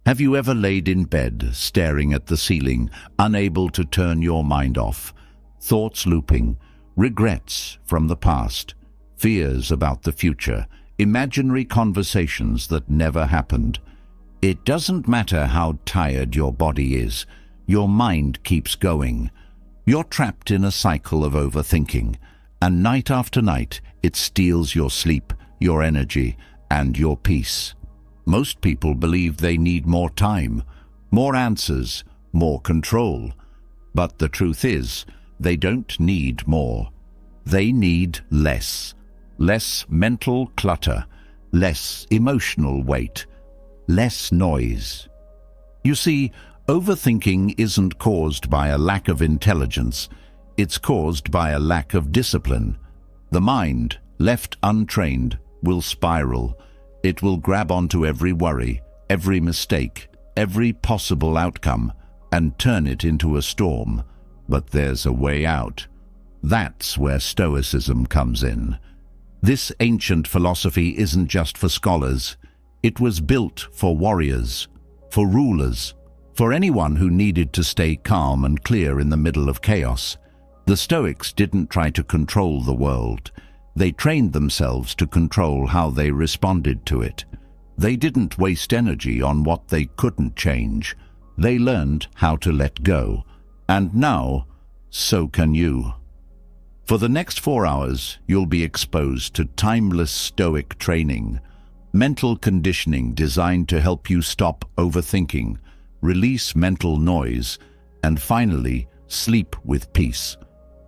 Have you ever laid in bed, staring at the ceiling, unable to turn your mind off? Thoughts looping, regrets from the past, fears about the future, imaginary conversations that never happened. It doesn't matter how tired your body is, your mind keeps going. You're trapped in a cycle of overthinking, and night after night it steals your sleep, your energy, and your peace. Most people believe they need more time, more answers, more control. But the truth is, they don't need more. They need less. Less mental clutter, less emotional weight, less noise. You see, overthinking isn't caused by a lack of intelligence. It's caused by a lack of discipline. The mind, left untrained, will spiral. It will grab onto every worry, every mistake, every possible outcome, and turn it into a storm. But there's a way out. That's where Stoicism comes in. This ancient philosophy isn't just for scholars. It was built for warriors, for rulers, for anyone who needed to stay calm and clear in the middle of chaos. The Stoics didn't try to control the world. They trained themselves to control how they responded to it. They didn't waste energy on what they couldn't change. They learned how to let go. And now, so can you. For the next 4 hours, you'll be exposed to timeless Stoic training, mental conditioning designed to help you stop overthinking, release mental noise, and finally, sleep with peace.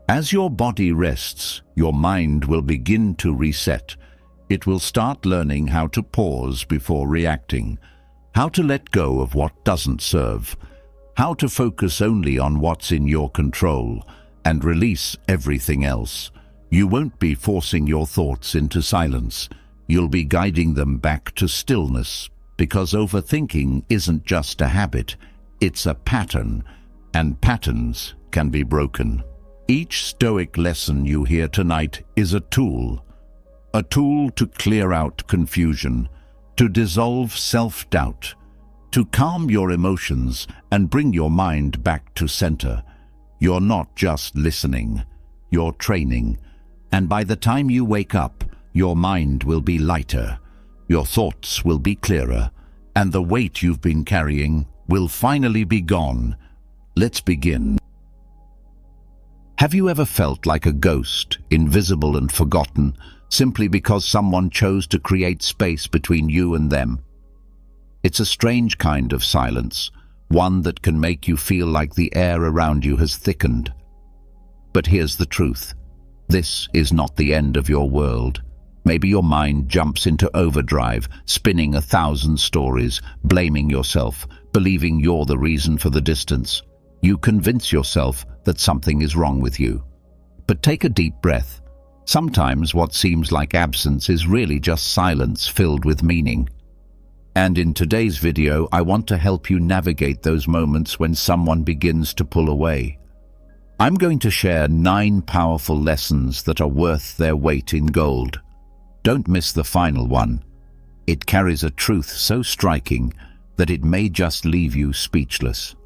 As your body rests, your mind will begin to reset. It will start learning how to pause before reacting, how to let go of what doesn't serve, how to focus only on what's in your control, and release everything else. You won't be forcing your thoughts into silence. You'll be guiding them back to stillness, because overthinking isn't just a habit, it's a pattern, and patterns can be broken. Each Stoic lesson you hear tonight is a tool to clear out confusion, to dissolve self-doubt, to calm your emotions and bring your mind back to center. You're not just listening, you're training, and by the time you wake up, your mind will be lighter, your thoughts will be clearer, and the weight you've been carrying will finally be gone. Let's begin. Have you ever felt like a ghost, invisible and forgotten, simply because someone chose to create space between you and them? It's a strange kind of silence, one that can make you feel like the air around you has thickened. But here's the truth. This is not the end of your world. Maybe your mind jumps into overdrive, spinning 1,000 stories, blaming yourself, believing you're the reason for the distance. You convince yourself that something is wrong with you. But take a deep breath. Sometimes what seems like absence is really just silence filled with meaning. And in today's video, I want to help you navigate those moments when someone begins to pull away. I'm going to share 9 powerful lessons that are worth their weight in gold. Don't miss the final one. It carries a truth so striking that it may just leave you speechless.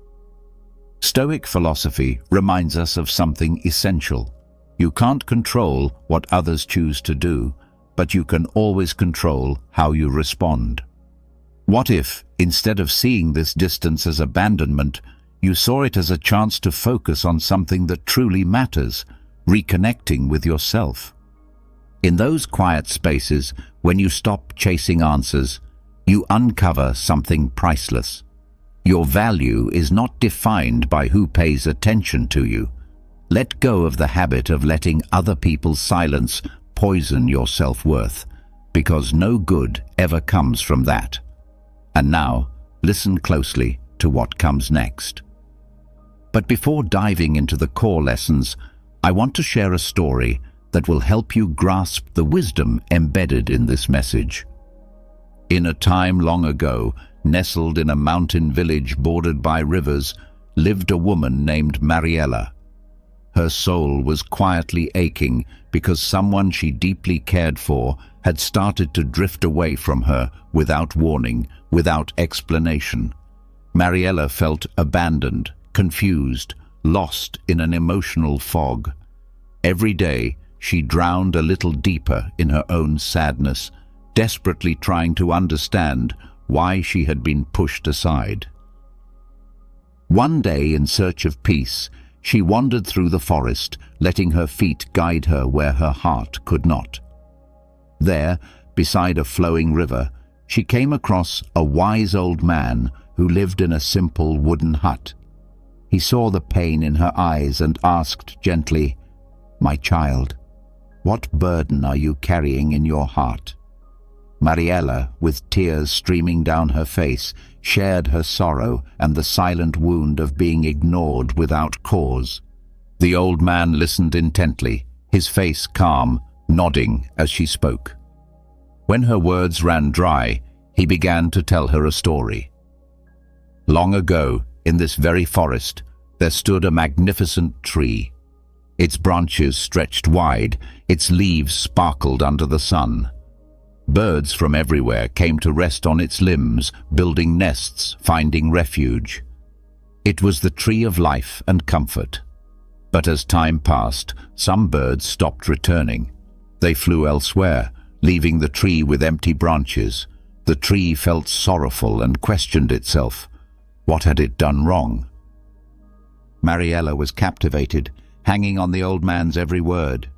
Stoic philosophy reminds us of something essential. You can't control what others choose to do, but you can always control how you respond. What if, instead of seeing this distance as abandonment, you saw it as a chance to focus on something that truly matters, reconnecting with yourself? In those quiet spaces, when you stop chasing answers, you uncover something priceless. Your value is not defined by who pays attention to you. Let go of the habit of letting other people's silence poison your self-worth, because no good ever comes from that. And now, listen closely to what comes next. But before diving into the core lessons, I want to share a story that will help you grasp the wisdom embedded in this message. In a time long ago, nestled in a mountain village bordered by rivers, lived a woman named Mariella. Her soul was quietly aching because someone she deeply cared for had started to drift away from her without warning, without explanation. Mariella felt abandoned, confused, lost in an emotional fog. Every day, she drowned a little deeper in her own sadness, desperately trying to understand why she had been pushed aside. One day, in search of peace, she wandered through the forest, letting her feet guide her where her heart could not. There, beside a flowing river, she came across a wise old man who lived in a simple wooden hut. He saw the pain in her eyes and asked gently, "My child, what burden are you carrying in your heart?" Mariella, with tears streaming down her face, shared her sorrow and the silent wound of being ignored without cause. The old man listened intently, his face calm, nodding as she spoke. When her words ran dry, he began to tell her a story. Long ago, in this very forest, there stood a magnificent tree. Its branches stretched wide, its leaves sparkled under the sun. Birds from everywhere came to rest on its limbs, building nests, finding refuge. It was the tree of life and comfort. But as time passed, some birds stopped returning. They flew elsewhere, leaving the tree with empty branches. The tree felt sorrowful and questioned itself. What had it done wrong? Mariella was captivated, hanging on the old man's every word.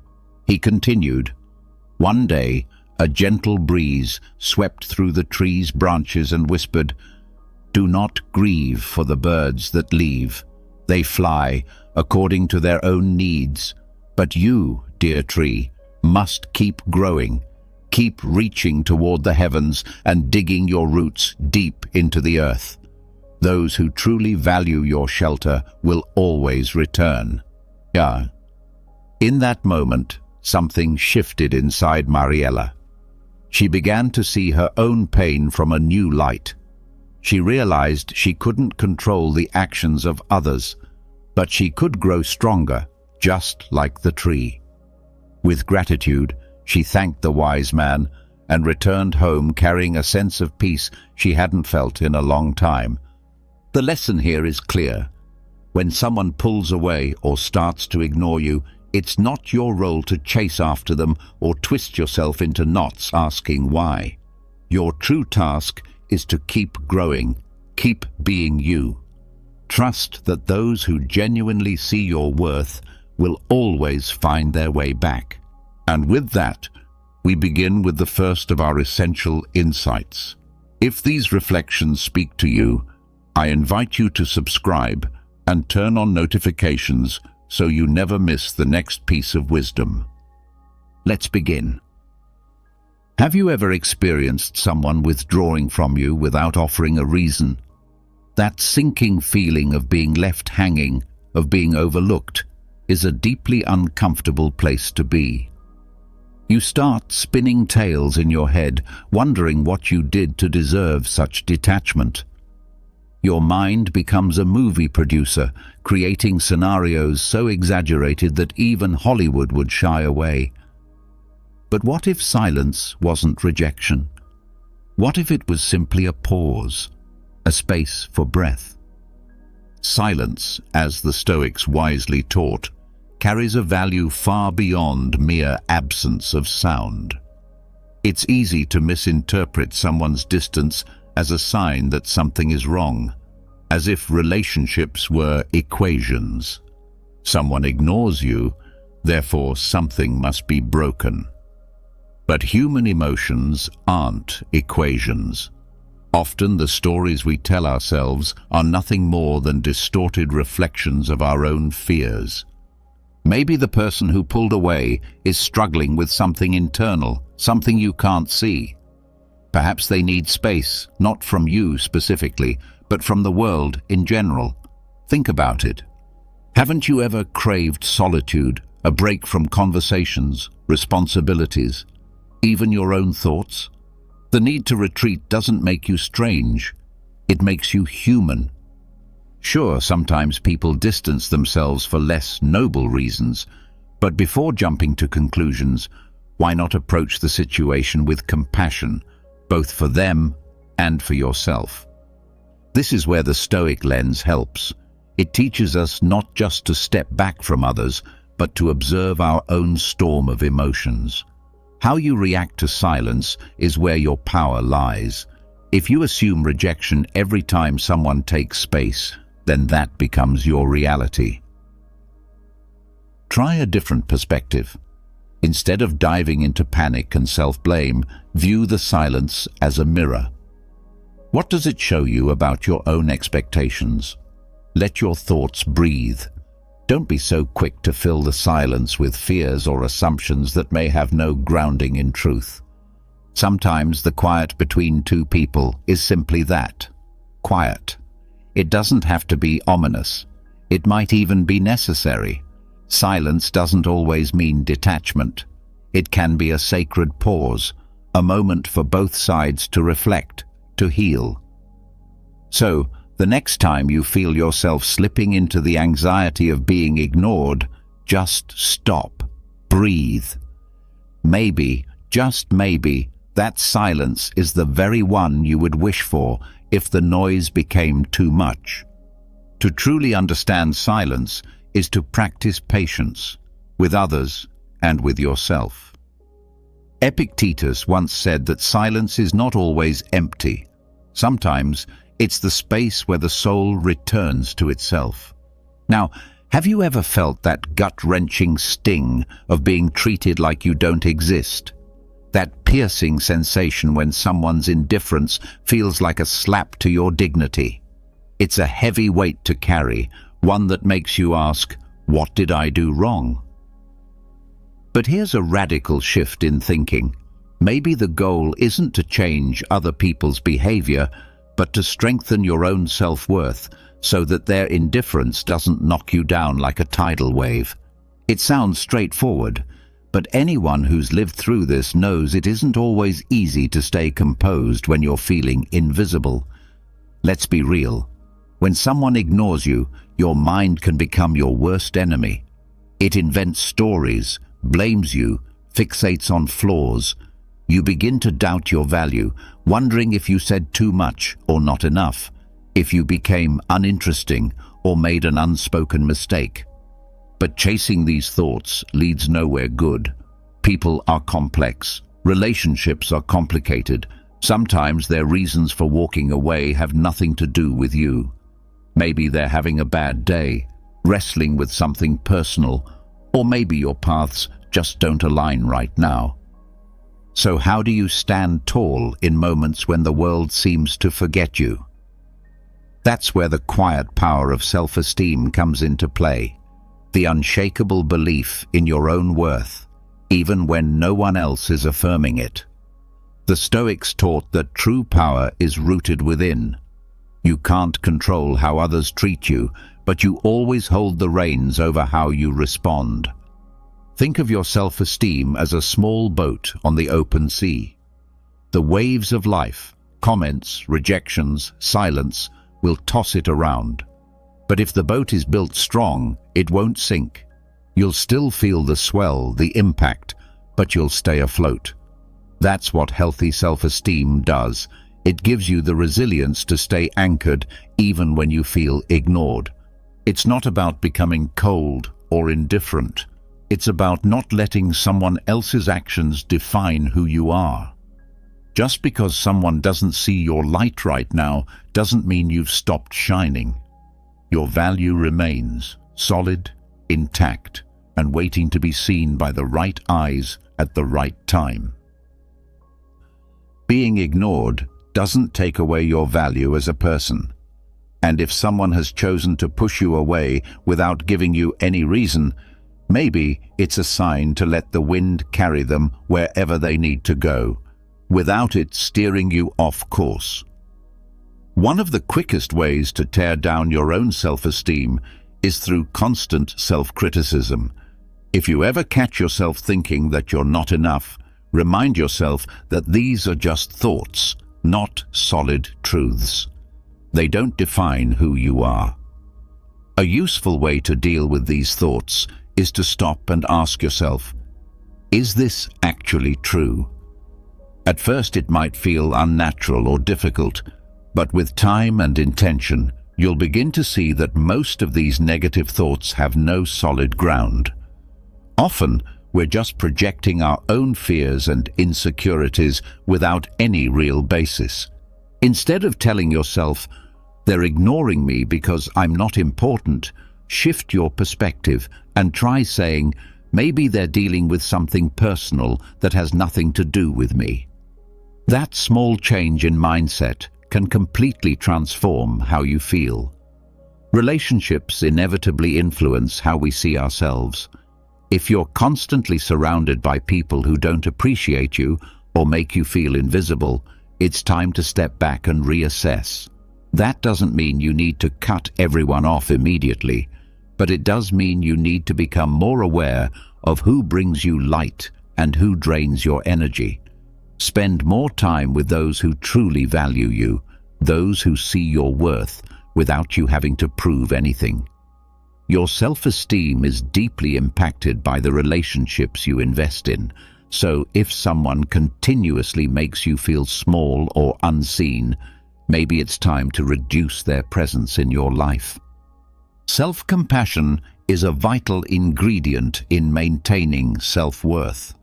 He continued. One day, a gentle breeze swept through the tree's branches and whispered, "Do not grieve for the birds that leave. They fly according to their own needs. But you, dear tree, must keep growing. Keep reaching toward the heavens and digging your roots deep into the earth. Those who truly value your shelter will always return." Yeah. In that moment, something shifted inside Mariella. She began to see her own pain from a new light. She realized she couldn't control the actions of others, but she could grow stronger, just like the tree. With gratitude, she thanked the wise man and returned home carrying a sense of peace she hadn't felt in a long time. The lesson here is clear. When someone pulls away or starts to ignore you, it's not your role to chase after them or twist yourself into knots asking why. Your true task is to keep growing, keep being you. Trust that those who genuinely see your worth will always find their way back. And with that, we begin with the first of our essential insights. If these reflections speak to you, I invite you to subscribe and turn on notifications so you never miss the next piece of wisdom. Let's begin. Have you ever experienced someone withdrawing from you without offering a reason? That sinking feeling of being left hanging, of being overlooked, is a deeply uncomfortable place to be. You start spinning tales in your head, wondering what you did to deserve such detachment. Your mind becomes a movie producer, creating scenarios so exaggerated that even Hollywood would shy away. But what if silence wasn't rejection? What if it was simply a pause, a space for breath? Silence, as the Stoics wisely taught, carries a value far beyond mere absence of sound. It's easy to misinterpret someone's distance as a sign that something is wrong, as if relationships were equations. Someone ignores you, therefore something must be broken. But human emotions aren't equations. Often the stories we tell ourselves are nothing more than distorted reflections of our own fears. Maybe the person who pulled away is struggling with something internal, something you can't see. Perhaps they need space, not from you specifically, but from the world in general. Think about it. Haven't you ever craved solitude, a break from conversations, responsibilities, even your own thoughts? The need to retreat doesn't make you strange. It makes you human. Sure, sometimes people distance themselves for less noble reasons, but before jumping to conclusions, why not approach the situation with compassion, both for them and for yourself? This is where the Stoic lens helps. It teaches us not just to step back from others, but to observe our own storm of emotions. How you react to silence is where your power lies. If you assume rejection every time someone takes space, then that becomes your reality. Try a different perspective. Instead of diving into panic and self-blame, view the silence as a mirror. What does it show you about your own expectations? Let your thoughts breathe. Don't be so quick to fill the silence with fears or assumptions that may have no grounding in truth. Sometimes the quiet between two people is simply that, quiet. It doesn't have to be ominous. It might even be necessary. Silence doesn't always mean detachment. It can be a sacred pause, a moment for both sides to reflect, to heal. So, the next time you feel yourself slipping into the anxiety of being ignored, just stop, breathe. Maybe, just maybe, that silence is the very one you would wish for if the noise became too much. To truly understand silence is to practice patience with others and with yourself. Epictetus once said that silence is not always empty. Sometimes it's the space where the soul returns to itself. Now, have you ever felt that gut-wrenching sting of being treated like you don't exist? That piercing sensation when someone's indifference feels like a slap to your dignity. It's a heavy weight to carry, one that makes you ask, what did I do wrong? But here's a radical shift in thinking. Maybe the goal isn't to change other people's behavior, but to strengthen your own self-worth so that their indifference doesn't knock you down like a tidal wave. It sounds straightforward, but anyone who's lived through this knows it isn't always easy to stay composed when you're feeling invisible. Let's be real. When someone ignores you, your mind can become your worst enemy. It invents stories, blames you, fixates on flaws. You begin to doubt your value, wondering if you said too much or not enough, if you became uninteresting or made an unspoken mistake. But chasing these thoughts leads nowhere good. People are complex. Relationships are complicated. Sometimes their reasons for walking away have nothing to do with you. Maybe they're having a bad day, wrestling with something personal, or maybe your paths just don't align right now. So how do you stand tall in moments when the world seems to forget you? That's where the quiet power of self-esteem comes into play. The unshakable belief in your own worth, even when no one else is affirming it. The Stoics taught that true power is rooted within. You can't control how others treat you, but you always hold the reins over how you respond. Think of your self-esteem as a small boat on the open sea. The waves of life, comments, rejections, silence, will toss it around. But if the boat is built strong, it won't sink. You'll still feel the swell, the impact, but you'll stay afloat. That's what healthy self-esteem does. It gives you the resilience to stay anchored even when you feel ignored. It's not about becoming cold or indifferent. It's about not letting someone else's actions define who you are. Just because someone doesn't see your light right now doesn't mean you've stopped shining. Your value remains solid, intact, and waiting to be seen by the right eyes at the right time. Being ignored doesn't take away your value as a person. And if someone has chosen to push you away without giving you any reason, maybe it's a sign to let the wind carry them wherever they need to go, without it steering you off course. One of the quickest ways to tear down your own self-esteem is through constant self-criticism. If you ever catch yourself thinking that you're not enough, remind yourself that these are just thoughts, not solid truths. They don't define who you are. A useful way to deal with these thoughts is to stop and ask yourself, is this actually true? At first it might feel unnatural or difficult, But with time and intention, you'll begin to see that most of these negative thoughts have no solid ground. Often, we're just projecting our own fears and insecurities without any real basis. Instead of telling yourself, "They're ignoring me because I'm not important," shift your perspective and try saying, "Maybe they're dealing with something personal that has nothing to do with me." That small change in mindset can completely transform how you feel. Relationships inevitably influence how we see ourselves. If you're constantly surrounded by people who don't appreciate you or make you feel invisible, it's time to step back and reassess. That doesn't mean you need to cut everyone off immediately, but it does mean you need to become more aware of who brings you light and who drains your energy. Spend more time with those who truly value you, those who see your worth without you having to prove anything. Your self-esteem is deeply impacted by the relationships you invest in, so if someone continuously makes you feel small or unseen, maybe it's time to reduce their presence in your life. Self-compassion is a vital ingredient in maintaining self-worth.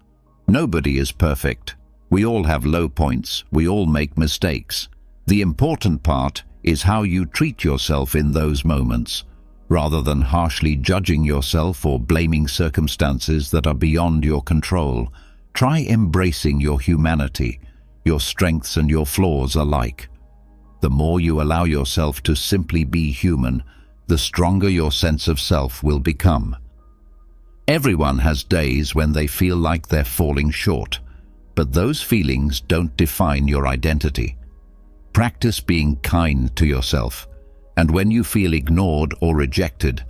Nobody is perfect. We all have low points. We all make mistakes. The important part is how you treat yourself in those moments, rather than harshly judging yourself or blaming circumstances that are beyond your control. Try embracing your humanity, your strengths and your flaws alike. The more you allow yourself to simply be human, the stronger your sense of self will become. Everyone has days when they feel like they're falling short, but those feelings don't define your identity. Practice being kind to yourself, and when you feel ignored or rejected,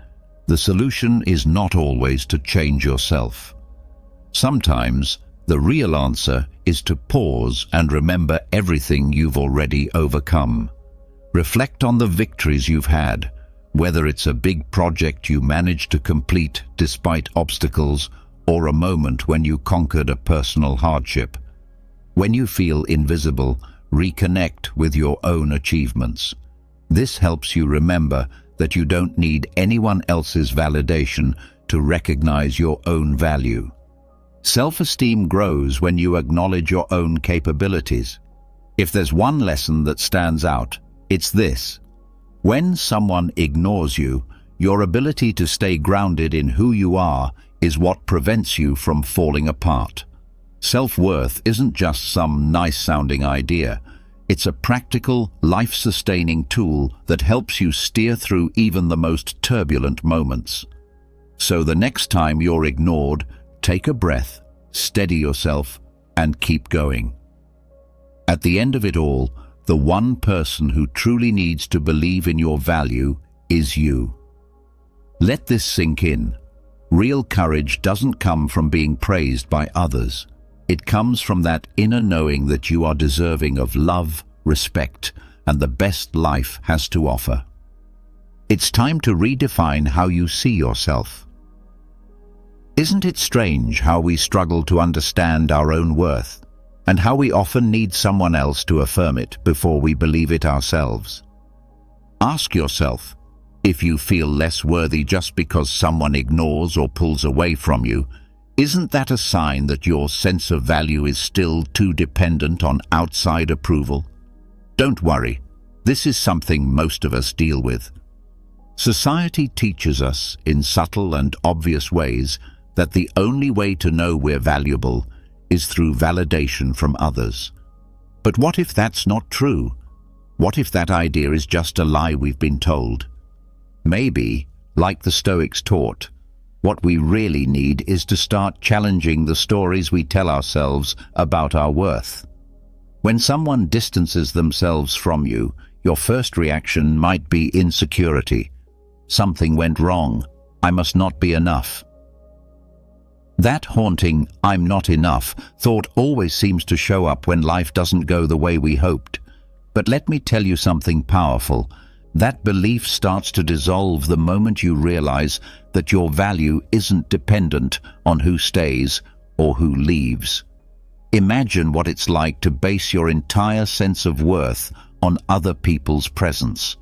the solution is not always to change yourself. Sometimes, the real answer is to pause and remember everything you've already overcome. Reflect on the victories you've had, whether it's a big project you managed to complete despite obstacles or a moment when you conquered a personal hardship. When you feel invisible, reconnect with your own achievements. This helps you remember that you don't need anyone else's validation to recognize your own value. Self-esteem grows when you acknowledge your own capabilities. If there's one lesson that stands out, it's this: when someone ignores you, your ability to stay grounded in who you are is what prevents you from falling apart. Self-worth isn't just some nice-sounding idea. It's a practical, life-sustaining tool that helps you steer through even the most turbulent moments. So the next time you're ignored, take a breath, steady yourself, and keep going. At the end of it all, the one person who truly needs to believe in your value is you. Let this sink in. Real courage doesn't come from being praised by others. It comes from that inner knowing that you are deserving of love, respect, and the best life has to offer. It's time to redefine how you see yourself. Isn't it strange how we struggle to understand our own worth, and how we often need someone else to affirm it before we believe it ourselves? Ask yourself, if you feel less worthy just because someone ignores or pulls away from you, isn't that a sign that your sense of value is still too dependent on outside approval? Don't worry, this is something most of us deal with. Society teaches us, in subtle and obvious ways, that the only way to know we're valuable is through validation from others. But what if that's not true? What if that idea is just a lie we've been told? Maybe, like the Stoics taught, what we really need is to start challenging the stories we tell ourselves about our worth. When someone distances themselves from you, your first reaction might be insecurity. Something went wrong. I must not be enough. That haunting "I'm not enough" thought always seems to show up when life doesn't go the way we hoped. But let me tell you something powerful. That belief starts to dissolve the moment you realize that your value isn't dependent on who stays or who leaves. Imagine what it's like to base your entire sense of worth on other people's presence.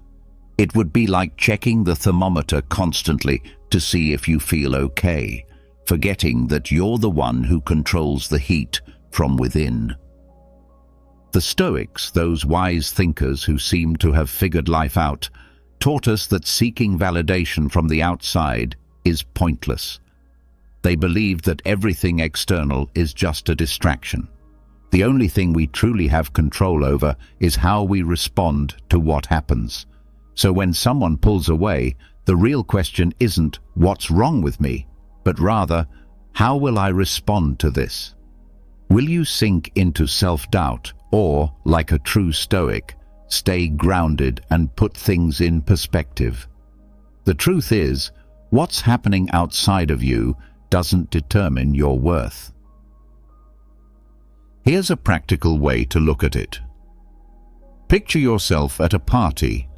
It would be like checking the thermometer constantly to see if you feel okay, forgetting that you're the one who controls the heat from within. The Stoics, those wise thinkers who seem to have figured life out, taught us that seeking validation from the outside is pointless. They believed that everything external is just a distraction. The only thing we truly have control over is how we respond to what happens. So when someone pulls away, the real question isn't what's wrong with me, but rather, how will I respond to this? Will you sink into self-doubt or, like a true Stoic, stay grounded and put things in perspective? The truth is, what's happening outside of you doesn't determine your worth. Here's a practical way to look at it. Picture yourself at a party,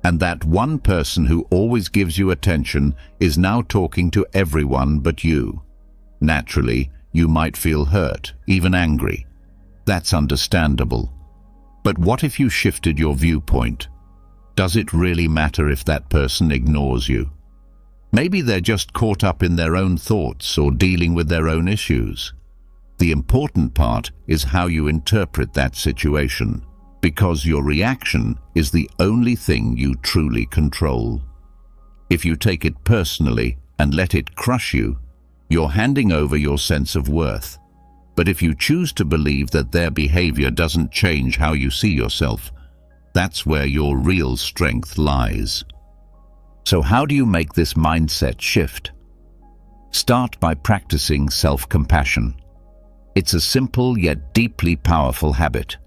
and that one person who always gives you attention is now talking to everyone but you. Naturally, you might feel hurt, even angry. That's understandable. But what if you shifted your viewpoint? Does it really matter if that person ignores you? Maybe they're just caught up in their own thoughts or dealing with their own issues. The important part is how you interpret that situation, because your reaction is the only thing you truly control. If you take it personally and let it crush you, you're handing over your sense of worth. But if you choose to believe that their behavior doesn't change how you see yourself, that's where your real strength lies. So how do you make this mindset shift? Start by practicing self-compassion. It's a simple yet deeply powerful habit.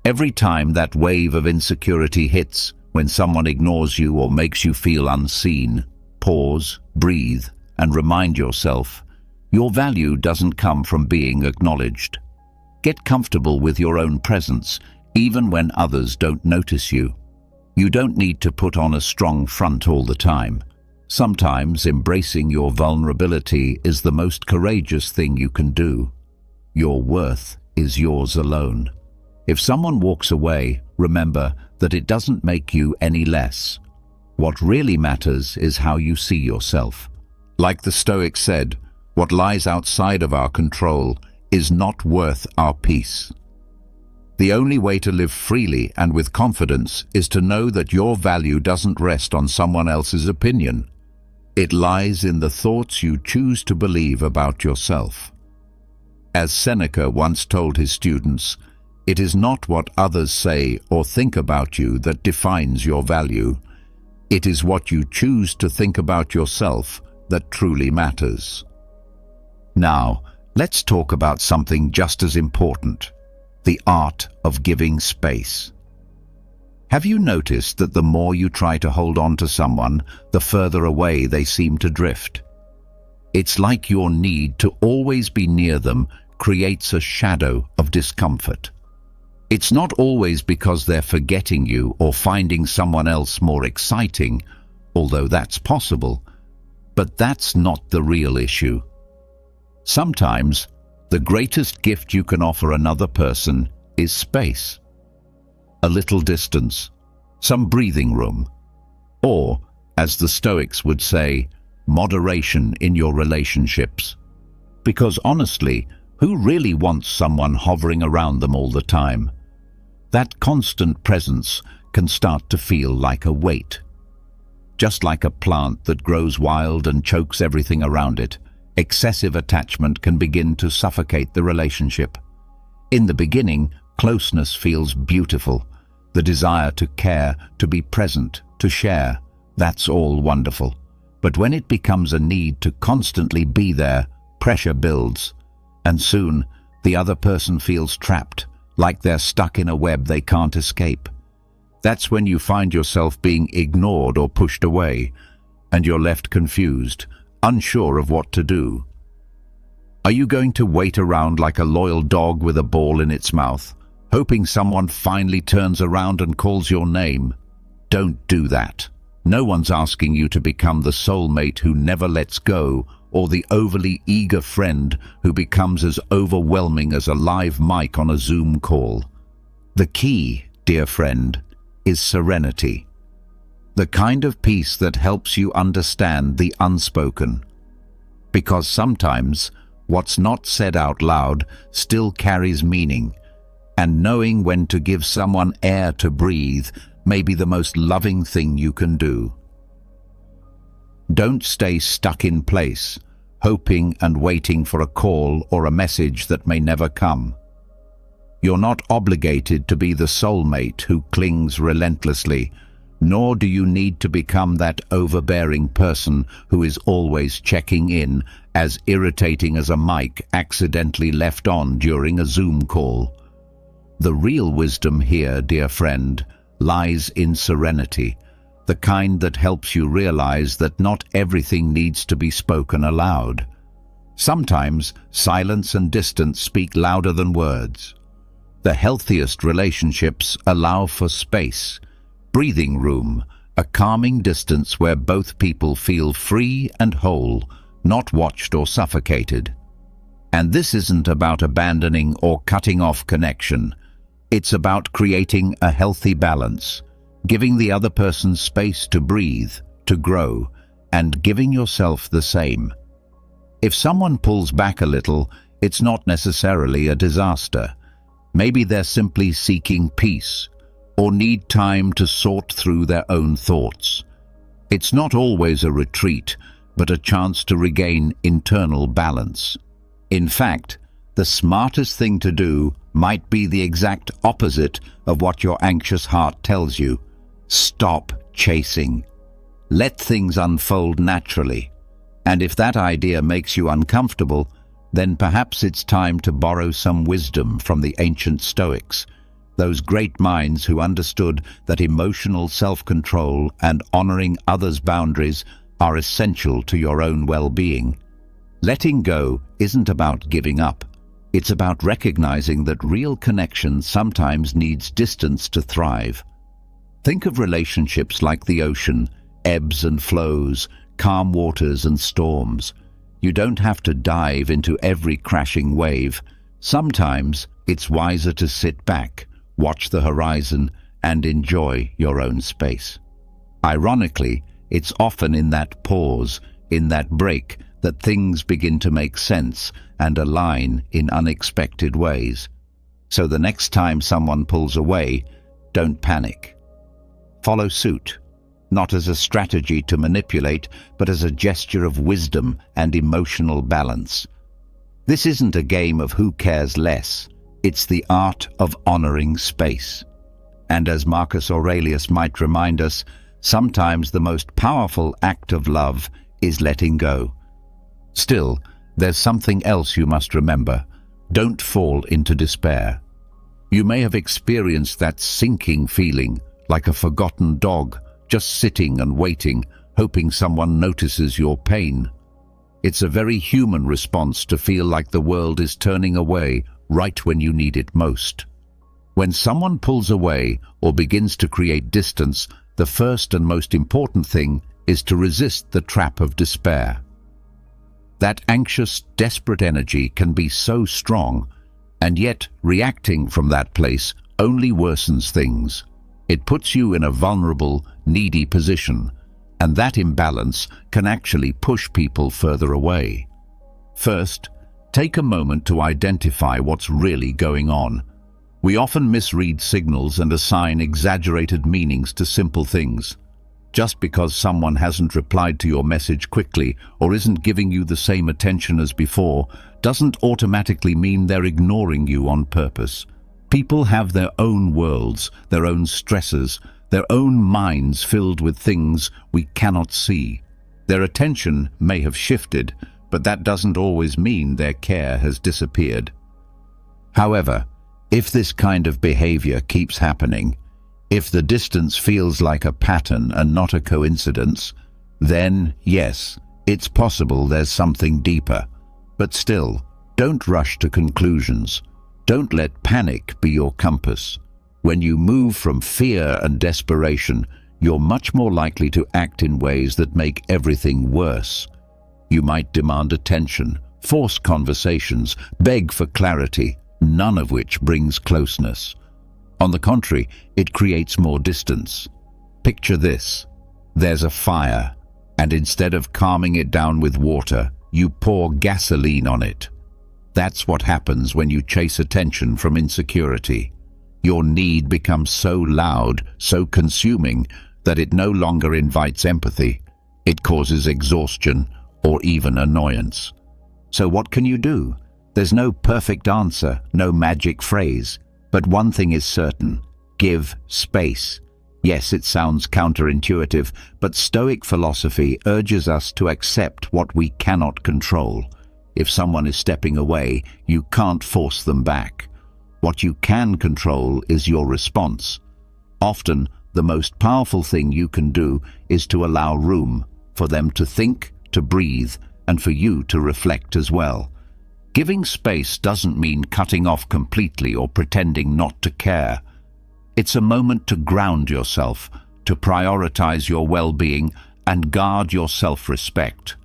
Every time that wave of insecurity hits, when someone ignores you or makes you feel unseen, pause, breathe, and remind yourself, your value doesn't come from being acknowledged. Get comfortable with your own presence, even when others don't notice you. You don't need to put on a strong front all the time. Sometimes embracing your vulnerability is the most courageous thing you can do. Your worth is yours alone. If someone walks away, remember that it doesn't make you any less. What really matters is how you see yourself. Like the Stoic said, what lies outside of our control is not worth our peace. The only way to live freely and with confidence is to know that your value doesn't rest on someone else's opinion. It lies in the thoughts you choose to believe about yourself. As Seneca once told his students, it is not what others say or think about you that defines your value. It is what you choose to think about yourself that truly matters. Now, let's talk about something just as important: the art of giving space. Have you noticed that the more you try to hold on to someone, the further away they seem to drift? It's like your need to always be near them creates a shadow of discomfort. It's not always because they're forgetting you or finding someone else more exciting, although that's possible, but that's not the real issue. Sometimes, the greatest gift you can offer another person is space. A little distance, some breathing room, or, as the Stoics would say, moderation in your relationships. Because honestly, who really wants someone hovering around them all the time? That constant presence can start to feel like a weight. Just like a plant that grows wild and chokes everything around it, excessive attachment can begin to suffocate the relationship. In the beginning, closeness feels beautiful. The desire to care, to be present, to share, that's all wonderful. But when it becomes a need to constantly be there, pressure builds. And soon, the other person feels trapped, like they're stuck in a web they can't escape. That's when you find yourself being ignored or pushed away, and you're left confused, unsure of what to do. Are you going to wait around like a loyal dog with a ball in its mouth, hoping someone finally turns around and calls your name? Don't do that. No one's asking you to become the soulmate who never lets go, or the overly eager friend who becomes as overwhelming as a live mic on a Zoom call. The key dear friend, is serenity. The kind of peace that helps you understand the unspoken. Because sometimes what's not said out loud still carries meaning, and knowing when to give someone air to breathe may be the most loving thing you can do. Don't stay stuck in place, hoping and waiting for a call or a message that may never come. You're not obligated to be the soulmate who clings relentlessly, nor do you need to become that overbearing person who is always checking in, as irritating as a mic accidentally left on during a Zoom call. The real wisdom here, dear friend, lies in serenity, the kind that helps you realize that not everything needs to be spoken aloud. Sometimes silence and distance speak louder than words. The healthiest relationships allow for space, breathing room, a calming distance where both people feel free and whole, not watched or suffocated. And this isn't about abandoning or cutting off connection. It's about creating a healthy balance, giving the other person space to breathe, to grow, and giving yourself the same. If someone pulls back a little, it's not necessarily a disaster. Maybe they're simply seeking peace, or need time to sort through their own thoughts. It's not always a retreat, but a chance to regain internal balance. In fact, the smartest thing to do might be the exact opposite of what your anxious heart tells you. Stop chasing. Let things unfold naturally. And if that idea makes you uncomfortable, then perhaps it's time to borrow some wisdom from the ancient Stoics, those great minds who understood that emotional self-control and honoring others' boundaries are essential to your own well-being. Letting go isn't about giving up. It's about recognizing that real connection sometimes needs distance to thrive. Think of relationships like the ocean, ebbs and flows, calm waters and storms. You don't have to dive into every crashing wave. Sometimes it's wiser to sit back, watch the horizon, and enjoy your own space. Ironically, it's often in that pause, in that break, that things begin to make sense and align in unexpected ways. So the next time someone pulls away, don't panic. Follow suit, not as a strategy to manipulate, but as a gesture of wisdom and emotional balance. This isn't a game of who cares less. It's the art of honoring space. And as Marcus Aurelius might remind us, sometimes the most powerful act of love is letting go. Still, there's something else you must remember. Don't fall into despair. You may have experienced that sinking feeling, like a forgotten dog, just sitting and waiting, hoping someone notices your pain. It's a very human response to feel like the world is turning away right when you need it most. When someone pulls away or begins to create distance, the first and most important thing is to resist the trap of despair. That anxious, desperate energy can be so strong, and yet reacting from that place only worsens things. It puts you in a vulnerable, needy position, and that imbalance can actually push people further away. First, take a moment to identify what's really going on. We often misread signals and assign exaggerated meanings to simple things. Just because someone hasn't replied to your message quickly or isn't giving you the same attention as before doesn't automatically mean they're ignoring you on purpose. People have their own worlds, their own stresses, their own minds filled with things we cannot see. Their attention may have shifted, but that doesn't always mean their care has disappeared. However, if this kind of behavior keeps happening, if the distance feels like a pattern and not a coincidence, then yes, it's possible there's something deeper. But still, don't rush to conclusions. Don't let panic be your compass. When you move from fear and desperation, you're much more likely to act in ways that make everything worse. You might demand attention, force conversations, beg for clarity, none of which brings closeness. On the contrary, it creates more distance. Picture this. There's a fire, and instead of calming it down with water, you pour gasoline on it. That's what happens when you chase attention from insecurity. Your need becomes so loud, so consuming, that it no longer invites empathy. It causes exhaustion or even annoyance. So what can you do? There's no perfect answer, no magic phrase. But one thing is certain: give space. Yes, it sounds counterintuitive, but Stoic philosophy urges us to accept what we cannot control. If someone is stepping away, you can't force them back. What you can control is your response. Often, the most powerful thing you can do is to allow room for them to think, to breathe, and for you to reflect as well. Giving space doesn't mean cutting off completely or pretending not to care. It's a moment to ground yourself, to prioritize your well-being and guard your self-respect.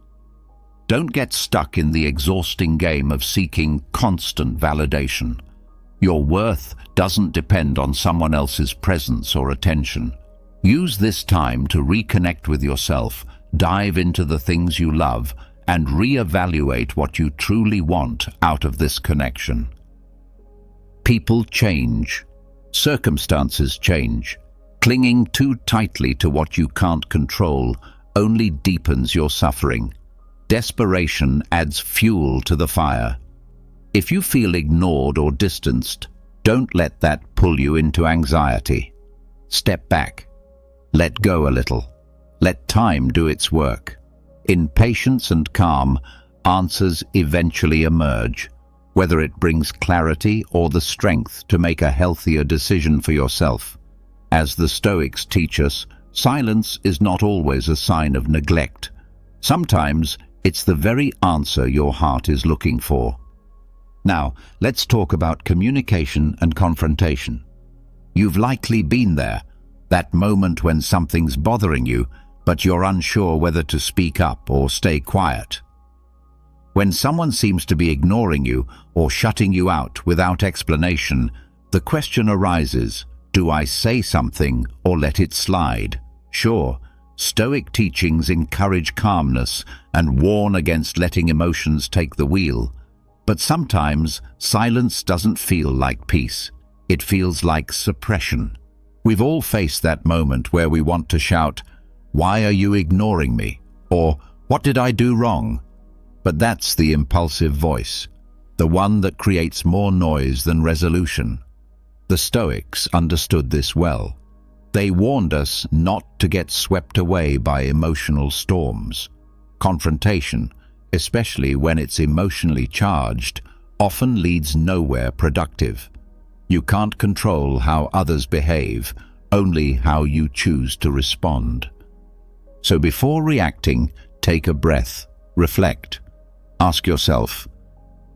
Don't get stuck in the exhausting game of seeking constant validation. Your worth doesn't depend on someone else's presence or attention. Use this time to reconnect with yourself, dive into the things you love, and re-evaluate what you truly want out of this connection. People change. Circumstances change. Clinging too tightly to what you can't control only deepens your suffering. Desperation adds fuel to the fire. If you feel ignored or distanced, don't let that pull you into anxiety. Step back. Let go a little. Let time do its work. In patience and calm, answers eventually emerge, whether it brings clarity or the strength to make a healthier decision for yourself. As the Stoics teach us, silence is not always a sign of neglect. Sometimes it's the very answer your heart is looking for. Now, let's talk about communication and confrontation. You've likely been there, that moment when something's bothering you, but you're unsure whether to speak up or stay quiet. When someone seems to be ignoring you or shutting you out without explanation, the question arises, do I say something or let it slide? Sure, Stoic teachings encourage calmness and warn against letting emotions take the wheel. But sometimes silence doesn't feel like peace. It feels like suppression. We've all faced that moment where we want to shout, "Why are you ignoring me?" Or, "What did I do wrong?" But that's the impulsive voice, the one that creates more noise than resolution. The Stoics understood this well. They warned us not to get swept away by emotional storms. Confrontation, especially when it's emotionally charged, often leads nowhere productive. You can't control how others behave, only how you choose to respond. So before reacting, take a breath, reflect. Ask yourself,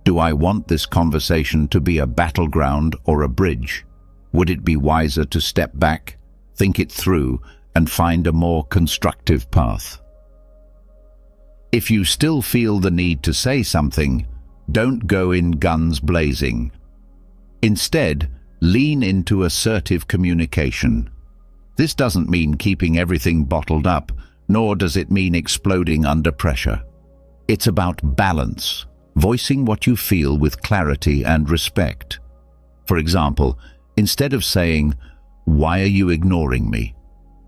do I want this conversation to be a battleground or a bridge? Would it be wiser to step back, think it through, and find a more constructive path? If you still feel the need to say something, don't go in guns blazing. Instead, lean into assertive communication. This doesn't mean keeping everything bottled up, nor does it mean exploding under pressure. It's about balance, voicing what you feel with clarity and respect. For example, instead of saying, "Why are you ignoring me?"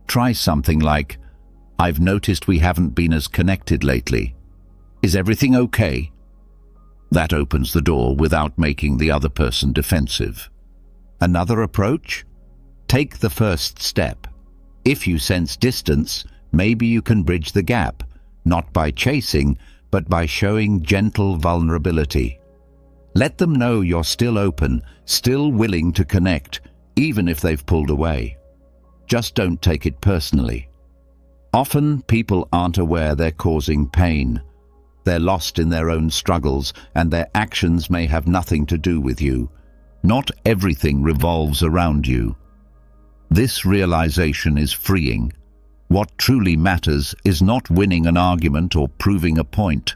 try something like, "I've noticed we haven't been as connected lately. Is everything okay?" That opens the door without making the other person defensive. Another approach? Take the first step. If you sense distance, maybe you can bridge the gap, not by chasing, but by showing gentle vulnerability. Let them know you're still open, still willing to connect, even if they've pulled away. Just don't take it personally. Often, people aren't aware they're causing pain. They're lost in their own struggles, and their actions may have nothing to do with you. Not everything revolves around you. This realization is freeing. What truly matters is not winning an argument or proving a point,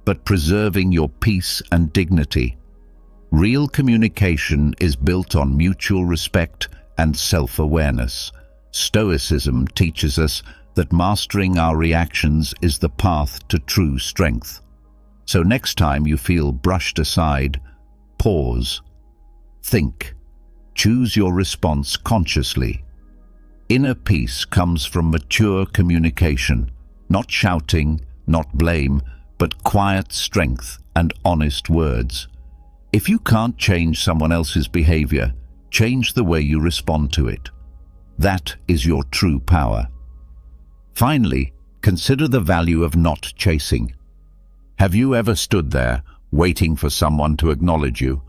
but preserving your peace and dignity. Real communication is built on mutual respect and self-awareness. Stoicism teaches us that mastering our reactions is the path to true strength. So next time you feel brushed aside, pause, think, choose your response consciously. Inner peace comes from mature communication, not shouting, not blame, but quiet strength and honest words. If you can't change someone else's behavior, change the way you respond to it. That is your true power. Finally, consider the value of not chasing. Have you ever stood there, waiting for someone to acknowledge you,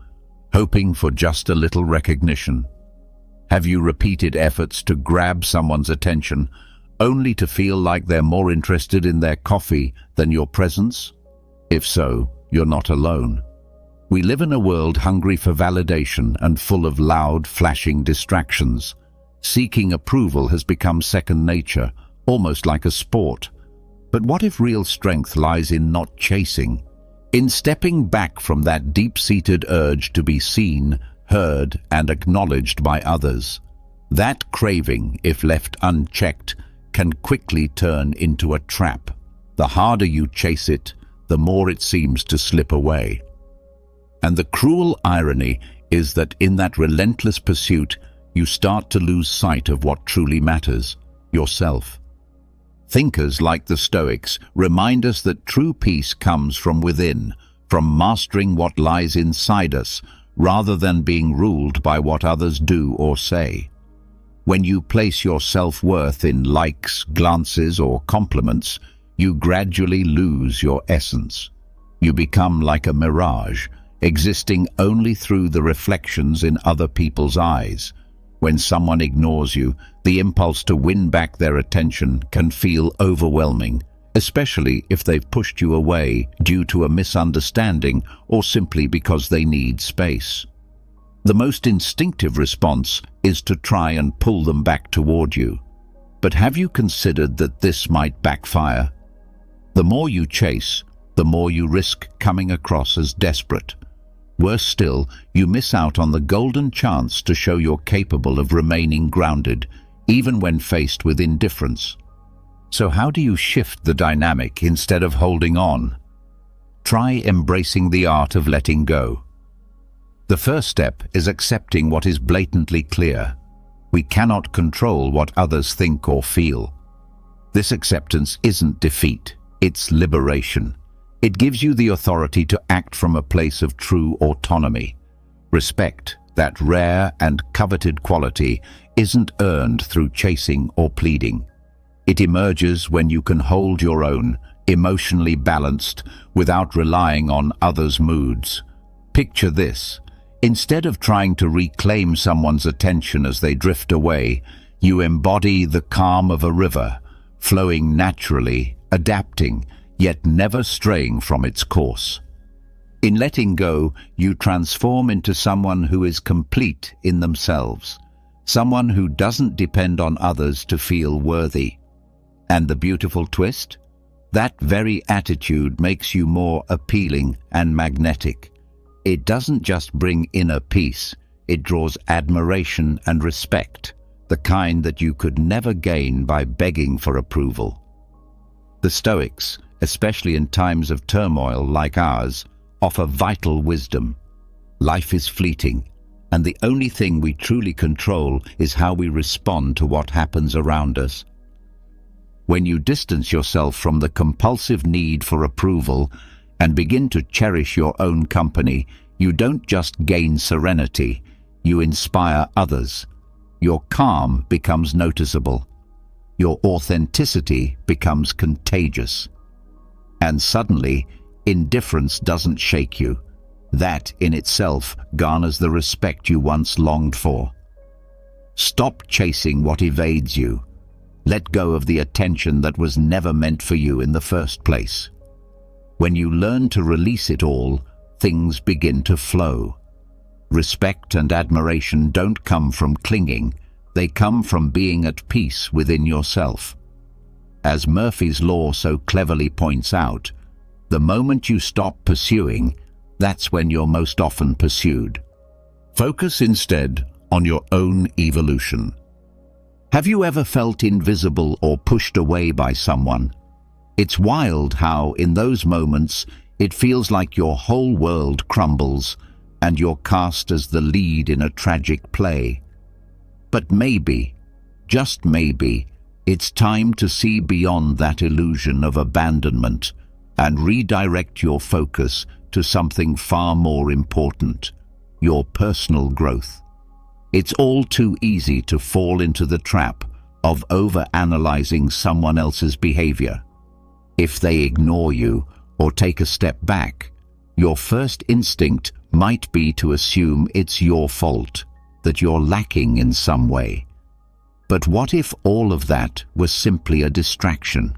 hoping for just a little recognition? Have you repeated efforts to grab someone's attention, only to feel like they're more interested in their coffee than your presence? If so, you're not alone. We live in a world hungry for validation and full of loud, flashing distractions. Seeking approval has become second nature, almost like a sport. But what if real strength lies in not chasing, in stepping back from that deep-seated urge to be seen, heard, and acknowledged by others? That craving, if left unchecked, can quickly turn into a trap. The harder you chase it, the more it seems to slip away. And the cruel irony is that in that relentless pursuit, you start to lose sight of what truly matters, yourself. Thinkers like the Stoics remind us that true peace comes from within, from mastering what lies inside us, rather than being ruled by what others do or say. When you place your self-worth in likes, glances, or compliments, you gradually lose your essence. You become like a mirage, existing only through the reflections in other people's eyes. When someone ignores you, the impulse to win back their attention can feel overwhelming, especially if they've pushed you away due to a misunderstanding or simply because they need space. The most instinctive response is to try and pull them back toward you. But have you considered that this might backfire? The more you chase, the more you risk coming across as desperate. Worse still, you miss out on the golden chance to show you're capable of remaining grounded, even when faced with indifference. So how do you shift the dynamic instead of holding on? Try embracing the art of letting go. The first step is accepting what is blatantly clear. We cannot control what others think or feel. This acceptance isn't defeat, it's liberation. It gives you the authority to act from a place of true autonomy. Respect, that rare and coveted quality, isn't earned through chasing or pleading. It emerges when you can hold your own, emotionally balanced, without relying on others' moods. Picture this. Instead of trying to reclaim someone's attention as they drift away, you embody the calm of a river, flowing naturally, adapting, yet never straying from its course. In letting go, you transform into someone who is complete in themselves, someone who doesn't depend on others to feel worthy. And the beautiful twist? That very attitude makes you more appealing and magnetic. It doesn't just bring inner peace, it draws admiration and respect, the kind that you could never gain by begging for approval. The Stoics, especially in times of turmoil like ours, offer vital wisdom. Life is fleeting, and the only thing we truly control is how we respond to what happens around us. When you distance yourself from the compulsive need for approval and begin to cherish your own company, you don't just gain serenity, you inspire others. Your calm becomes noticeable. Your authenticity becomes contagious. And suddenly, indifference doesn't shake you. That in itself garners the respect you once longed for. Stop chasing what evades you. Let go of the attention that was never meant for you in the first place. When you learn to release it all, things begin to flow. Respect and admiration don't come from clinging, they come from being at peace within yourself. As Murphy's Law so cleverly points out, the moment you stop pursuing, that's when you're most often pursued. Focus instead on your own evolution. Have you ever felt invisible or pushed away by someone? It's wild how, in those moments, it feels like your whole world crumbles and you're cast as the lead in a tragic play. But maybe, just maybe, it's time to see beyond that illusion of abandonment and redirect your focus to something far more important: your personal growth. It's all too easy to fall into the trap of overanalyzing someone else's behavior. If they ignore you or take a step back, your first instinct might be to assume it's your fault, that you're lacking in some way. But what if all of that was simply a distraction?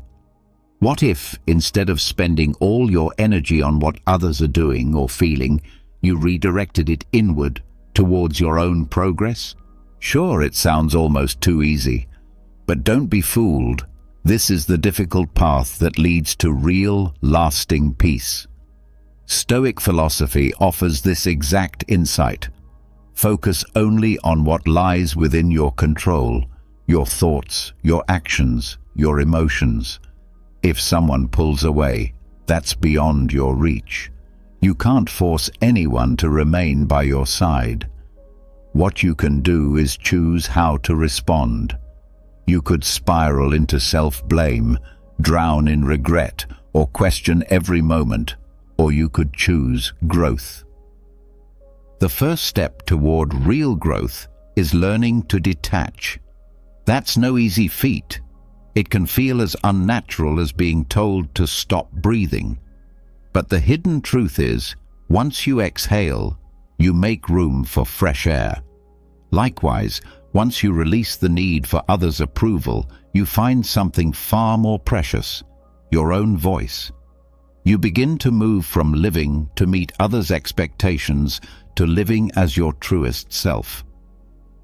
What if, instead of spending all your energy on what others are doing or feeling, you redirected it inward towards your own progress? Sure, it sounds almost too easy, but don't be fooled. This is the difficult path that leads to real, lasting peace. Stoic philosophy offers this exact insight. Focus only on what lies within your control: your thoughts, your actions, your emotions. If someone pulls away, that's beyond your reach. You can't force anyone to remain by your side. What you can do is choose how to respond. You could spiral into self-blame, drown in regret, or question every moment, or you could choose growth. The first step toward real growth is learning to detach. That's no easy feat. It can feel as unnatural as being told to stop breathing. But the hidden truth is, once you exhale, you make room for fresh air. Likewise, once you release the need for others' approval, you find something far more precious: your own voice. You begin to move from living to meet others' expectations to living as your truest self.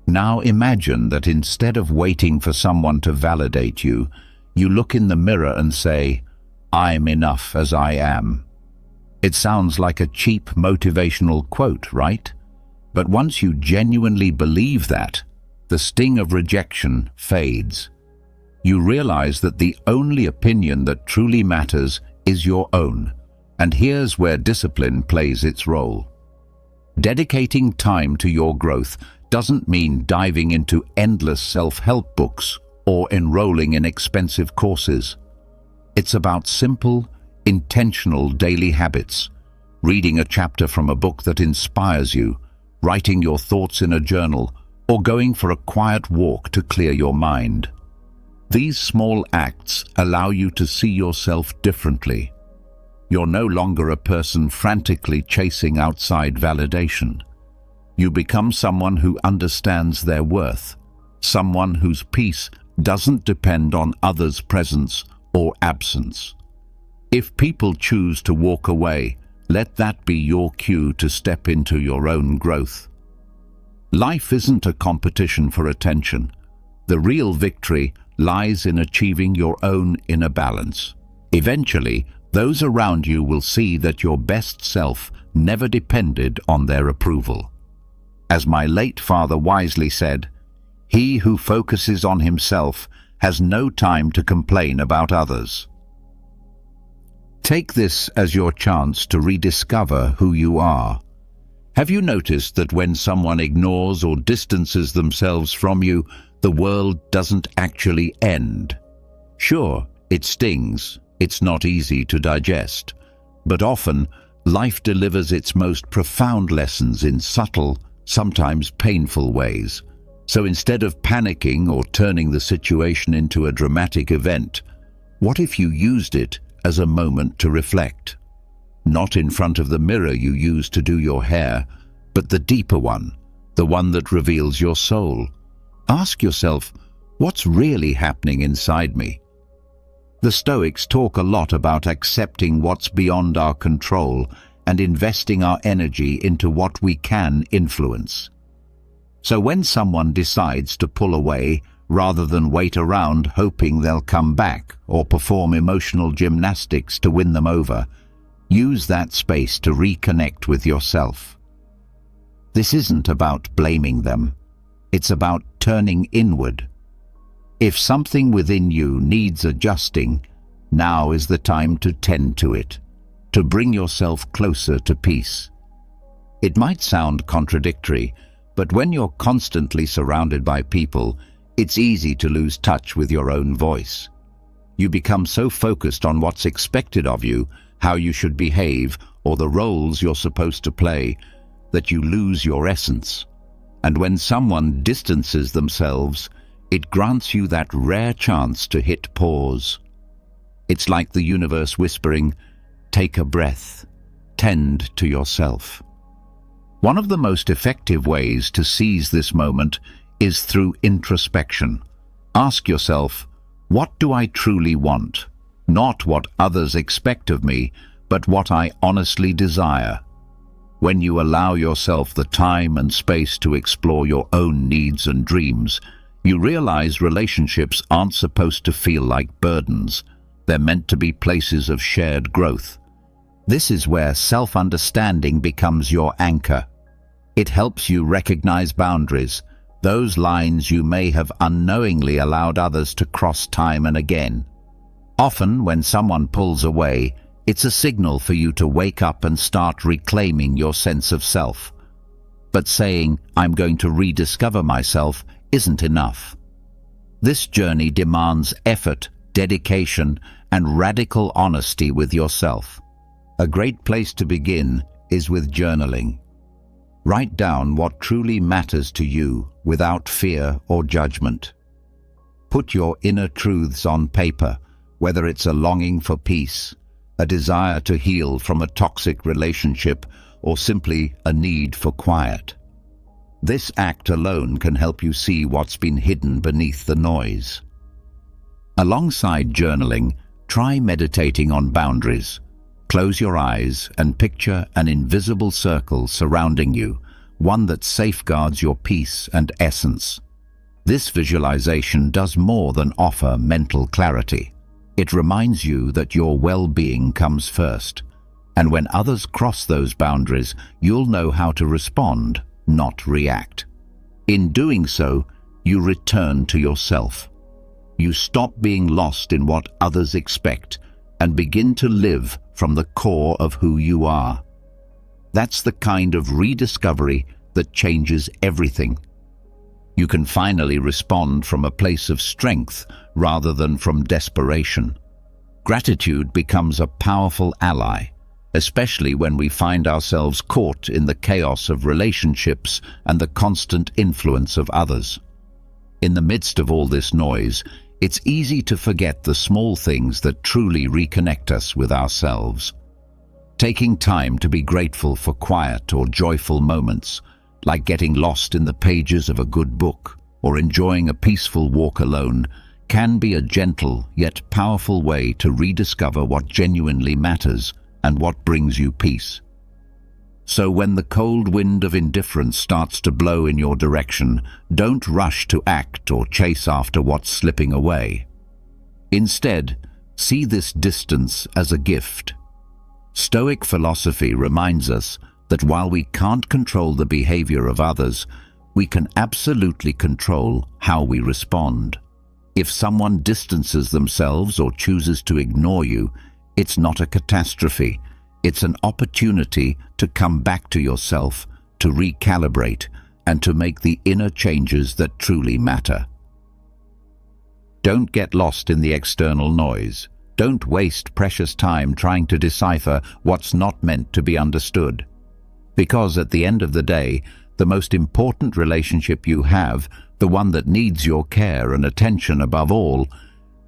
Now imagine that instead of waiting for someone to validate you, you look in the mirror and say, "I'm enough as I am." It sounds like a cheap motivational quote, right? But once you genuinely believe that, the sting of rejection fades. You realize that the only opinion that truly matters is your own, and here's where discipline plays its role. Dedicating time to your growth doesn't mean diving into endless self-help books or enrolling in expensive courses. It's about simple, intentional daily habits: reading a chapter from a book that inspires you, writing your thoughts in a journal, or going for a quiet walk to clear your mind. These small acts allow you to see yourself differently. You're no longer a person frantically chasing outside validation. You become someone who understands their worth, someone whose peace doesn't depend on others' presence or absence. If people choose to walk away, let that be your cue to step into your own growth. Life isn't a competition for attention. The real victory lies in achieving your own inner balance. Eventually, those around you will see that your best self never depended on their approval. As my late father wisely said, "He who focuses on himself has no time to complain about others." Take this as your chance to rediscover who you are. Have you noticed that when someone ignores or distances themselves from you, the world doesn't actually end? Sure, it stings, it's not easy to digest, but often life delivers its most profound lessons in subtle, sometimes painful ways. So instead of panicking or turning the situation into a dramatic event, what if you used it as a moment to reflect? Not in front of the mirror you use to do your hair, but the deeper one, the one that reveals your soul. Ask yourself, what's really happening inside me? The Stoics talk a lot about accepting what's beyond our control and investing our energy into what we can influence. So when someone decides to pull away, rather than wait around hoping they'll come back or perform emotional gymnastics to win them over, use that space to reconnect with yourself. This isn't about blaming them. It's about turning inward. If something within you needs adjusting, now is the time to tend to it, to bring yourself closer to peace. It might sound contradictory, but when you're constantly surrounded by people, it's easy to lose touch with your own voice. You become so focused on what's expected of you, how you should behave, or the roles you're supposed to play, that you lose your essence. And when someone distances themselves, it grants you that rare chance to hit pause. It's like the universe whispering, "Take a breath, tend to yourself." One of the most effective ways to seize this moment is through introspection. Ask yourself, what do I truly want? Not what others expect of me, but what I honestly desire. When you allow yourself the time and space to explore your own needs and dreams, you realize relationships aren't supposed to feel like burdens. They're meant to be places of shared growth. This is where self-understanding becomes your anchor. It helps you recognize boundaries, those lines you may have unknowingly allowed others to cross time and again. Often, when someone pulls away, it's a signal for you to wake up and start reclaiming your sense of self. But saying, "I'm going to rediscover myself," isn't enough. This journey demands effort, dedication, and radical honesty with yourself. A great place to begin is with journaling. Write down what truly matters to you without fear or judgment. Put your inner truths on paper, whether it's a longing for peace, a desire to heal from a toxic relationship, or simply a need for quiet. This act alone can help you see what's been hidden beneath the noise. Alongside journaling, try meditating on boundaries. Close your eyes and picture an invisible circle surrounding you, one that safeguards your peace and essence. This visualization does more than offer mental clarity. It reminds you that your well-being comes first, and when others cross those boundaries, you'll know how to respond, not react. In doing so, you return to yourself. You stop being lost in what others expect and begin to live from the core of who you are. That's the kind of rediscovery that changes everything. You can finally respond from a place of strength rather than from desperation. Gratitude becomes a powerful ally, especially when we find ourselves caught in the chaos of relationships and the constant influence of others. In the midst of all this noise, it's easy to forget the small things that truly reconnect us with ourselves. Taking time to be grateful for quiet or joyful moments, like getting lost in the pages of a good book or enjoying a peaceful walk alone, can be a gentle yet powerful way to rediscover what genuinely matters and what brings you peace. So when the cold wind of indifference starts to blow in your direction, don't rush to act or chase after what's slipping away. Instead, see this distance as a gift. Stoic philosophy reminds us that while we can't control the behavior of others, we can absolutely control how we respond. If someone distances themselves or chooses to ignore you, it's not a catastrophe. It's an opportunity to come back to yourself, to recalibrate, and to make the inner changes that truly matter. Don't get lost in the external noise. Don't waste precious time trying to decipher what's not meant to be understood. Because at the end of the day, the most important relationship you have, the one that needs your care and attention above all,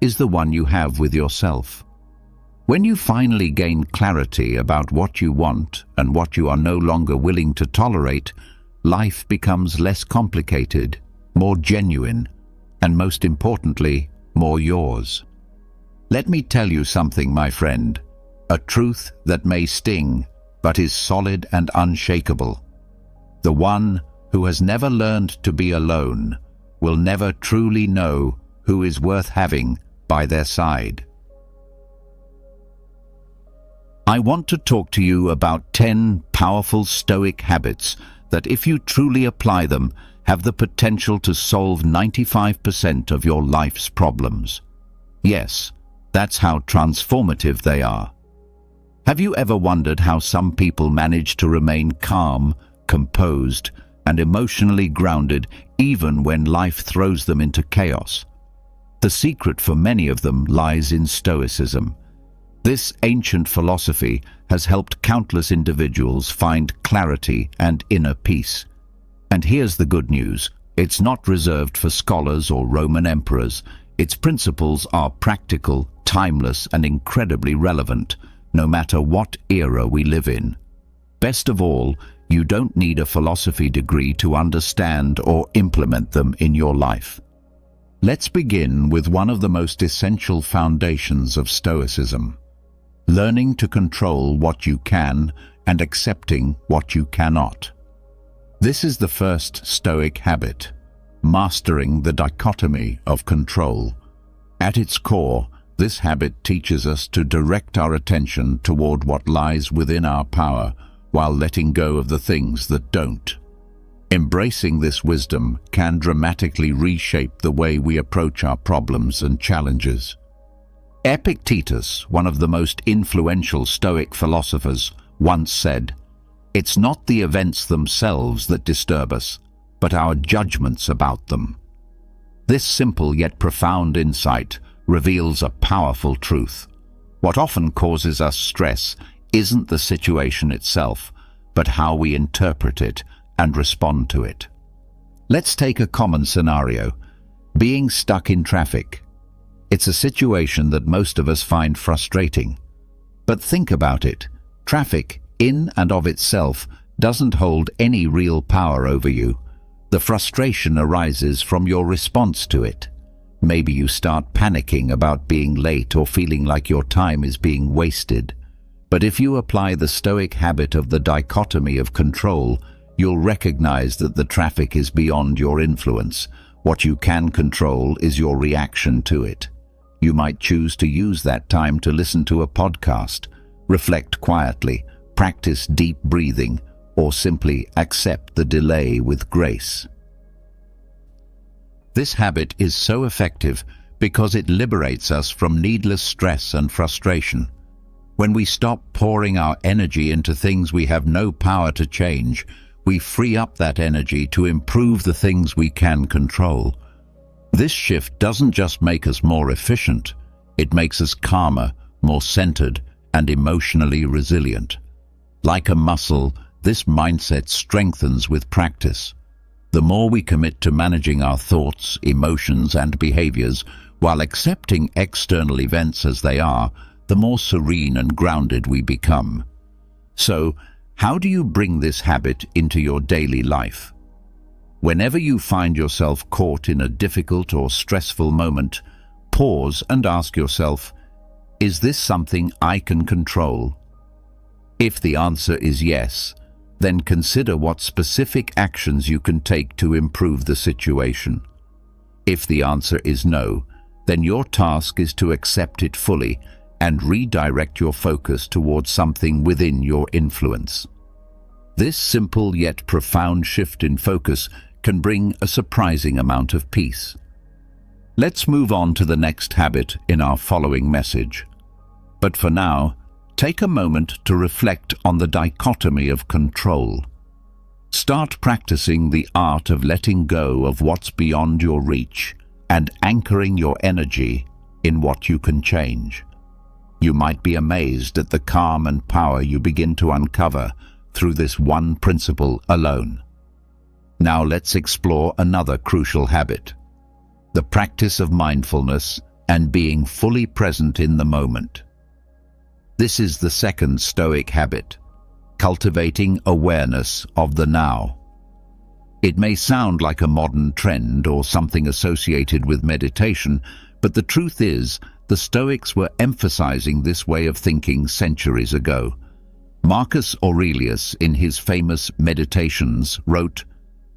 is the one you have with yourself. When you finally gain clarity about what you want and what you are no longer willing to tolerate, life becomes less complicated, more genuine, and most importantly, more yours. Let me tell you something, my friend, a truth that may sting, but is solid and unshakable. The one who has never learned to be alone will never truly know who is worth having by their side. I want to talk to you about 10 powerful Stoic habits that, if you truly apply them, have the potential to solve 95% of your life's problems. Yes, that's how transformative they are. Have you ever wondered how some people manage to remain calm, composed, and emotionally grounded even when life throws them into chaos? The secret for many of them lies in Stoicism. This ancient philosophy has helped countless individuals find clarity and inner peace. And here's the good news: it's not reserved for scholars or Roman emperors. Its principles are practical, timeless, and incredibly relevant, no matter what era we live in. Best of all, you don't need a philosophy degree to understand or implement them in your life. Let's begin with one of the most essential foundations of Stoicism: learning to control what you can and accepting what you cannot. This is the first Stoic habit, mastering the dichotomy of control. At its core, this habit teaches us to direct our attention toward what lies within our power while letting go of the things that don't. Embracing this wisdom can dramatically reshape the way we approach our problems and challenges. Epictetus, one of the most influential Stoic philosophers, once said, "It's not the events themselves that disturb us, but our judgments about them." This simple yet profound insight reveals a powerful truth. What often causes us stress isn't the situation itself, but how we interpret it and respond to it. Let's take a common scenario: being stuck in traffic. It's a situation that most of us find frustrating. But think about it. Traffic, in and of itself, doesn't hold any real power over you. The frustration arises from your response to it. Maybe you start panicking about being late or feeling like your time is being wasted. But if you apply the Stoic habit of the dichotomy of control, you'll recognize that the traffic is beyond your influence. What you can control is your reaction to it. You might choose to use that time to listen to a podcast, reflect quietly, practice deep breathing, or simply accept the delay with grace. This habit is so effective because it liberates us from needless stress and frustration. When we stop pouring our energy into things we have no power to change, we free up that energy to improve the things we can control. This shift doesn't just make us more efficient, it makes us calmer, more centered, and emotionally resilient. Like a muscle, this mindset strengthens with practice. The more we commit to managing our thoughts, emotions, and behaviors while accepting external events as they are, the more serene and grounded we become. So, how do you bring this habit into your daily life? Whenever you find yourself caught in a difficult or stressful moment, pause and ask yourself, is this something I can control? If the answer is yes, then consider what specific actions you can take to improve the situation. If the answer is no, then your task is to accept it fully and redirect your focus towards something within your influence. This simple yet profound shift in focus can bring a surprising amount of peace. Let's move on to the next habit in our following message. But for now, take a moment to reflect on the dichotomy of control. Start practicing the art of letting go of what's beyond your reach and anchoring your energy in what you can change. You might be amazed at the calm and power you begin to uncover through this one principle alone. Now let's explore another crucial habit: the practice of mindfulness and being fully present in the moment. This is the second Stoic habit, cultivating awareness of the now. It may sound like a modern trend or something associated with meditation, but the truth is, the Stoics were emphasizing this way of thinking centuries ago. Marcus Aurelius, in his famous Meditations, wrote,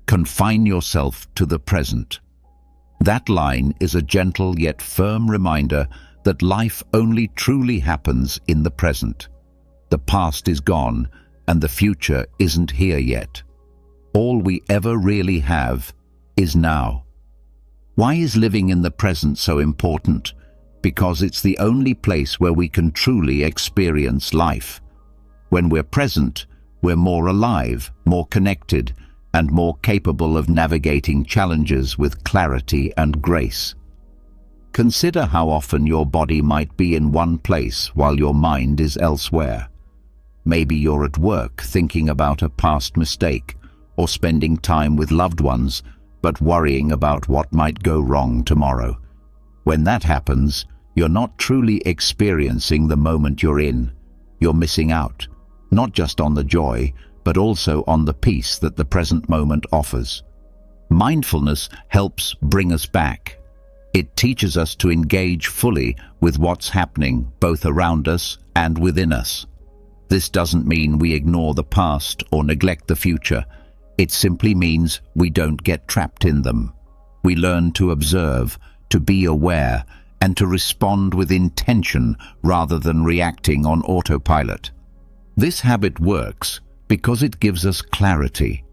"Confine yourself to the present." That line is a gentle yet firm reminder that life only truly happens in the present. The past is gone, and the future isn't here yet. All we ever really have is now. Why is living in the present so important? Because it's the only place where we can truly experience life. When we're present, we're more alive, more connected, and more capable of navigating challenges with clarity and grace. Consider how often your body might be in one place while your mind is elsewhere. Maybe you're at work thinking about a past mistake, or spending time with loved ones, but worrying about what might go wrong tomorrow. When that happens, you're not truly experiencing the moment you're in. You're missing out, not just on the joy, but also on the peace that the present moment offers. Mindfulness helps bring us back. It teaches us to engage fully with what's happening both around us and within us. This doesn't mean we ignore the past or neglect the future. It simply means we don't get trapped in them. We learn to observe, to be aware, and to respond with intention rather than reacting on autopilot. This habit works because it gives us clarity.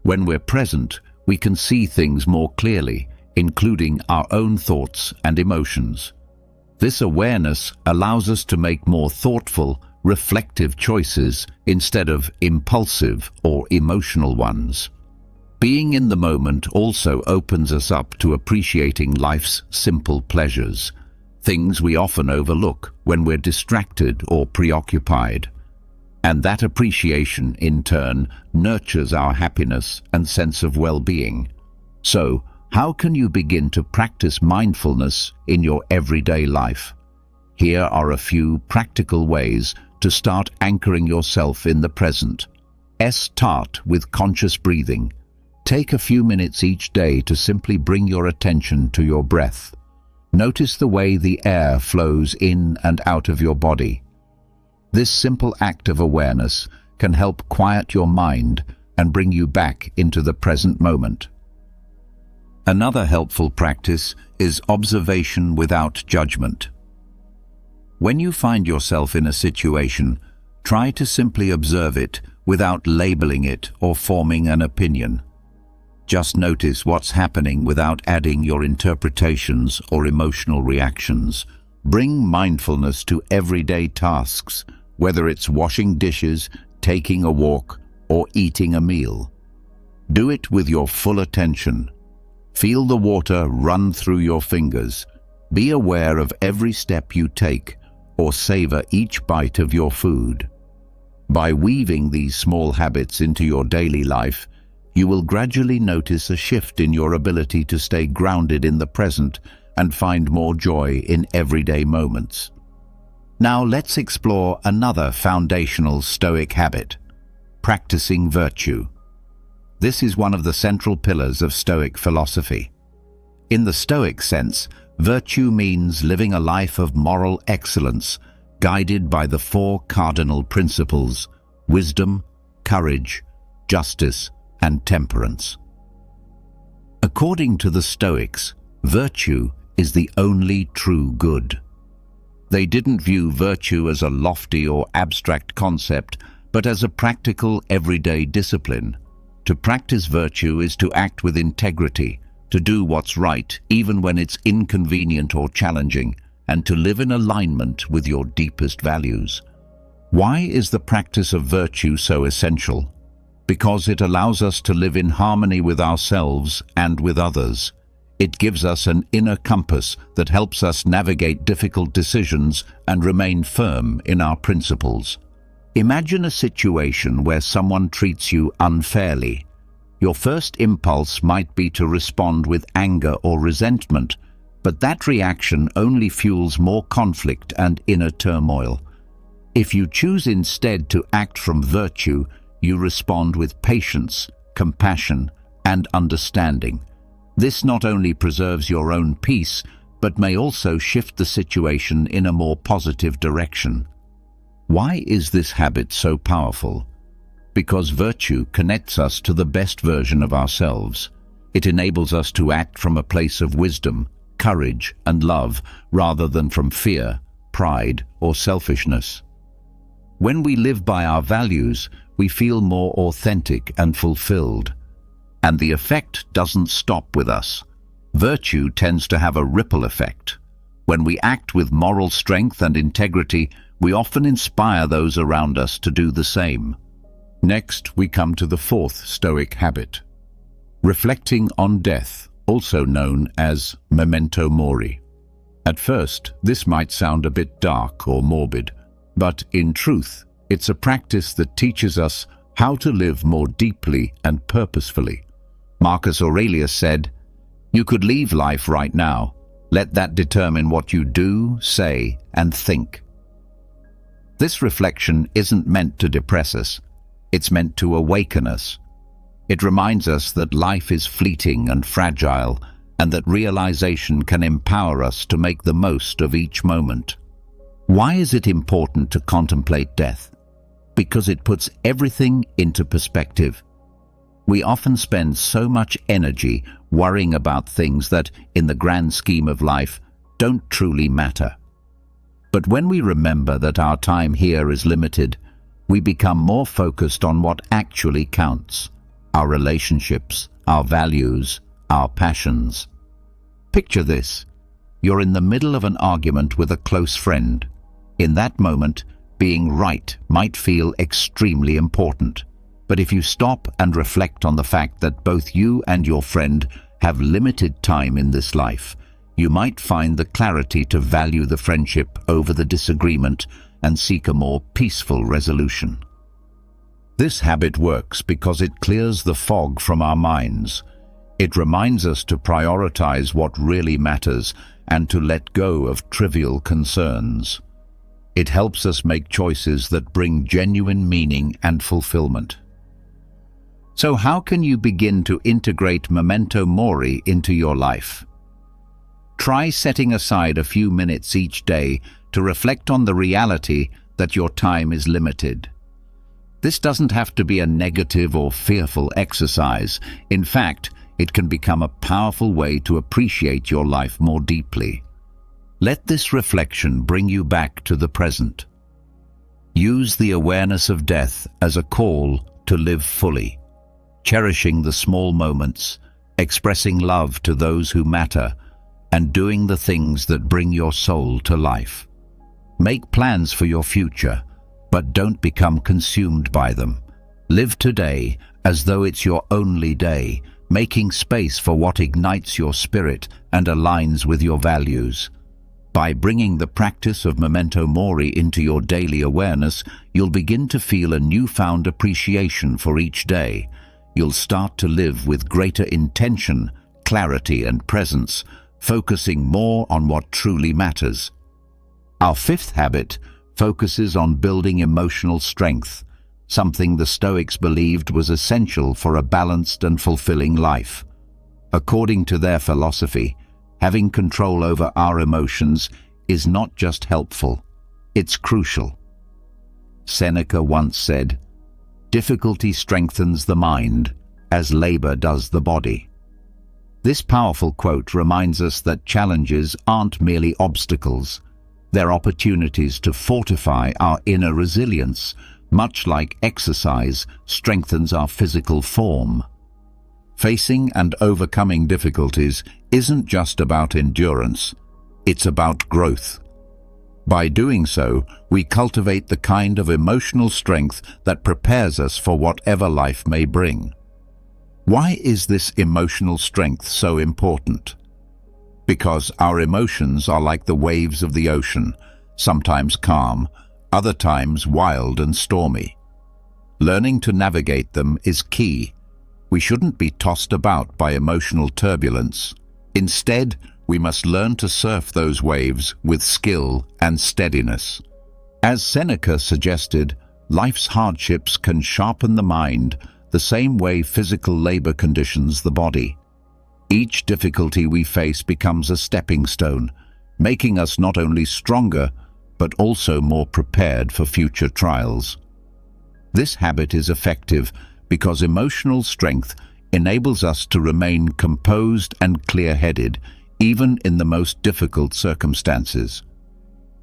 When we're present, we can see things more clearly, including our own thoughts and emotions. This awareness allows us to make more thoughtful, reflective choices instead of impulsive or emotional ones. Being in the moment also opens us up to appreciating life's simple pleasures, things we often overlook when we're distracted or preoccupied. And that appreciation, in turn, nurtures our happiness and sense of well-being. So, how can you begin to practice mindfulness in your everyday life? Here are a few practical ways to start anchoring yourself in the present. Start with conscious breathing. Take a few minutes each day to simply bring your attention to your breath. Notice the way the air flows in and out of your body. This simple act of awareness can help quiet your mind and bring you back into the present moment. Another helpful practice is observation without judgment. When you find yourself in a situation, try to simply observe it without labeling it or forming an opinion. Just notice what's happening without adding your interpretations or emotional reactions. Bring mindfulness to everyday tasks, whether it's washing dishes, taking a walk, or eating a meal. Do it with your full attention. Feel the water run through your fingers. Be aware of every step you take, or savor each bite of your food. By weaving these small habits into your daily life, you will gradually notice a shift in your ability to stay grounded in the present and find more joy in everyday moments. Now let's explore another foundational Stoic habit: practicing virtue. This is one of the central pillars of Stoic philosophy. In the Stoic sense, virtue means living a life of moral excellence, guided by the four cardinal principles: wisdom, courage, justice, and temperance. According to the Stoics, virtue is the only true good. They didn't view virtue as a lofty or abstract concept, but as a practical, everyday discipline. To practice virtue is to act with integrity, to do what's right even when it's inconvenient or challenging, and to live in alignment with your deepest values. Why is the practice of virtue so essential? Because it allows us to live in harmony with ourselves and with others. It gives us an inner compass that helps us navigate difficult decisions and remain firm in our principles. Imagine a situation where someone treats you unfairly. Your first impulse might be to respond with anger or resentment, but that reaction only fuels more conflict and inner turmoil. If you choose instead to act from virtue, you respond with patience, compassion, and understanding. This not only preserves your own peace, but may also shift the situation in a more positive direction. Why is this habit so powerful? Because virtue connects us to the best version of ourselves. It enables us to act from a place of wisdom, courage, and love, rather than from fear, pride, or selfishness. When we live by our values, we feel more authentic and fulfilled. And the effect doesn't stop with us. Virtue tends to have a ripple effect. When we act with moral strength and integrity, we often inspire those around us to do the same. Next, we come to the fourth Stoic habit: reflecting on death, also known as memento mori. At first, this might sound a bit dark or morbid, but in truth, it's a practice that teaches us how to live more deeply and purposefully. Marcus Aurelius said, "You could leave life right now. Let that determine what you do, say, and think." This reflection isn't meant to depress us. It's meant to awaken us. It reminds us that life is fleeting and fragile, and that realization can empower us to make the most of each moment. Why is it important to contemplate death? Because it puts everything into perspective. We often spend so much energy worrying about things that, in the grand scheme of life, don't truly matter. But when we remember that our time here is limited, we become more focused on what actually counts: our relationships, our values, our passions. Picture this. You're in the middle of an argument with a close friend. In that moment, being right might feel extremely important. But if you stop and reflect on the fact that both you and your friend have limited time in this life, you might find the clarity to value the friendship over the disagreement and seek a more peaceful resolution. This habit works because it clears the fog from our minds. It reminds us to prioritize what really matters and to let go of trivial concerns. It helps us make choices that bring genuine meaning and fulfillment. So how can you begin to integrate memento mori into your life? Try setting aside a few minutes each day to reflect on the reality that your time is limited. This doesn't have to be a negative or fearful exercise. In fact, it can become a powerful way to appreciate your life more deeply. Let this reflection bring you back to the present. Use the awareness of death as a call to live fully, cherishing the small moments, expressing love to those who matter, and doing the things that bring your soul to life. Make plans for your future, but don't become consumed by them. Live today as though it's your only day, making space for what ignites your spirit and aligns with your values. By bringing the practice of memento mori into your daily awareness, you'll begin to feel a newfound appreciation for each day. You'll start to live with greater intention, clarity, and presence, focusing more on what truly matters. Our fifth habit focuses on building emotional strength, something the Stoics believed was essential for a balanced and fulfilling life. According to their philosophy, having control over our emotions is not just helpful, it's crucial. Seneca once said, "Difficulty strengthens the mind, as labor does the body." This powerful quote reminds us that challenges aren't merely obstacles. They're opportunities to fortify our inner resilience, much like exercise strengthens our physical form. Facing and overcoming difficulties isn't just about endurance, it's about growth. By doing so, we cultivate the kind of emotional strength that prepares us for whatever life may bring. Why is this emotional strength so important? Because our emotions are like the waves of the ocean, sometimes calm, other times wild and stormy. Learning to navigate them is key. We shouldn't be tossed about by emotional turbulence. Instead, we must learn to surf those waves with skill and steadiness. As Seneca suggested, life's hardships can sharpen the mind the same way physical labor conditions the body. Each difficulty we face becomes a stepping stone, making us not only stronger, but also more prepared for future trials. This habit is effective because emotional strength enables us to remain composed and clear-headed, even in the most difficult circumstances.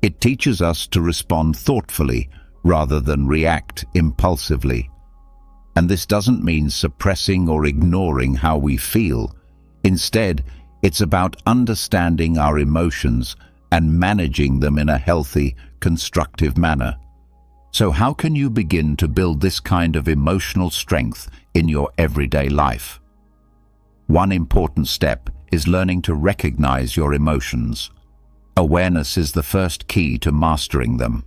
It teaches us to respond thoughtfully rather than react impulsively. And this doesn't mean suppressing or ignoring how we feel. Instead, it's about understanding our emotions and managing them in a healthy, constructive manner. So how can you begin to build this kind of emotional strength in your everyday life? One important step is learning to recognize your emotions. Awareness is the first key to mastering them.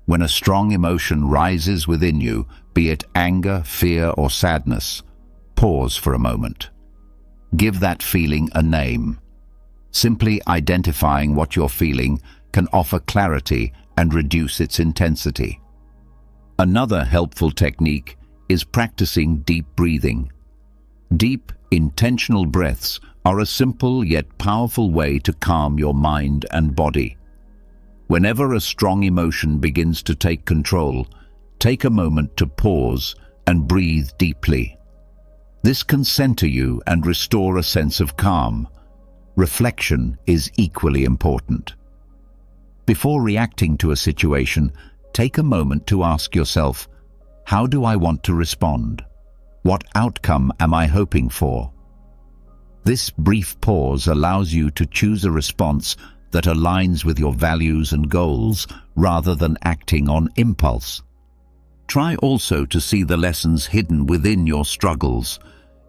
When a strong emotion rises within you, be it anger, fear, or sadness, pause for a moment. Give that feeling a name. Simply identifying what you're feeling can offer clarity and reduce its intensity. Another helpful technique is practicing deep breathing. Deep, intentional breaths are a simple yet powerful way to calm your mind and body. Whenever a strong emotion begins to take control, take a moment to pause and breathe deeply. This can center you and restore a sense of calm. Reflection is equally important. Before reacting to a situation, take a moment to ask yourself, how do I want to respond? What outcome am I hoping for? This brief pause allows you to choose a response that aligns with your values and goals rather than acting on impulse. Try also to see the lessons hidden within your struggles.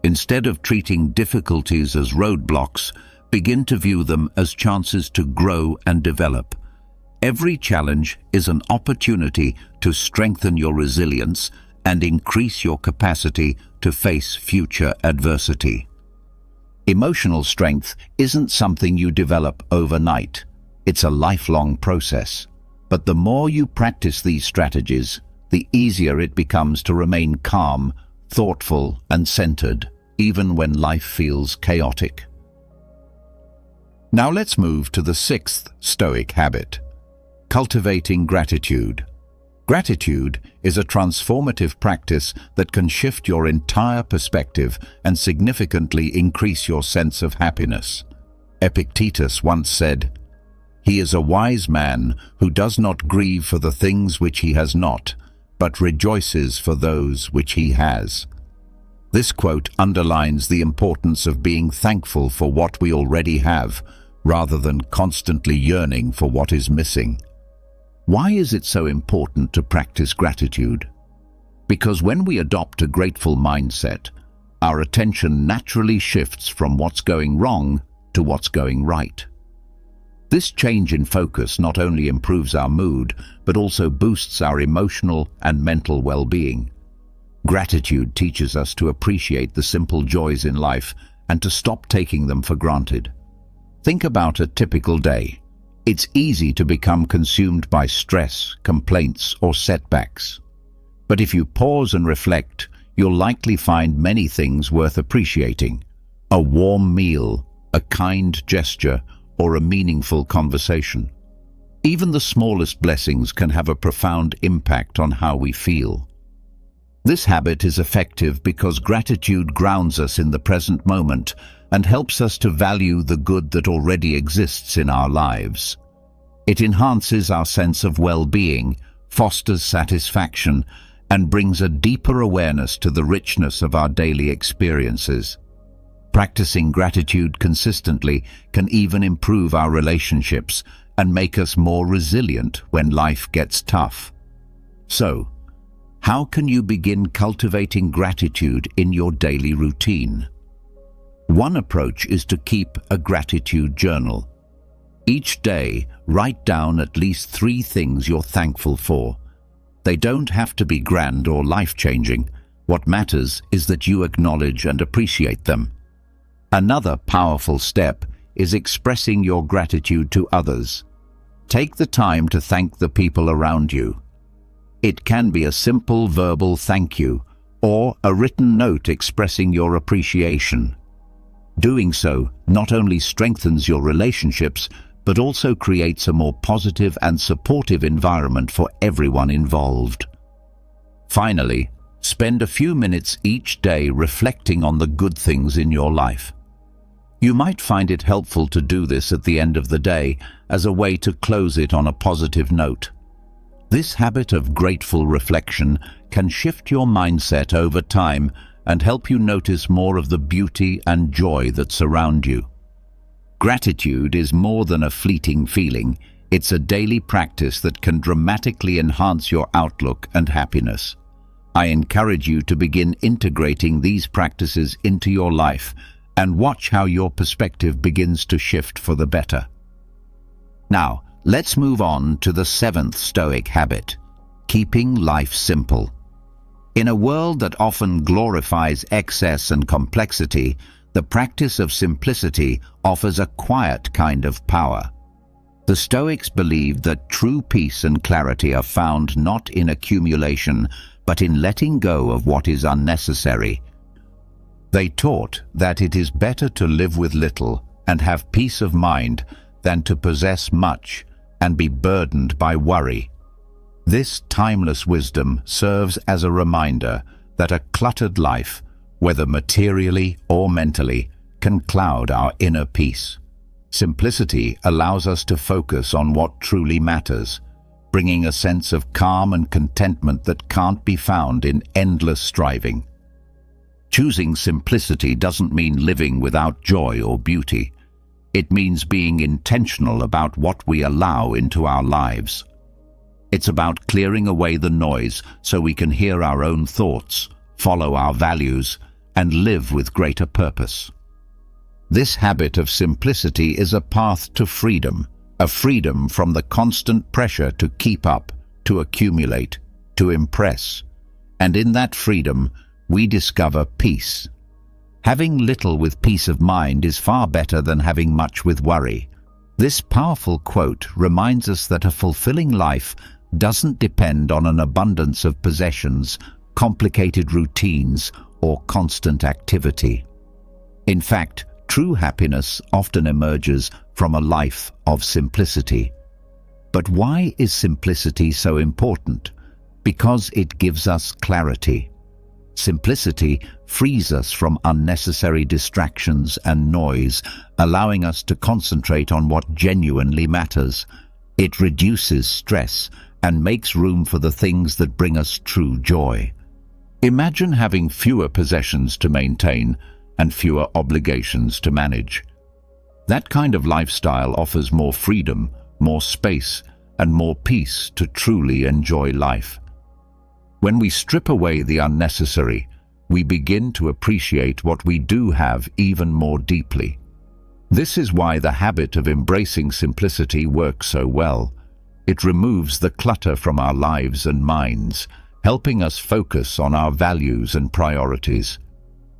Instead of treating difficulties as roadblocks, begin to view them as chances to grow and develop. Every challenge is an opportunity to strengthen your resilience and increase your capacity to face future adversity. Emotional strength isn't something you develop overnight. It's a lifelong process. But the more you practice these strategies, the easier it becomes to remain calm, thoughtful, and centered, even when life feels chaotic. Now let's move to the sixth Stoic habit: cultivating gratitude. Gratitude is a transformative practice that can shift your entire perspective and significantly increase your sense of happiness. Epictetus once said, "He is a wise man who does not grieve for the things which he has not, but rejoices for those which he has." This quote underlines the importance of being thankful for what we already have, rather than constantly yearning for what is missing. Why is it so important to practice gratitude? Because when we adopt a grateful mindset, our attention naturally shifts from what's going wrong to what's going right. This change in focus not only improves our mood, but also boosts our emotional and mental well-being. Gratitude teaches us to appreciate the simple joys in life and to stop taking them for granted. Think about a typical day. It's easy to become consumed by stress, complaints, or setbacks. But if you pause and reflect, you'll likely find many things worth appreciating. A warm meal, a kind gesture, or a meaningful conversation. Even the smallest blessings can have a profound impact on how we feel. This habit is effective because gratitude grounds us in the present moment and helps us to value the good that already exists in our lives. It enhances our sense of well-being, fosters satisfaction, and brings a deeper awareness to the richness of our daily experiences. Practicing gratitude consistently can even improve our relationships and make us more resilient when life gets tough. So, how can you begin cultivating gratitude in your daily routine? One approach is to keep a gratitude journal. Each day, write down at least 3 things you're thankful for. They don't have to be grand or life-changing. What matters is that you acknowledge and appreciate them. Another powerful step is expressing your gratitude to others. Take the time to thank the people around you. It can be a simple verbal thank you or a written note expressing your appreciation. Doing so not only strengthens your relationships, but also creates a more positive and supportive environment for everyone involved. Finally, spend a few minutes each day reflecting on the good things in your life. You might find it helpful to do this at the end of the day as a way to close it on a positive note. This habit of grateful reflection can shift your mindset over time and help you notice more of the beauty and joy that surround you. Gratitude is more than a fleeting feeling. It's a daily practice that can dramatically enhance your outlook and happiness. I encourage you to begin integrating these practices into your life and watch how your perspective begins to shift for the better. Now, let's move on to the seventh Stoic habit: keeping life simple. In a world that often glorifies excess and complexity, the practice of simplicity offers a quiet kind of power. The Stoics believed that true peace and clarity are found not in accumulation, but in letting go of what is unnecessary. They taught that it is better to live with little and have peace of mind than to possess much and be burdened by worry. This timeless wisdom serves as a reminder that a cluttered life, whether materially or mentally, can cloud our inner peace. Simplicity allows us to focus on what truly matters, bringing a sense of calm and contentment that can't be found in endless striving. Choosing simplicity doesn't mean living without joy or beauty. It means being intentional about what we allow into our lives. It's about clearing away the noise so we can hear our own thoughts, follow our values, and live with greater purpose. This habit of simplicity is a path to freedom, a freedom from the constant pressure to keep up, to accumulate, to impress. And in that freedom, we discover peace. Having little with peace of mind is far better than having much with worry. This powerful quote reminds us that a fulfilling life doesn't depend on an abundance of possessions, complicated routines, or constant activity. In fact, true happiness often emerges from a life of simplicity. But why is simplicity so important? Because it gives us clarity. Simplicity frees us from unnecessary distractions and noise, allowing us to concentrate on what genuinely matters. It reduces stress and makes room for the things that bring us true joy. Imagine having fewer possessions to maintain and fewer obligations to manage. That kind of lifestyle offers more freedom, more space, and more peace to truly enjoy life. When we strip away the unnecessary, we begin to appreciate what we do have even more deeply. This is why the habit of embracing simplicity works so well. It removes the clutter from our lives and minds, helping us focus on our values and priorities.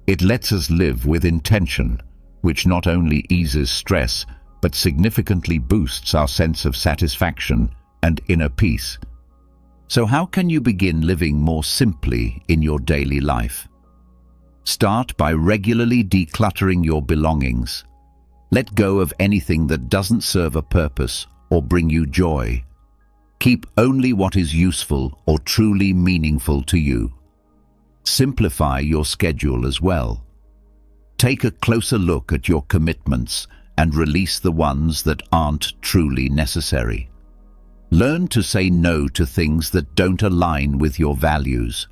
It lets us live with intention, which not only eases stress, but significantly boosts our sense of satisfaction and inner peace. So how can you begin living more simply in your daily life? Start by regularly decluttering your belongings. Let go of anything that doesn't serve a purpose or bring you joy. Keep only what is useful or truly meaningful to you. Simplify your schedule as well. Take a closer look at your commitments and release the ones that aren't truly necessary. Learn to say no to things that don't align with your values.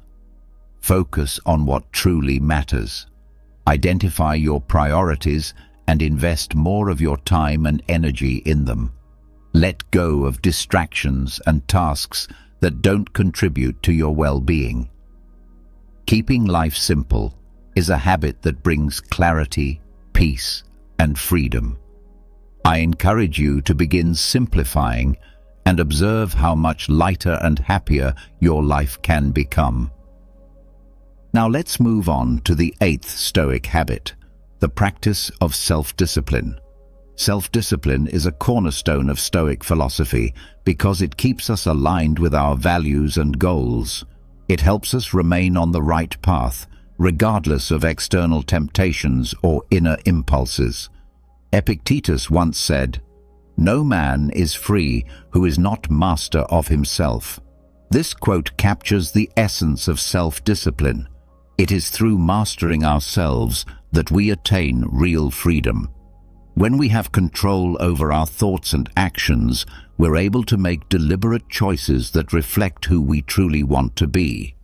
Focus on what truly matters. Identify your priorities and invest more of your time and energy in them. Let go of distractions and tasks that don't contribute to your well-being. Keeping life simple is a habit that brings clarity, peace, and freedom. I encourage you to begin simplifying and observe how much lighter and happier your life can become. Now let's move on to the eighth Stoic habit, the practice of self-discipline. Self-discipline is a cornerstone of Stoic philosophy because it keeps us aligned with our values and goals. It helps us remain on the right path, regardless of external temptations or inner impulses. Epictetus once said, "No man is free who is not master of himself." This quote captures the essence of self-discipline. It is through mastering ourselves that we attain real freedom. When we have control over our thoughts and actions, we're able to make deliberate choices that reflect who we truly want to be.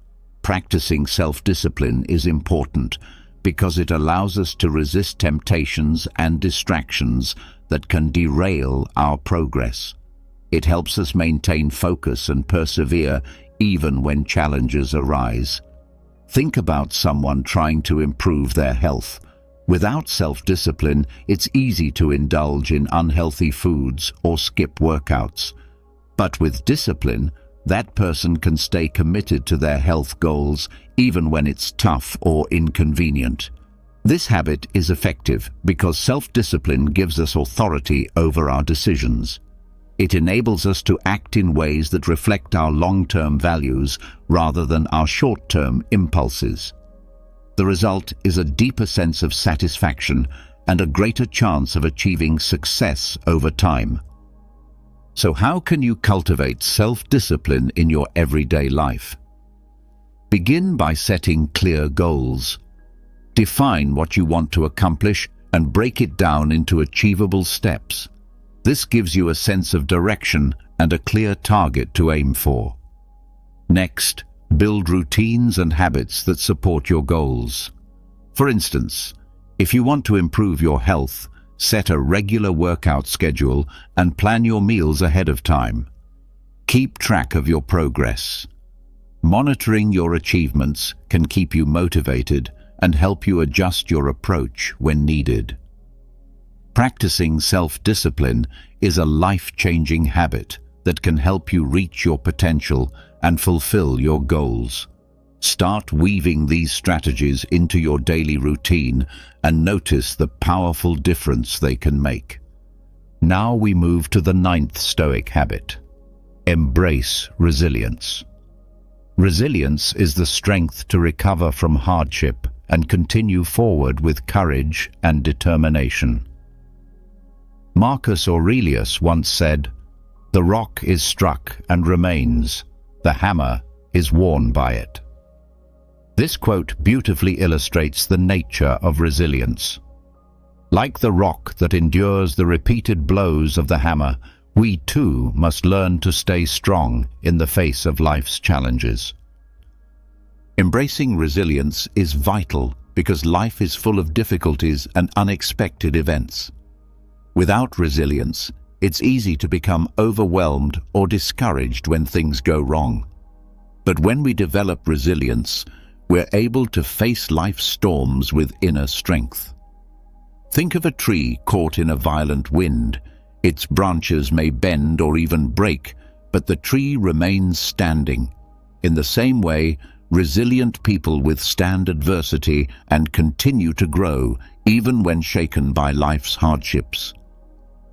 Practicing self-discipline is important because it allows us to resist temptations and distractions that can derail our progress. It helps us maintain focus and persevere even when challenges arise. Think about someone trying to improve their health. Without self-discipline, it's easy to indulge in unhealthy foods or skip workouts. But with discipline, that person can stay committed to their health goals even when it's tough or inconvenient. This habit is effective because self-discipline gives us authority over our decisions. It enables us to act in ways that reflect our long-term values rather than our short-term impulses. The result is a deeper sense of satisfaction and a greater chance of achieving success over time. So how can you cultivate self-discipline in your everyday life? Begin by setting clear goals. Define what you want to accomplish and break it down into achievable steps. This gives you a sense of direction and a clear target to aim for. Next, build routines and habits that support your goals. For instance, if you want to improve your health, set a regular workout schedule and plan your meals ahead of time. Keep track of your progress. Monitoring your achievements can keep you motivated and help you adjust your approach when needed. Practicing self-discipline is a life-changing habit that can help you reach your potential and fulfill your goals. Start weaving these strategies into your daily routine and notice the powerful difference they can make. Now we move to the 9th Stoic habit. Embrace resilience. Resilience is the strength to recover from hardship and continue forward with courage and determination. Marcus Aurelius once said, "The rock is struck and remains. The hammer is worn by it." This quote beautifully illustrates the nature of resilience. Like the rock that endures the repeated blows of the hammer, we too must learn to stay strong in the face of life's challenges. Embracing resilience is vital because life is full of difficulties and unexpected events. Without resilience, it's easy to become overwhelmed or discouraged when things go wrong. But when we develop resilience, we're able to face life's storms with inner strength. Think of a tree caught in a violent wind. Its branches may bend or even break, but the tree remains standing. In the same way, resilient people withstand adversity and continue to grow, even when shaken by life's hardships.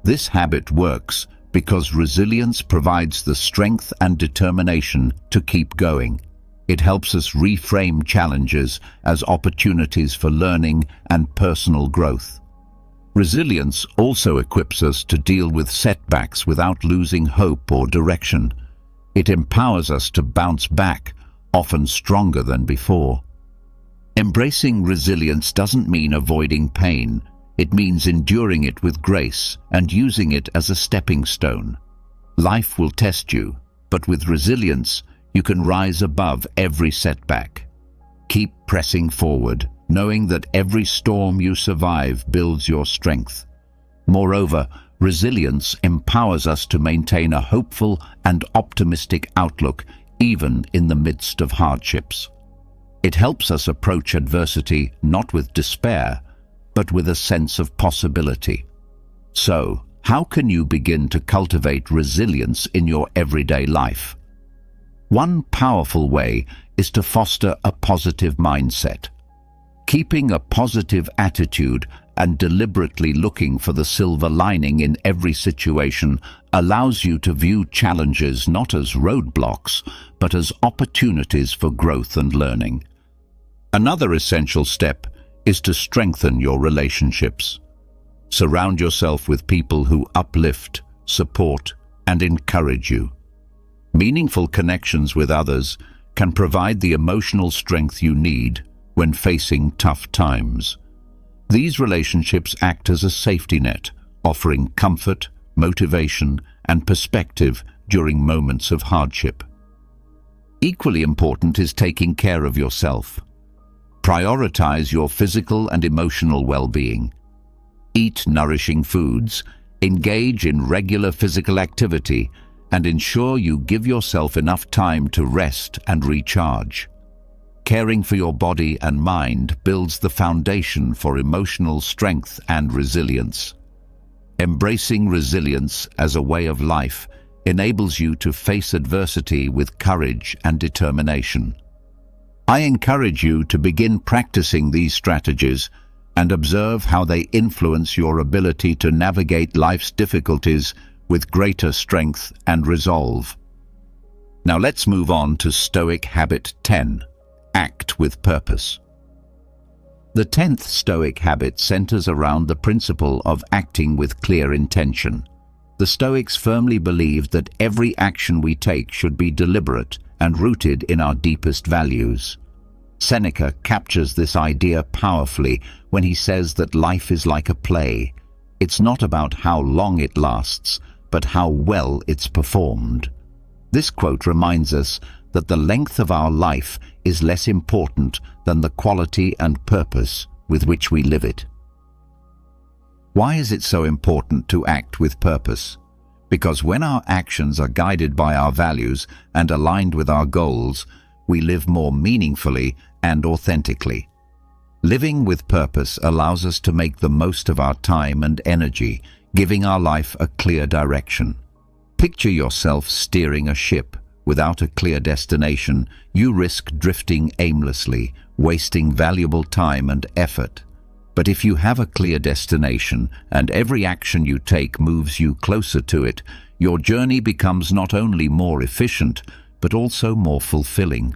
This habit works because resilience provides the strength and determination to keep going. It helps us reframe challenges as opportunities for learning and personal growth. Resilience also equips us to deal with setbacks without losing hope or direction. It empowers us to bounce back, often stronger than before. Embracing resilience doesn't mean avoiding pain. It means enduring it with grace and using it as a stepping stone. Life will test you, but with resilience, you can rise above every setback. Keep pressing forward, knowing that every storm you survive builds your strength. Moreover, resilience empowers us to maintain a hopeful and optimistic outlook even in the midst of hardships. It helps us approach adversity not with despair, but with a sense of possibility. So, how can you begin to cultivate resilience in your everyday life? One powerful way is to foster a positive mindset. Keeping a positive attitude and deliberately looking for the silver lining in every situation allows you to view challenges not as roadblocks, but as opportunities for growth and learning. Another essential step is to strengthen your relationships. Surround yourself with people who uplift, support, and encourage you. Meaningful connections with others can provide the emotional strength you need when facing tough times. These relationships act as a safety net, offering comfort, motivation, and perspective during moments of hardship. Equally important is taking care of yourself. Prioritize your physical and emotional well-being. Eat nourishing foods, engage in regular physical activity, and ensure you give yourself enough time to rest and recharge. Caring for your body and mind builds the foundation for emotional strength and resilience. Embracing resilience as a way of life enables you to face adversity with courage and determination. I encourage you to begin practicing these strategies and observe how they influence your ability to navigate life's difficulties with greater strength and resolve. Now let's move on to Stoic Habit 10. Act with purpose. The 10th Stoic habit centers around the principle of acting with clear intention. The Stoics firmly believed that every action we take should be deliberate and rooted in our deepest values. Seneca captures this idea powerfully when he says that life is like a play. It's not about how long it lasts, but how well it's performed. This quote reminds us that the length of our life is less important than the quality and purpose with which we live it. Why is it so important to act with purpose? Because when our actions are guided by our values and aligned with our goals, we live more meaningfully and authentically. Living with purpose allows us to make the most of our time and energy, giving our life a clear direction. Picture yourself steering a ship. Without a clear destination, you risk drifting aimlessly, wasting valuable time and effort. But if you have a clear destination and every action you take moves you closer to it, your journey becomes not only more efficient, but also more fulfilling.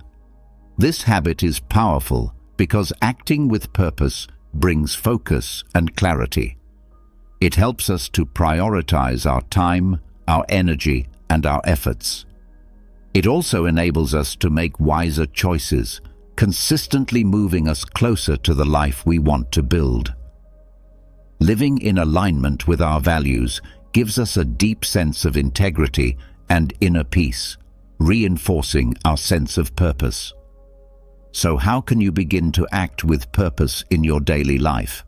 This habit is powerful because acting with purpose brings focus and clarity. It helps us to prioritize our time, our energy, and our efforts. It also enables us to make wiser choices, consistently moving us closer to the life we want to build. Living in alignment with our values gives us a deep sense of integrity and inner peace, reinforcing our sense of purpose. So how can you begin to act with purpose in your daily life?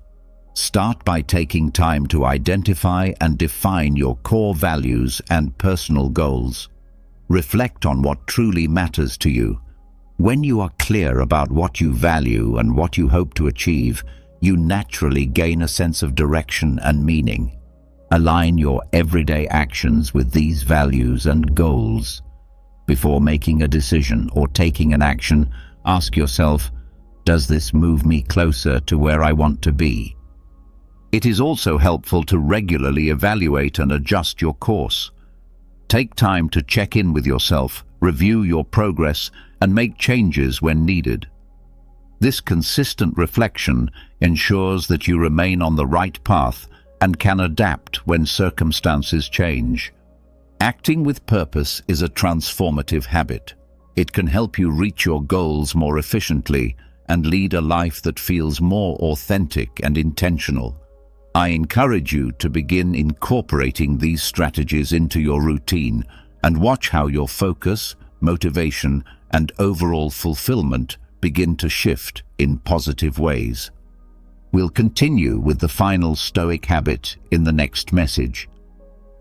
Start by taking time to identify and define your core values and personal goals. Reflect on what truly matters to you. When you are clear about what you value and what you hope to achieve, you naturally gain a sense of direction and meaning. Align your everyday actions with these values and goals. Before making a decision or taking an action, ask yourself, does this move me closer to where I want to be? It is also helpful to regularly evaluate and adjust your course. Take time to check in with yourself, review your progress, and make changes when needed. This consistent reflection ensures that you remain on the right path and can adapt when circumstances change. Acting with purpose is a transformative habit. It can help you reach your goals more efficiently and lead a life that feels more authentic and intentional. I encourage you to begin incorporating these strategies into your routine and watch how your focus, motivation, and overall fulfillment begin to shift in positive ways. We'll continue with the final Stoic habit in the next message.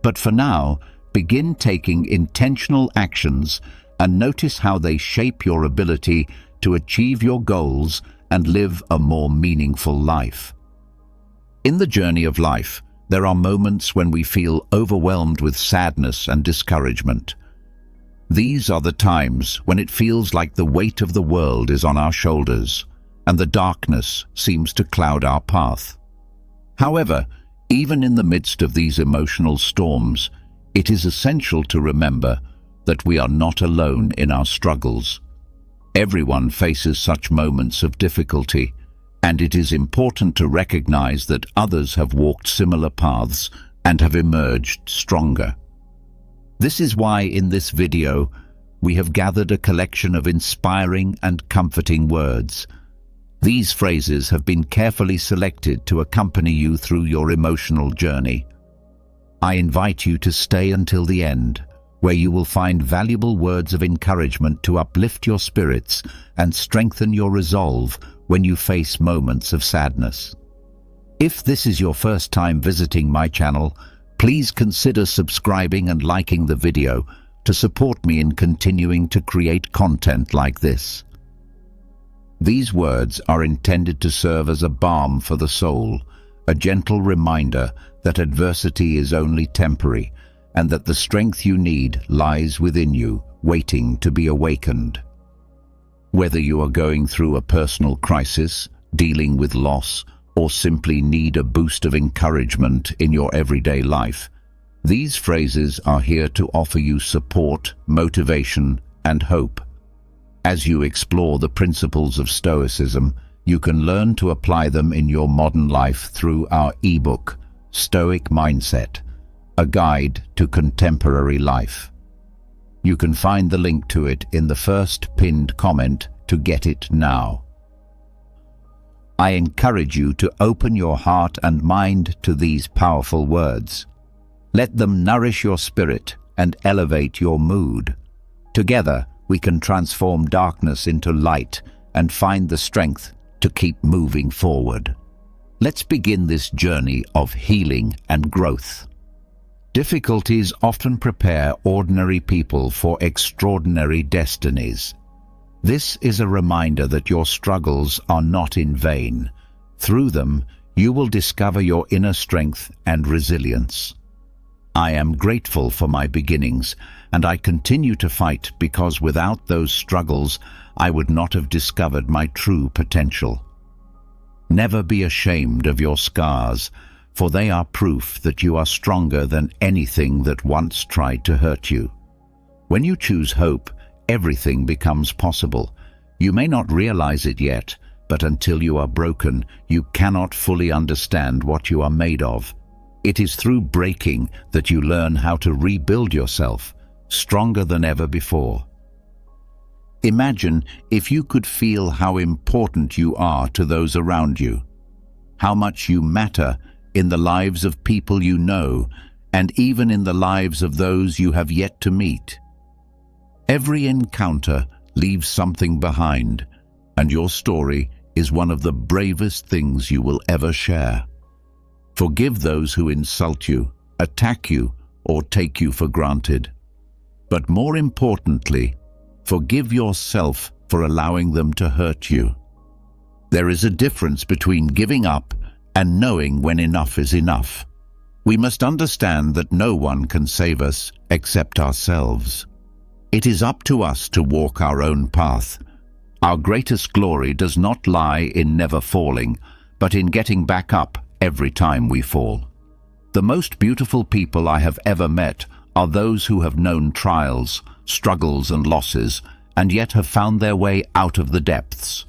But for now, begin taking intentional actions and notice how they shape your ability to achieve your goals and live a more meaningful life. In the journey of life, there are moments when we feel overwhelmed with sadness and discouragement. These are the times when it feels like the weight of the world is on our shoulders, and the darkness seems to cloud our path. However, even in the midst of these emotional storms, it is essential to remember that we are not alone in our struggles. Everyone faces such moments of difficulty, and it is important to recognize that others have walked similar paths and have emerged stronger. This is why in this video we have gathered a collection of inspiring and comforting words. These phrases have been carefully selected to accompany you through your emotional journey. I invite you to stay until the end, where you will find valuable words of encouragement to uplift your spirits and strengthen your resolve when you face moments of sadness. If this is your first time visiting my channel, please consider subscribing and liking the video to support me in continuing to create content like this. These words are intended to serve as a balm for the soul, a gentle reminder that adversity is only temporary and that the strength you need lies within you, waiting to be awakened. Whether you are going through a personal crisis, dealing with loss, or simply need a boost of encouragement in your everyday life, these phrases are here to offer you support, motivation, and hope. As you explore the principles of Stoicism, you can learn to apply them in your modern life through our ebook, Stoic Mindset, a guide to contemporary life. You can find the link to it in the first pinned comment to get it now. I encourage you to open your heart and mind to these powerful words. Let them nourish your spirit and elevate your mood. Together, we can transform darkness into light and find the strength to keep moving forward. Let's begin this journey of healing and growth. Difficulties often prepare ordinary people for extraordinary destinies. This is a reminder that your struggles are not in vain. Through them, you will discover your inner strength and resilience. I am grateful for my beginnings, and I continue to fight because without those struggles, I would not have discovered my true potential. Never be ashamed of your scars, for they are proof that you are stronger than anything that once tried to hurt you. When you choose hope, everything becomes possible. You may not realize it yet, but until you are broken, you cannot fully understand what you are made of. It is through breaking that you learn how to rebuild yourself, stronger than ever before. Imagine if you could feel how important you are to those around you, how much you matter in the lives of people you know, and even in the lives of those you have yet to meet. Every encounter leaves something behind, and your story is one of the bravest things you will ever share. Forgive those who insult you, attack you, or take you for granted. But more importantly, forgive yourself for allowing them to hurt you. There is a difference between giving up and knowing when enough is enough. We must understand that no one can save us except ourselves. It is up to us to walk our own path. Our greatest glory does not lie in never falling, but in getting back up every time we fall. The most beautiful people I have ever met are those who have known trials, struggles, and losses, and yet have found their way out of the depths.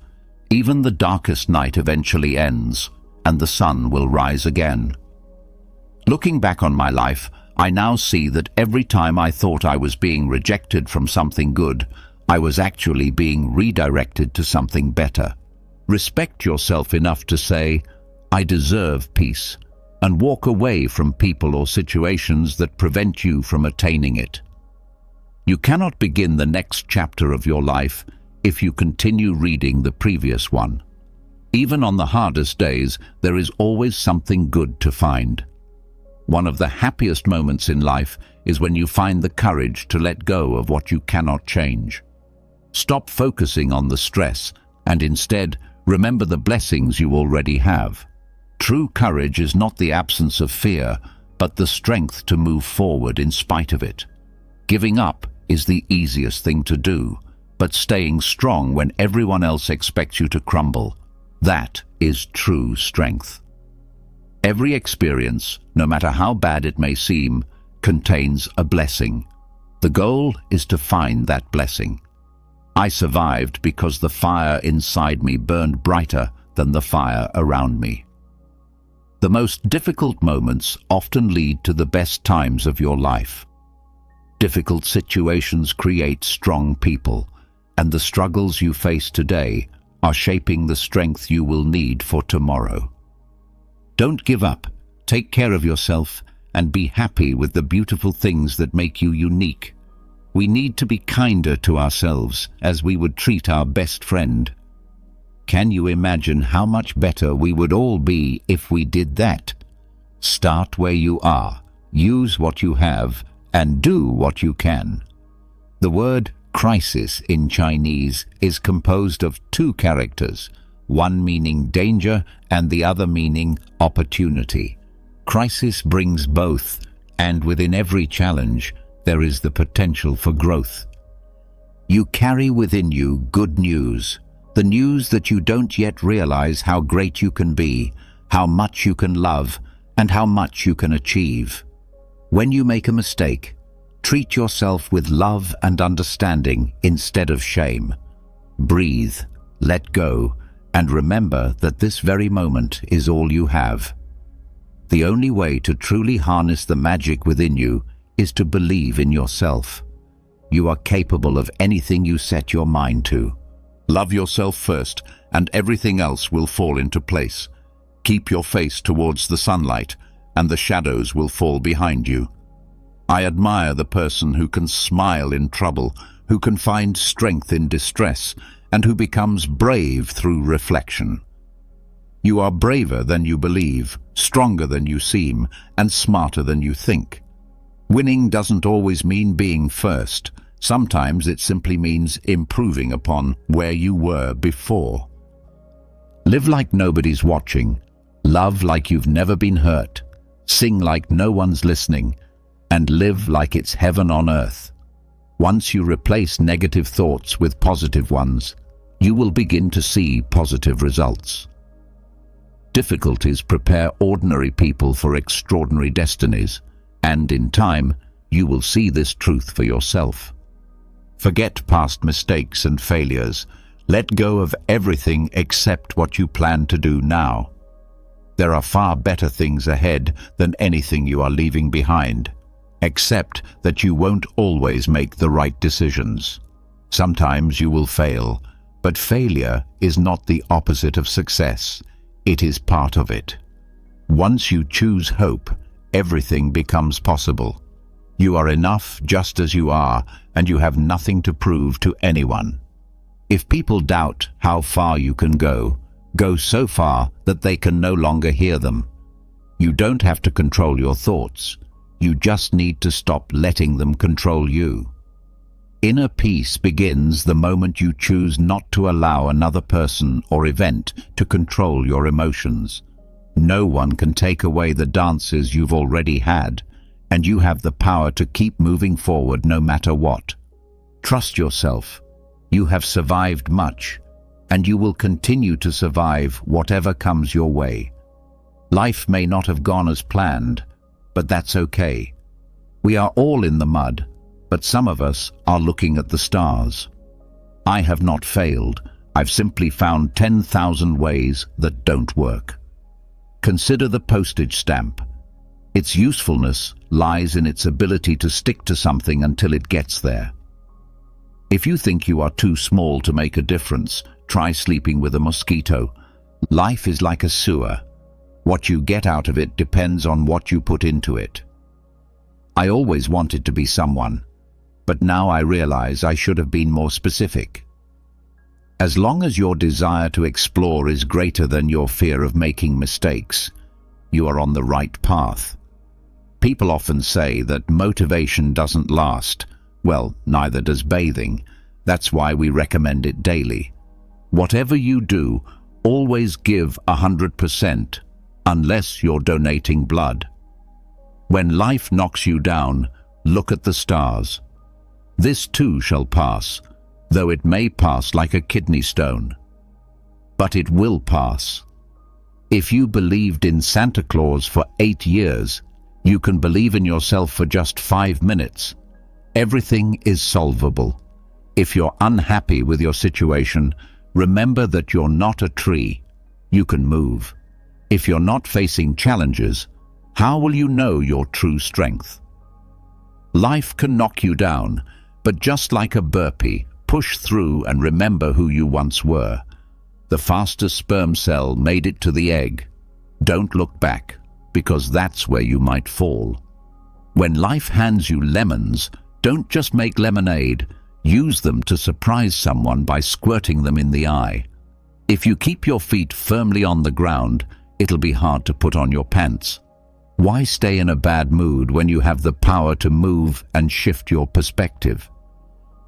Even the darkest night eventually ends, and the sun will rise again. Looking back on my life, I now see that every time I thought I was being rejected from something good, I was actually being redirected to something better. Respect yourself enough to say, "I deserve peace," and walk away from people or situations that prevent you from attaining it. You cannot begin the next chapter of your life if you continue reading the previous one. Even on the hardest days, there is always something good to find. One of the happiest moments in life is when you find the courage to let go of what you cannot change. Stop focusing on the stress and instead remember the blessings you already have. True courage is not the absence of fear, but the strength to move forward in spite of it. Giving up is the easiest thing to do, but staying strong when everyone else expects you to crumble, that is true strength. Every experience, no matter how bad it may seem, contains a blessing. The goal is to find that blessing. I survived because the fire inside me burned brighter than the fire around me. The most difficult moments often lead to the best times of your life. Difficult situations create strong people, and the struggles you face today are shaping the strength you will need for tomorrow. Don't give up. Take care of yourself and be happy with the beautiful things that make you unique. We need to be kinder to ourselves as we would treat our best friend. Can you imagine how much better we would all be if we did that? Start where you are, use what you have, and do what you can. The word crisis in Chinese is composed of two characters, one meaning danger and the other meaning opportunity. Crisis brings both, and within every challenge, there is the potential for growth. You carry within you good news, the news that you don't yet realize how great you can be, how much you can love, and how much you can achieve. When you make a mistake, treat yourself with love and understanding instead of shame. Breathe, let go, and remember that this very moment is all you have. The only way to truly harness the magic within you is to believe in yourself. You are capable of anything you set your mind to. Love yourself first, and everything else will fall into place. Keep your face towards the sunlight, and the shadows will fall behind you. I admire the person who can smile in trouble, who can find strength in distress, and who becomes brave through reflection. You are braver than you believe, stronger than you seem, and smarter than you think. Winning doesn't always mean being first. Sometimes it simply means improving upon where you were before. Live like nobody's watching. Love like you've never been hurt. Sing like no one's listening. And live like it's heaven on earth. Once you replace negative thoughts with positive ones, you will begin to see positive results. Difficulties prepare ordinary people for extraordinary destinies, and in time, you will see this truth for yourself. Forget past mistakes and failures. Let go of everything except what you plan to do now. There are far better things ahead than anything you are leaving behind. Accept that you won't always make the right decisions. Sometimes you will fail, but failure is not the opposite of success. It is part of it. Once you choose hope, everything becomes possible. You are enough just as you are, and you have nothing to prove to anyone. If people doubt how far you can go, go so far that they can no longer hear them. You don't have to control your thoughts. You just need to stop letting them control you. Inner peace begins the moment you choose not to allow another person or event to control your emotions. No one can take away the dances you've already had, and you have the power to keep moving forward no matter what. Trust yourself. You have survived much, and you will continue to survive whatever comes your way. Life may not have gone as planned, but that's okay. We are all in the mud, but some of us are looking at the stars. I have not failed. I've simply found 10,000 ways that don't work. Consider the postage stamp. Its usefulness lies in its ability to stick to something until it gets there. If you think you are too small to make a difference, try sleeping with a mosquito. Life is like a sewer. What you get out of it depends on what you put into it. I always wanted to be someone, but now I realize I should have been more specific. As long as your desire to explore is greater than your fear of making mistakes, you are on the right path. People often say that motivation doesn't last. Well, neither does bathing. That's why we recommend it daily. Whatever you do, always give 100%, unless you're donating blood. When life knocks you down, look at the stars. This too shall pass, though it may pass like a kidney stone. But it will pass. If you believed in Santa Claus for 8 years, you can believe in yourself for just 5 minutes. Everything is solvable. If you're unhappy with your situation, remember that you're not a tree. You can move. If you're not facing challenges, how will you know your true strength? Life can knock you down, but just like a burpee, push through and remember who you once were. The fastest sperm cell made it to the egg. Don't look back, because that's where you might fall. When life hands you lemons, don't just make lemonade. Use them to surprise someone by squirting them in the eye. If you keep your feet firmly on the ground, it'll be hard to put on your pants. Why stay in a bad mood when you have the power to move and shift your perspective?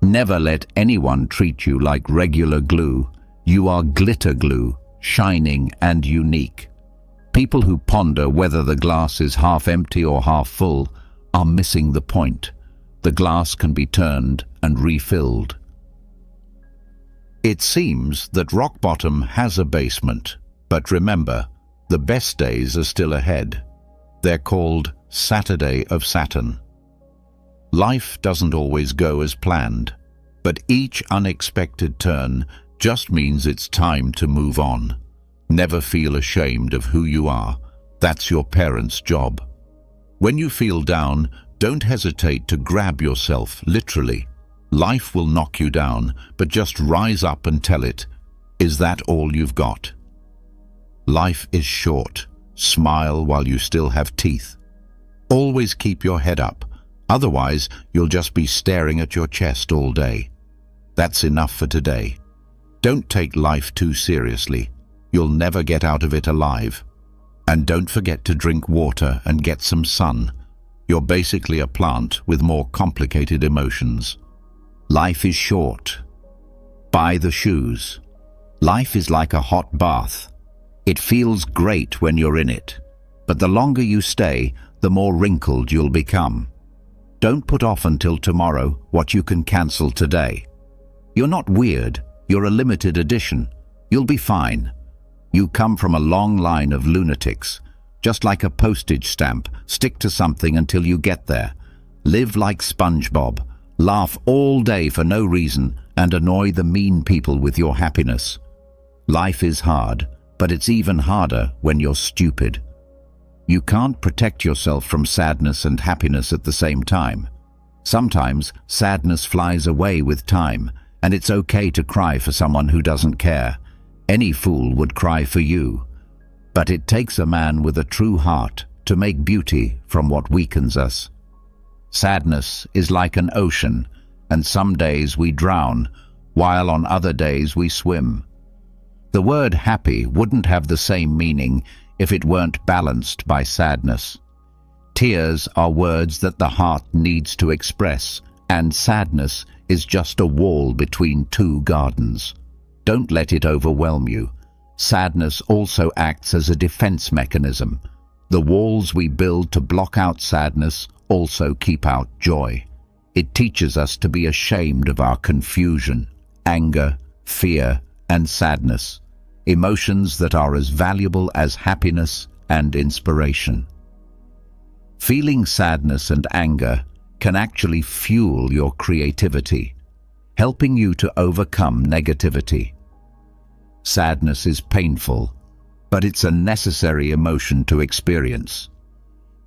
Never let anyone treat you like regular glue. You are glitter glue, shining and unique. People who ponder whether the glass is half empty or half full are missing the point. The glass can be turned and refilled. It seems that rock bottom has a basement, but remember, the best days are still ahead. They're called Saturday of Saturn. Life doesn't always go as planned, but each unexpected turn just means it's time to move on. Never feel ashamed of who you are. That's your parents' job. When you feel down, don't hesitate to grab yourself, literally. Life will knock you down, but just rise up and tell it, is that all you've got? Life is short. Smile while you still have teeth. Always keep your head up, otherwise you'll just be staring at your chest all day. That's enough for today. Don't take life too seriously. You'll never get out of it alive. And don't forget to drink water and get some sun. You're basically a plant with more complicated emotions. Life is short. Buy the shoes. Life is like a hot bath. It feels great when you're in it, but the longer you stay, the more wrinkled you'll become. Don't put off until tomorrow what you can cancel today. You're not weird, you're a limited edition. You'll be fine. You come from a long line of lunatics. Just like a postage stamp, stick to something until you get there. Live like SpongeBob. Laugh all day for no reason and annoy the mean people with your happiness. Life is hard, but it's even harder when you're stupid. You can't protect yourself from sadness and happiness at the same time. Sometimes sadness flies away with time, and it's okay to cry for someone who doesn't care. Any fool would cry for you. But it takes a man with a true heart to make beauty from what weakens us. Sadness is like an ocean, and some days we drown, while on other days we swim. The word happy wouldn't have the same meaning if it weren't balanced by sadness. Tears are words that the heart needs to express, and sadness is just a wall between two gardens. Don't let it overwhelm you. Sadness also acts as a defense mechanism. The walls we build to block out sadness also keep out joy. It teaches us to be ashamed of our confusion, anger, fear, and sadness, emotions that are as valuable as happiness and inspiration. Feeling sadness and anger can actually fuel your creativity, helping you to overcome negativity. Sadness is painful, but it's a necessary emotion to experience.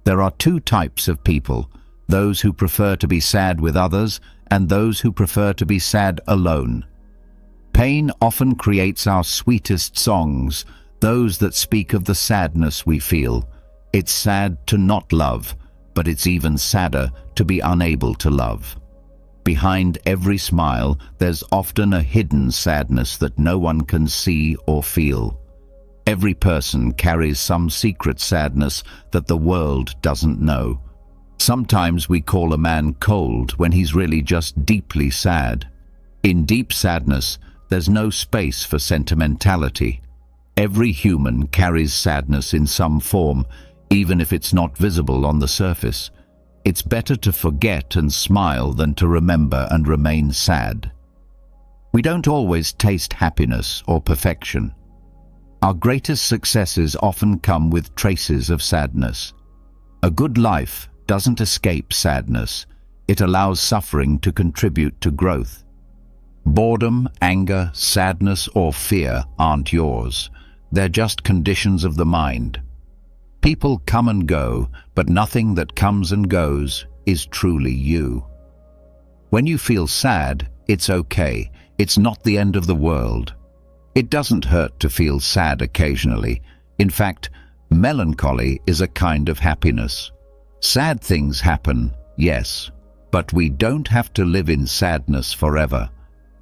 There are two types of people, those who prefer to be sad with others and those who prefer to be sad alone. Pain often creates our sweetest songs, those that speak of the sadness we feel. It's sad to not love, but it's even sadder to be unable to love. Behind every smile, there's often a hidden sadness that no one can see or feel. Every person carries some secret sadness that the world doesn't know. Sometimes we call a man cold when he's really just deeply sad. In deep sadness, there's no space for sentimentality. Every human carries sadness in some form, even if it's not visible on the surface. It's better to forget and smile than to remember and remain sad. We don't always taste happiness or perfection. Our greatest successes often come with traces of sadness. A good life doesn't escape sadness. It allows suffering to contribute to growth. Boredom, anger, sadness, or fear aren't yours. They're just conditions of the mind. People come and go, but nothing that comes and goes is truly you. When you feel sad, it's okay. It's not the end of the world. It doesn't hurt to feel sad occasionally. In fact, melancholy is a kind of happiness. Sad things happen, yes, but we don't have to live in sadness forever.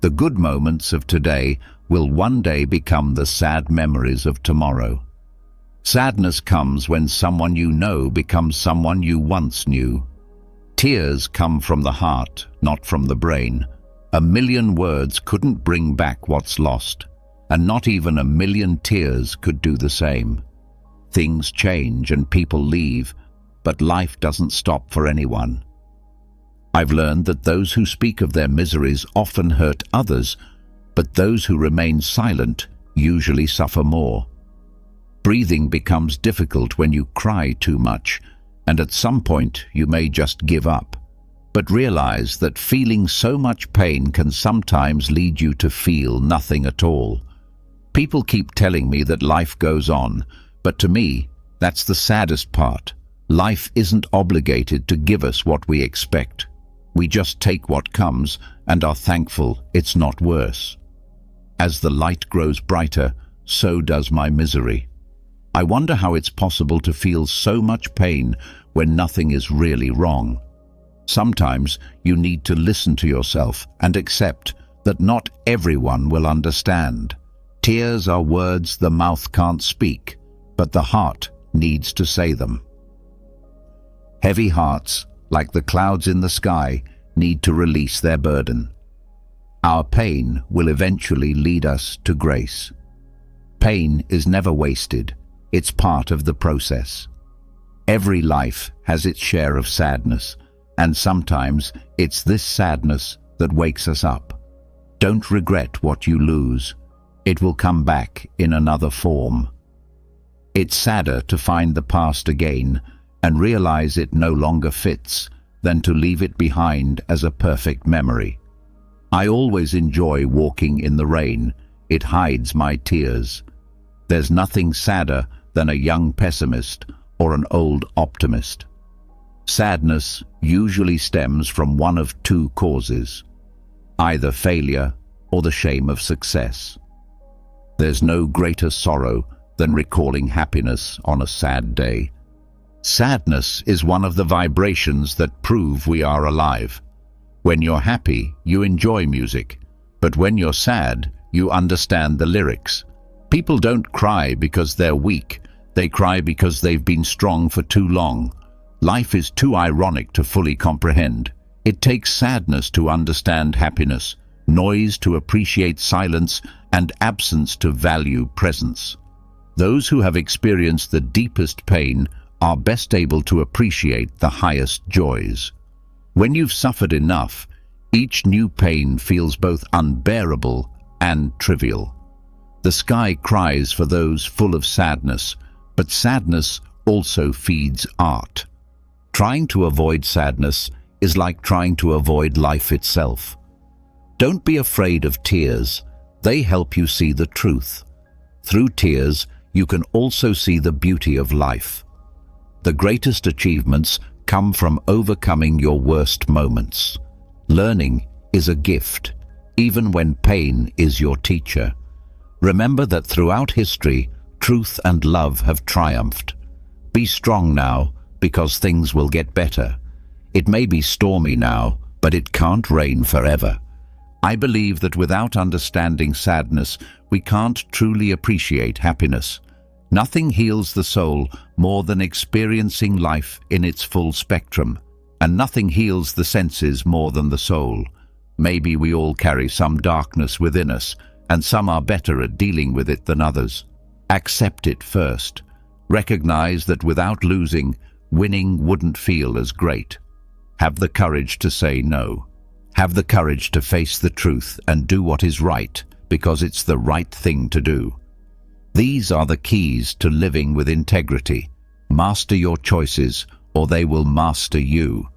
The good moments of today will one day become the sad memories of tomorrow. Sadness comes when someone you know becomes someone you once knew. Tears come from the heart, not from the brain. 1,000,000 words couldn't bring back what's lost, and not even 1,000,000 tears could do the same. Things change and people leave, but life doesn't stop for anyone. I've learned that those who speak of their miseries often hurt others, but those who remain silent usually suffer more. Breathing becomes difficult when you cry too much, and at some point you may just give up. But realize that feeling so much pain can sometimes lead you to feel nothing at all. People keep telling me that life goes on, but to me, that's the saddest part. Life isn't obligated to give us what we expect. We just take what comes and are thankful it's not worse. As the light grows brighter, so does my misery. I wonder how it's possible to feel so much pain when nothing is really wrong. Sometimes you need to listen to yourself and accept that not everyone will understand. Tears are words the mouth can't speak, but the heart needs to say them. Heavy hearts, like the clouds in the sky, need to release their burden. Our pain will eventually lead us to grace. Pain is never wasted. It's part of the process. Every life has its share of sadness, and sometimes it's this sadness that wakes us up. Don't regret what you lose. It will come back in another form. It's sadder to find the past again and realize it no longer fits than to leave it behind as a perfect memory. I always enjoy walking in the rain. It hides my tears. There's nothing sadder than a young pessimist or an old optimist. Sadness usually stems from one of two causes, either failure or the shame of success. There's no greater sorrow than recalling happiness on a sad day. Sadness is one of the vibrations that prove we are alive. When you're happy, you enjoy music, but when you're sad, you understand the lyrics. People don't cry because they're weak. They cry because they've been strong for too long. Life is too ironic to fully comprehend. It takes sadness to understand happiness, noise to appreciate silence, and absence to value presence. Those who have experienced the deepest pain are best able to appreciate the highest joys. When you've suffered enough, each new pain feels both unbearable and trivial. The sky cries for those full of sadness, but sadness also feeds art. Trying to avoid sadness is like trying to avoid life itself. Don't be afraid of tears. They help you see the truth. Through tears, you can also see the beauty of life. The greatest achievements come from overcoming your worst moments. Learning is a gift, even when pain is your teacher. Remember that throughout history, truth and love have triumphed. Be strong now, because things will get better. It may be stormy now, but it can't rain forever. I believe that without understanding sadness, we can't truly appreciate happiness. Nothing heals the soul more than experiencing life in its full spectrum, and nothing heals the senses more than the soul. Maybe we all carry some darkness within us, and some are better at dealing with it than others. Accept it first. Recognize that without losing, winning wouldn't feel as great. Have the courage to say no. Have the courage to face the truth and do what is right, because it's the right thing to do. These are the keys to living with integrity. Master your choices, or they will master you.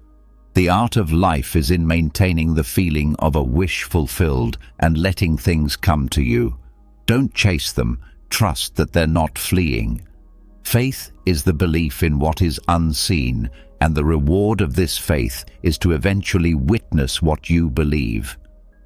The art of life is in maintaining the feeling of a wish fulfilled and letting things come to you. Don't chase them. Trust that they're not fleeing. Faith is the belief in what is unseen, and the reward of this faith is to eventually witness what you believe.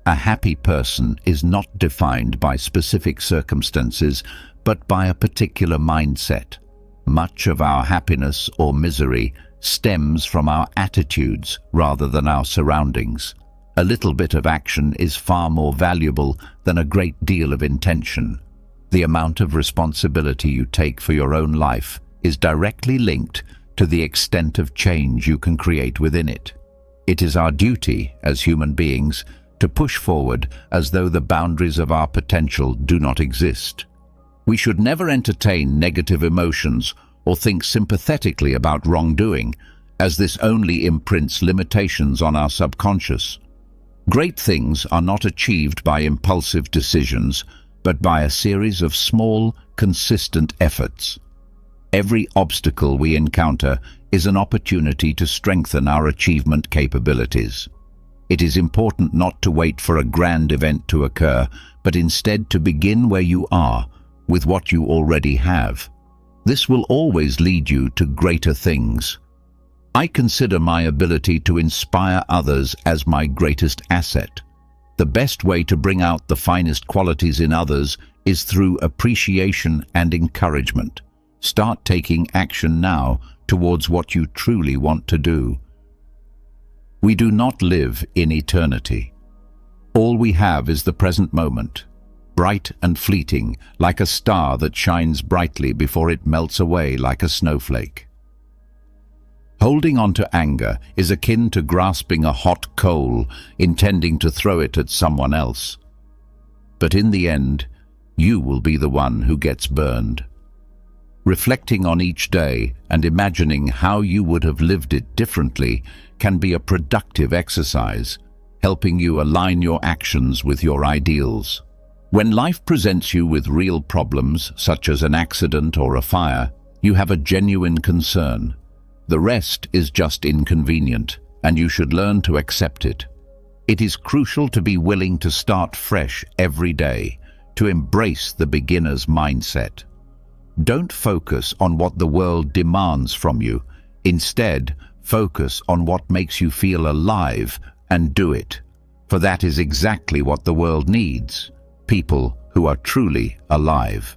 A happy person is not defined by specific circumstances, but by a particular mindset. Much of our happiness or misery stems from our attitudes rather than our surroundings. A little bit of action is far more valuable than a great deal of intention. The amount of responsibility you take for your own life is directly linked to the extent of change you can create within it. It is our duty as human beings to push forward as though the boundaries of our potential do not exist. We should never entertain negative emotions or think sympathetically about wrongdoing, as this only imprints limitations on our subconscious. Great things are not achieved by impulsive decisions, but by a series of small, consistent efforts. Every obstacle we encounter is an opportunity to strengthen our achievement capabilities. It is important not to wait for a grand event to occur, but instead to begin where you are, with what you already have. This will always lead you to greater things. I consider my ability to inspire others as my greatest asset. The best way to bring out the finest qualities in others is through appreciation and encouragement. Start taking action now towards what you truly want to do. We do not live in eternity. All we have is the present moment, bright and fleeting, like a star that shines brightly before it melts away like a snowflake. Holding on to anger is akin to grasping a hot coal, intending to throw it at someone else. But in the end, you will be the one who gets burned. Reflecting on each day and imagining how you would have lived it differently can be a productive exercise, helping you align your actions with your ideals. When life presents you with real problems, such as an accident or a fire, you have a genuine concern. The rest is just inconvenient, and you should learn to accept it. It is crucial to be willing to start fresh every day, to embrace the beginner's mindset. Don't focus on what the world demands from you. Instead, focus on what makes you feel alive and do it. For that is exactly what the world needs. People who are truly alive.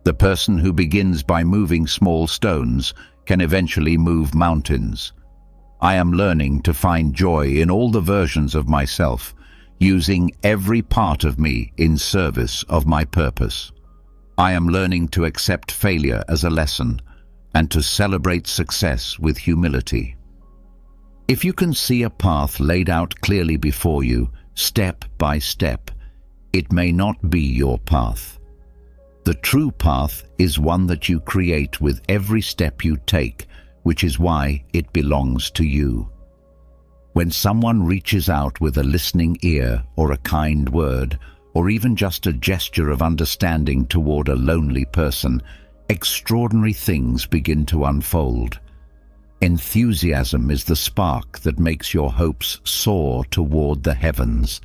The person who begins by moving small stones can eventually move mountains. I am learning to find joy in all the versions of myself, using every part of me in service of my purpose. I am learning to accept failure as a lesson and to celebrate success with humility. If you can see a path laid out clearly before you, step by step, it may not be your path. The true path is one that you create with every step you take, which is why it belongs to you. When someone reaches out with a listening ear or a kind word, or even just a gesture of understanding toward a lonely person, extraordinary things begin to unfold. Enthusiasm is the spark that makes your hopes soar toward the heavens.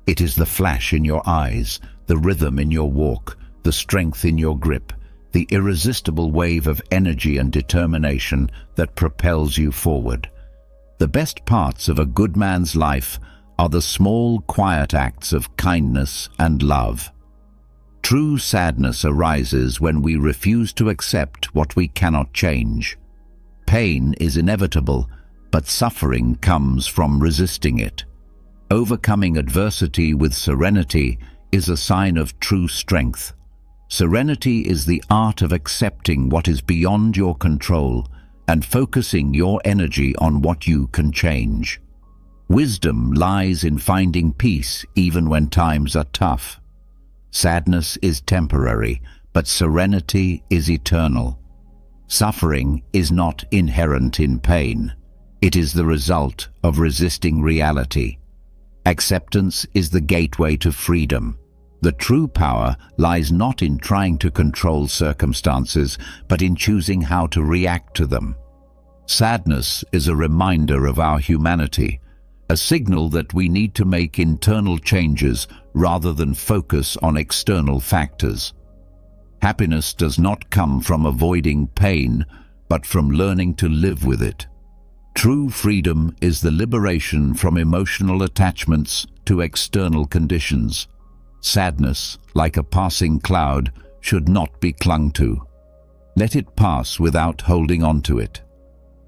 It is the flash in your eyes, the rhythm in your walk, the strength in your grip, the irresistible wave of energy and determination that propels you forward. The best parts of a good man's life are the small, quiet acts of kindness and love. True sadness arises when we refuse to accept what we cannot change. Pain is inevitable, but suffering comes from resisting it. Overcoming adversity with serenity is a sign of true strength. Serenity is the art of accepting what is beyond your control and focusing your energy on what you can change. Wisdom lies in finding peace even when times are tough. Sadness is temporary, but serenity is eternal. Suffering is not inherent in pain. It is the result of resisting reality. Acceptance is the gateway to freedom. The true power lies not in trying to control circumstances, but in choosing how to react to them. Sadness is a reminder of our humanity, a signal that we need to make internal changes rather than focus on external factors. Happiness does not come from avoiding pain, but from learning to live with it. True freedom is the liberation from emotional attachments to external conditions. Sadness, like a passing cloud, should not be clung to. Let it pass without holding on to it.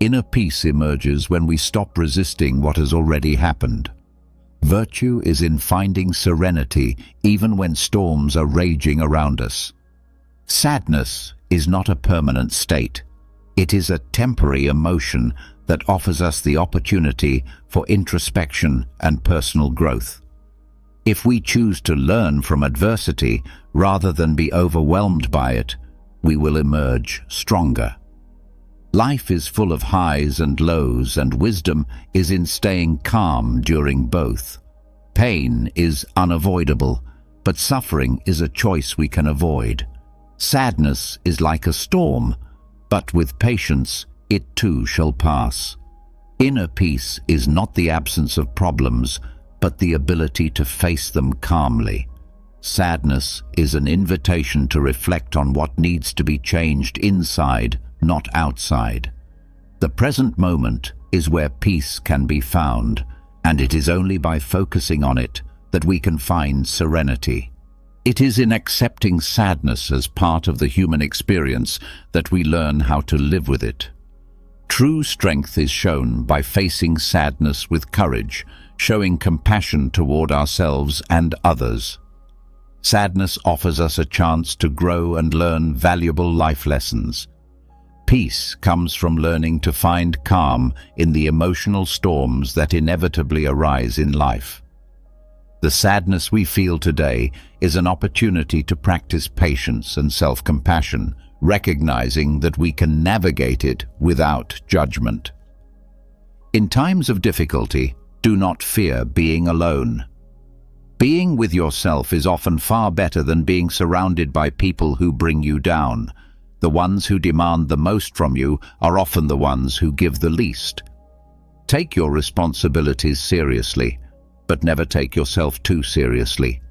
Inner peace emerges when we stop resisting what has already happened. Virtue is in finding serenity even when storms are raging around us. Sadness is not a permanent state. It is a temporary emotion that offers us the opportunity for introspection and personal growth. If we choose to learn from adversity rather than be overwhelmed by it, we will emerge stronger. Life is full of highs and lows, and wisdom is in staying calm during both. Pain is unavoidable, but suffering is a choice we can avoid. Sadness is like a storm, but with patience, it too shall pass. Inner peace is not the absence of problems, but the ability to face them calmly. Sadness is an invitation to reflect on what needs to be changed inside, not outside. The present moment is where peace can be found, and it is only by focusing on it that we can find serenity. It is in accepting sadness as part of the human experience that we learn how to live with it. True strength is shown by facing sadness with courage, showing compassion toward ourselves and others. Sadness offers us a chance to grow and learn valuable life lessons. Peace comes from learning to find calm in the emotional storms that inevitably arise in life. The sadness we feel today is an opportunity to practice patience and self-compassion, recognizing that we can navigate it without judgment. In times of difficulty, do not fear being alone. Being with yourself is often far better than being surrounded by people who bring you down. The ones who demand the most from you are often the ones who give the least. Take your responsibilities seriously, but never take yourself too seriously.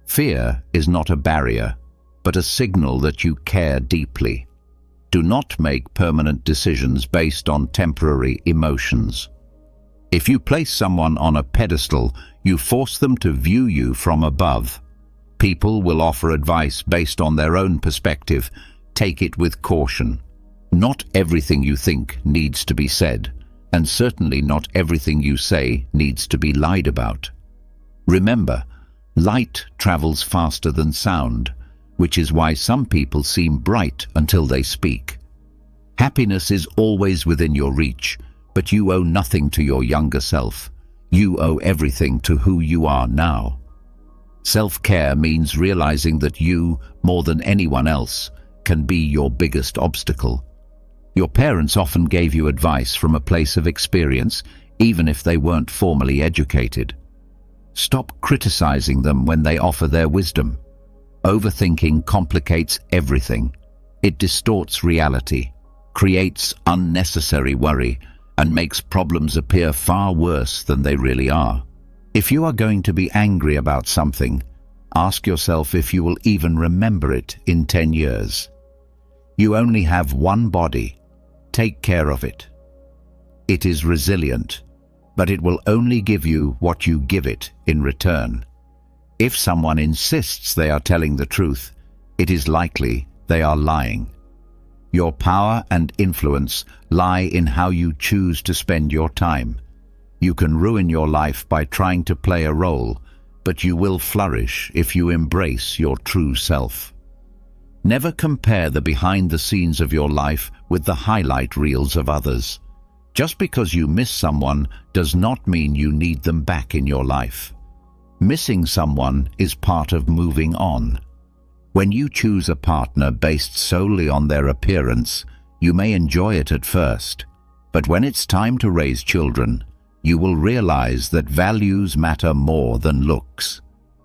Fear is not a barrier, but a signal that you care deeply. Do not make permanent decisions based on temporary emotions. If you place someone on a pedestal, you force them to view you from above. People will offer advice based on their own perspective. Take it with caution. Not everything you think needs to be said, and certainly not everything you say needs to be lied about. Remember, light travels faster than sound, which is why some people seem bright until they speak. Happiness is always within your reach, but you owe nothing to your younger self. You owe everything to who you are now. Self-care means realizing that you, more than anyone else, can be your biggest obstacle. Your parents often gave you advice from a place of experience, even if they weren't formally educated. Stop criticizing them when they offer their wisdom. Overthinking complicates everything. It distorts reality, creates unnecessary worry, and makes problems appear far worse than they really are. If you are going to be angry about something, ask yourself if you will even remember it in 10 years. You only have one body. Take care of it. It is resilient, but it will only give you what you give it in return. If someone insists they are telling the truth, it is likely they are lying. Your power and influence lie in how you choose to spend your time. You can ruin your life by trying to play a role, but you will flourish if you embrace your true self. Never compare the behind the scenes of your life with the highlight reels of others. Just because you miss someone does not mean you need them back in your life. Missing someone is part of moving on. When you choose a partner based solely on their appearance, you may enjoy it at first, but when it's time to raise children, you will realize that values matter more than looks.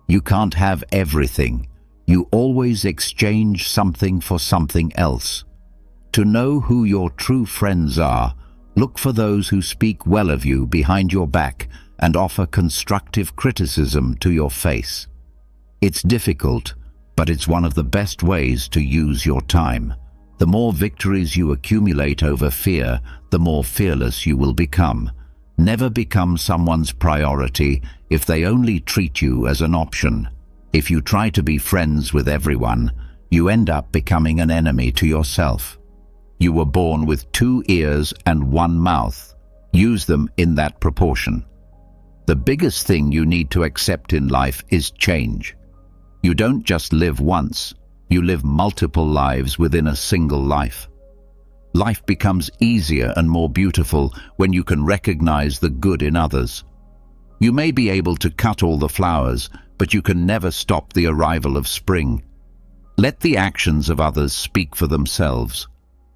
You can't have everything. You always exchange something for something else. To know who your true friends are, look for those who speak well of you behind your back and offer constructive criticism to your face. It's difficult, but it's one of the best ways to use your time. The more victories you accumulate over fear, the more fearless you will become. Never become someone's priority if they only treat you as an option. If you try to be friends with everyone, you end up becoming an enemy to yourself. You were born with 2 ears and 1 mouth. Use them in that proportion. The biggest thing you need to accept in life is change. You don't just live once, you live multiple lives within a single life. Life becomes easier and more beautiful when you can recognize the good in others. You may be able to cut all the flowers, but you can never stop the arrival of spring. Let the actions of others speak for themselves.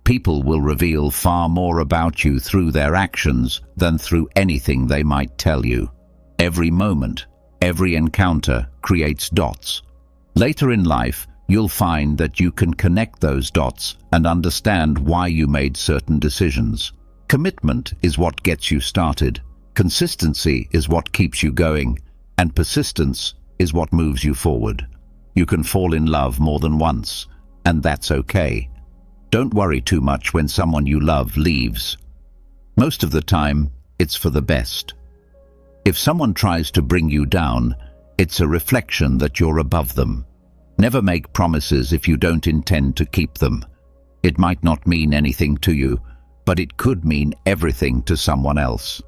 People will reveal far more about you through their actions than through anything they might tell you. Every moment, every encounter creates dots. Later in life, you'll find that you can connect those dots and understand why you made certain decisions. Commitment is what gets you started. Consistency is what keeps you going, and persistence is what moves you forward. You can fall in love more than once, and that's okay. Don't worry too much when someone you love leaves. Most of the time, it's for the best. If someone tries to bring you down, it's a reflection that you're above them. Never make promises if you don't intend to keep them. It might not mean anything to you, but it could mean everything to someone else.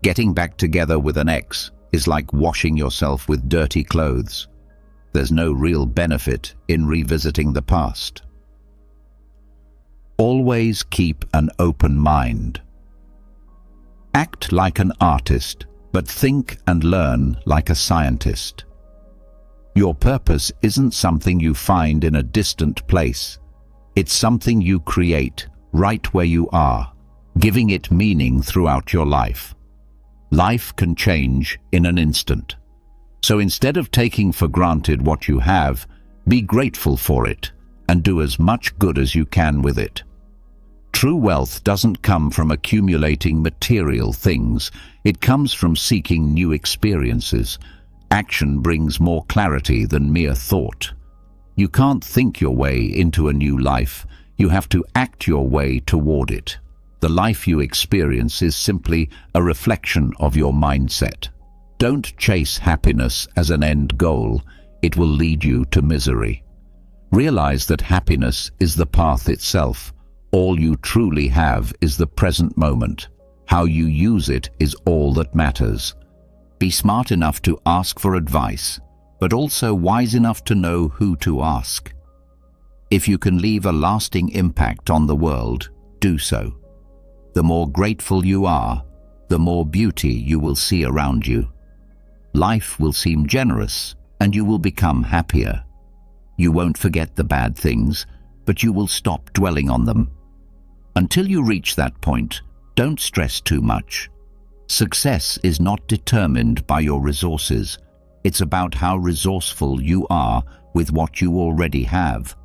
Getting back together with an ex is like washing yourself with dirty clothes. There's no real benefit in revisiting the past. Always keep an open mind. Act like an artist, but think and learn like a scientist. Your purpose isn't something you find in a distant place. It's something you create right where you are, giving it meaning throughout your life. Life can change in an instant. So instead of taking for granted what you have, be grateful for it and do as much good as you can with it. True wealth doesn't come from accumulating material things. It comes from seeking new experiences. Action brings more clarity than mere thought. You can't think your way into a new life. You have to act your way toward it. The life you experience is simply a reflection of your mindset. Don't chase happiness as an end goal. It will lead you to misery. Realize that happiness is the path itself. All you truly have is the present moment. How you use it is all that matters. Be smart enough to ask for advice, but also wise enough to know who to ask. If you can leave a lasting impact on the world, do so. The more grateful you are, the more beauty you will see around you. Life will seem generous, and you will become happier. You won't forget the bad things, but you will stop dwelling on them. Until you reach that point, don't stress too much. Success is not determined by your resources. It's about how resourceful you are with what you already have.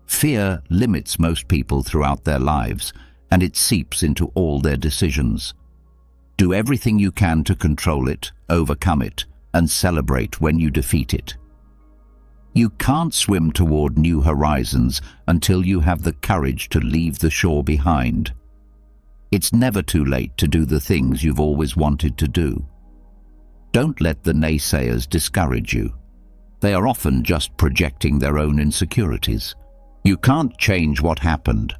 Fear limits most people throughout their lives, and it seeps into all their decisions. Do everything you can to control it, overcome it, and celebrate when you defeat it. You can't swim toward new horizons until you have the courage to leave the shore behind. It's never too late to do the things you've always wanted to do. Don't let the naysayers discourage you. They are often just projecting their own insecurities. You can't change what happened,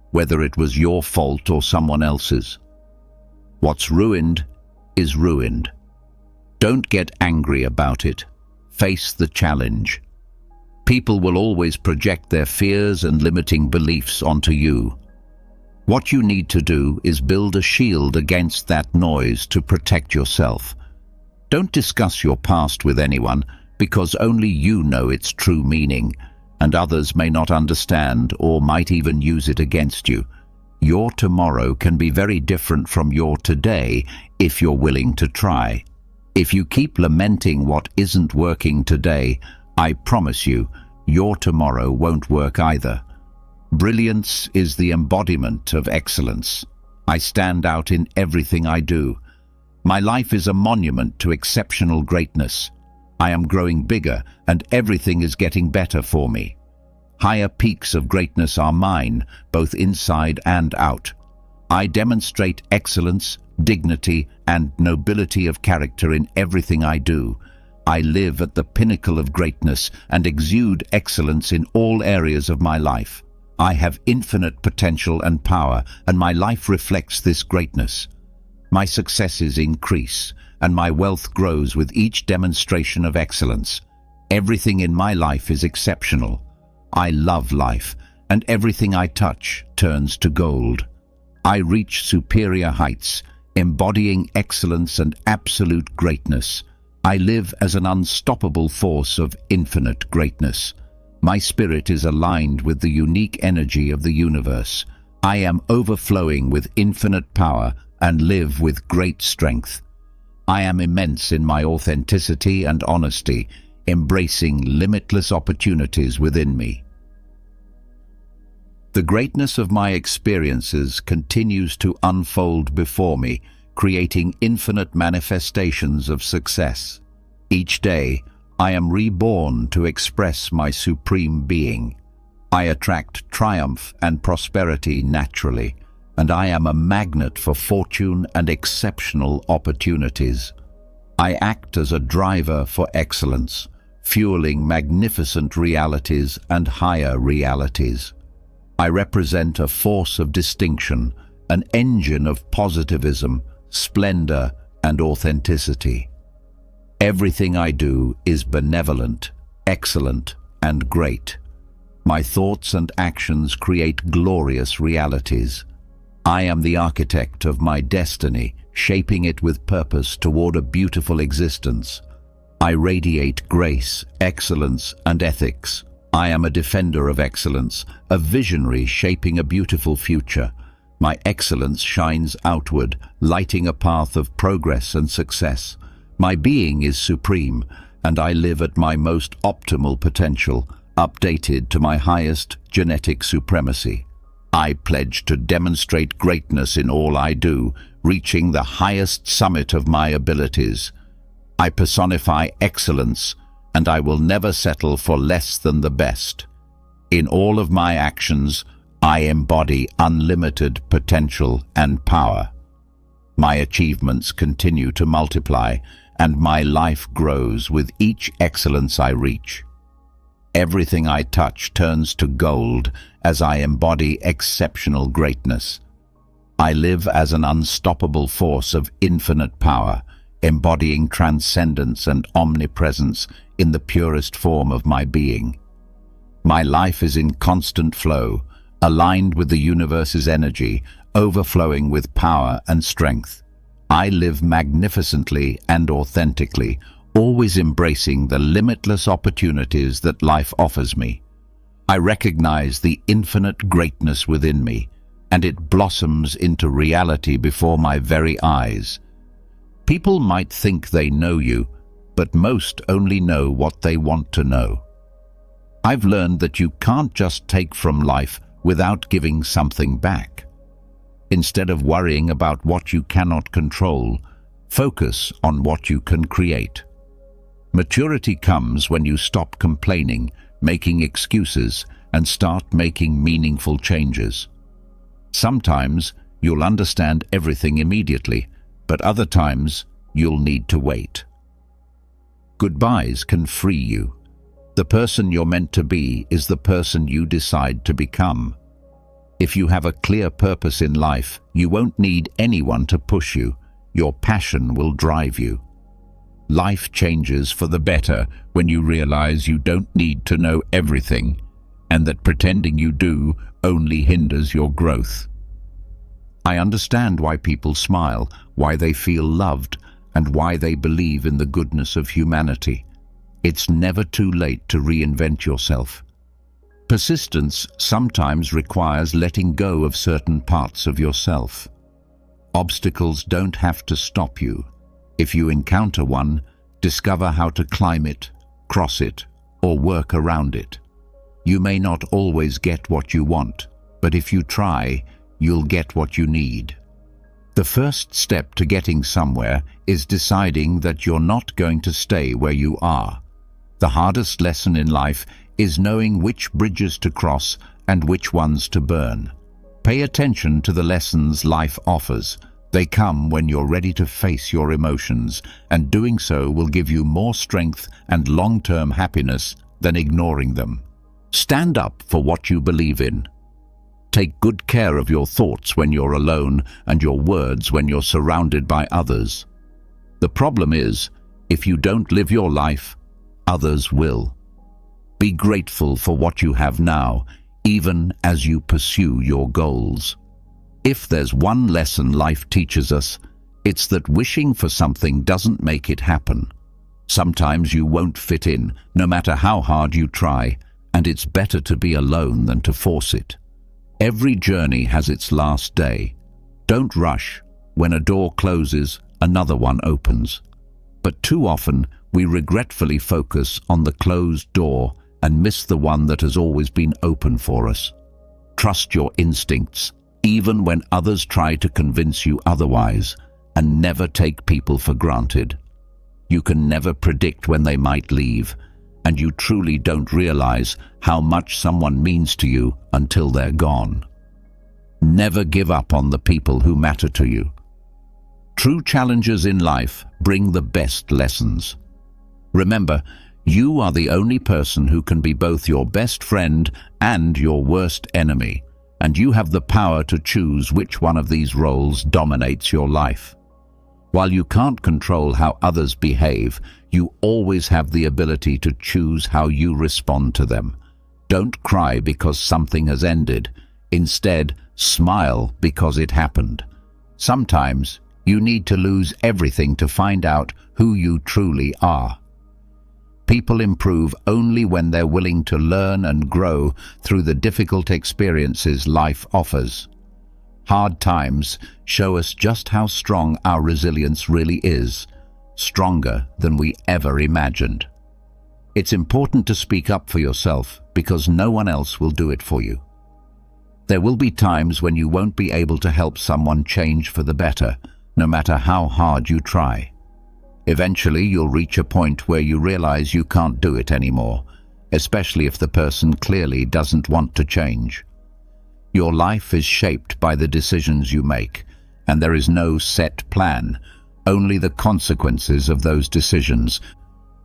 whether it was your fault or someone else's. What's ruined is ruined. Don't get angry about it. Face the challenge. People will always project their fears and limiting beliefs onto you. What you need to do is build a shield against that noise to protect yourself. Don't discuss your past with anyone, because only you know its true meaning, and others may not understand or might even use it against you. Your tomorrow can be very different from your today if you're willing to try. If you keep lamenting what isn't working today, I promise you, your tomorrow won't work either. Brilliance is the embodiment of excellence. I stand out in everything I do. My life is a monument to exceptional greatness. I am growing bigger, and everything is getting better for me. Higher peaks of greatness are mine, both inside and out. I demonstrate excellence, dignity, and nobility of character in everything I do. I live at the pinnacle of greatness and exude excellence in all areas of my life. I have infinite potential and power, and my life reflects this greatness. My successes increase, and my wealth grows with each demonstration of excellence. Everything in my life is exceptional. I love life, and everything I touch turns to gold. I reach superior heights, embodying excellence and absolute greatness. I live as an unstoppable force of infinite greatness. My spirit is aligned with the unique energy of the universe. I am overflowing with infinite power and live with great strength. I am immense in my authenticity and honesty, embracing limitless opportunities within me. The greatness of my experiences continues to unfold before me, creating infinite manifestations of success. Each day, I am reborn to express my supreme being. I attract triumph and prosperity naturally, and I am a magnet for fortune and exceptional opportunities. I act as a driver for excellence, fueling magnificent realities and higher realities. I represent a force of distinction, an engine of positivism, splendor, and authenticity. Everything I do is benevolent, excellent, and great. My thoughts and actions create glorious realities. I am the architect of my destiny, shaping it with purpose toward a beautiful existence. I radiate grace, excellence, and ethics. I am a defender of excellence, a visionary shaping a beautiful future. My excellence shines outward, lighting a path of progress and success. My being is supreme, and I live at my most optimal potential, updated to my highest genetic supremacy. I pledge to demonstrate greatness in all I do, reaching the highest summit of my abilities. I personify excellence, and I will never settle for less than the best. In all of my actions, I embody unlimited potential and power. My achievements continue to multiply, and my life grows with each excellence I reach. Everything I touch turns to gold as I embody exceptional greatness. I live as an unstoppable force of infinite power, embodying transcendence and omnipresence in the purest form of my being. My life is in constant flow, aligned with the universe's energy, overflowing with power and strength. I live magnificently and authentically, always embracing the limitless opportunities that life offers me. I recognize the infinite greatness within me, and it blossoms into reality before my very eyes. People might think they know you, but most only know what they want to know. I've learned that you can't just take from life without giving something back. Instead of worrying about what you cannot control, focus on what you can create. Maturity comes when you stop complaining, making excuses, and start making meaningful changes. Sometimes you'll understand everything immediately, but other times you'll need to wait. Goodbyes can free you. The person you're meant to be is the person you decide to become. If you have a clear purpose in life, you won't need anyone to push you. Your passion will drive you. Life changes for the better when you realize you don't need to know everything, and that pretending you do only hinders your growth. I understand why people smile, why they feel loved, and why they believe in the goodness of humanity. It's never too late to reinvent yourself. Persistence sometimes requires letting go of certain parts of yourself. Obstacles don't have to stop you. If you encounter one, discover how to climb it, cross it, or work around it. You may not always get what you want, but if you try, you'll get what you need. The first step to getting somewhere is deciding that you're not going to stay where you are. The hardest lesson in life is knowing which bridges to cross and which ones to burn. Pay attention to the lessons life offers. They come when you're ready to face your emotions, and doing so will give you more strength and long-term happiness than ignoring them. Stand up for what you believe in. Take good care of your thoughts when you're alone and your words when you're surrounded by others. The problem is, if you don't live your life, others will. Be grateful for what you have now, even as you pursue your goals. If there's one lesson life teaches us, it's that wishing for something doesn't make it happen. Sometimes you won't fit in, no matter how hard you try, and it's better to be alone than to force it. Every journey has its last day. Don't rush. When a door closes, another one opens. But too often, we regretfully focus on the closed door and miss the one that has always been open for us. Trust your instincts, even when others try to convince you otherwise, and never take people for granted. You can never predict when they might leave, and you truly don't realize how much someone means to you until they're gone. Never give up on the people who matter to you. True challenges in life bring the best lessons. Remember, you are the only person who can be both your best friend and your worst enemy, and you have the power to choose which one of these roles dominates your life. While you can't control how others behave, you always have the ability to choose how you respond to them. Don't cry because something has ended. Instead, smile because it happened. Sometimes, you need to lose everything to find out who you truly are. People improve only when they're willing to learn and grow through the difficult experiences life offers. Hard times show us just how strong our resilience really is, stronger than we ever imagined. It's important to speak up for yourself because no one else will do it for you. There will be times when you won't be able to help someone change for the better, no matter how hard you try. Eventually, you'll reach a point where you realize you can't do it anymore, especially if the person clearly doesn't want to change. Your life is shaped by the decisions you make, and there is no set plan, only the consequences of those decisions.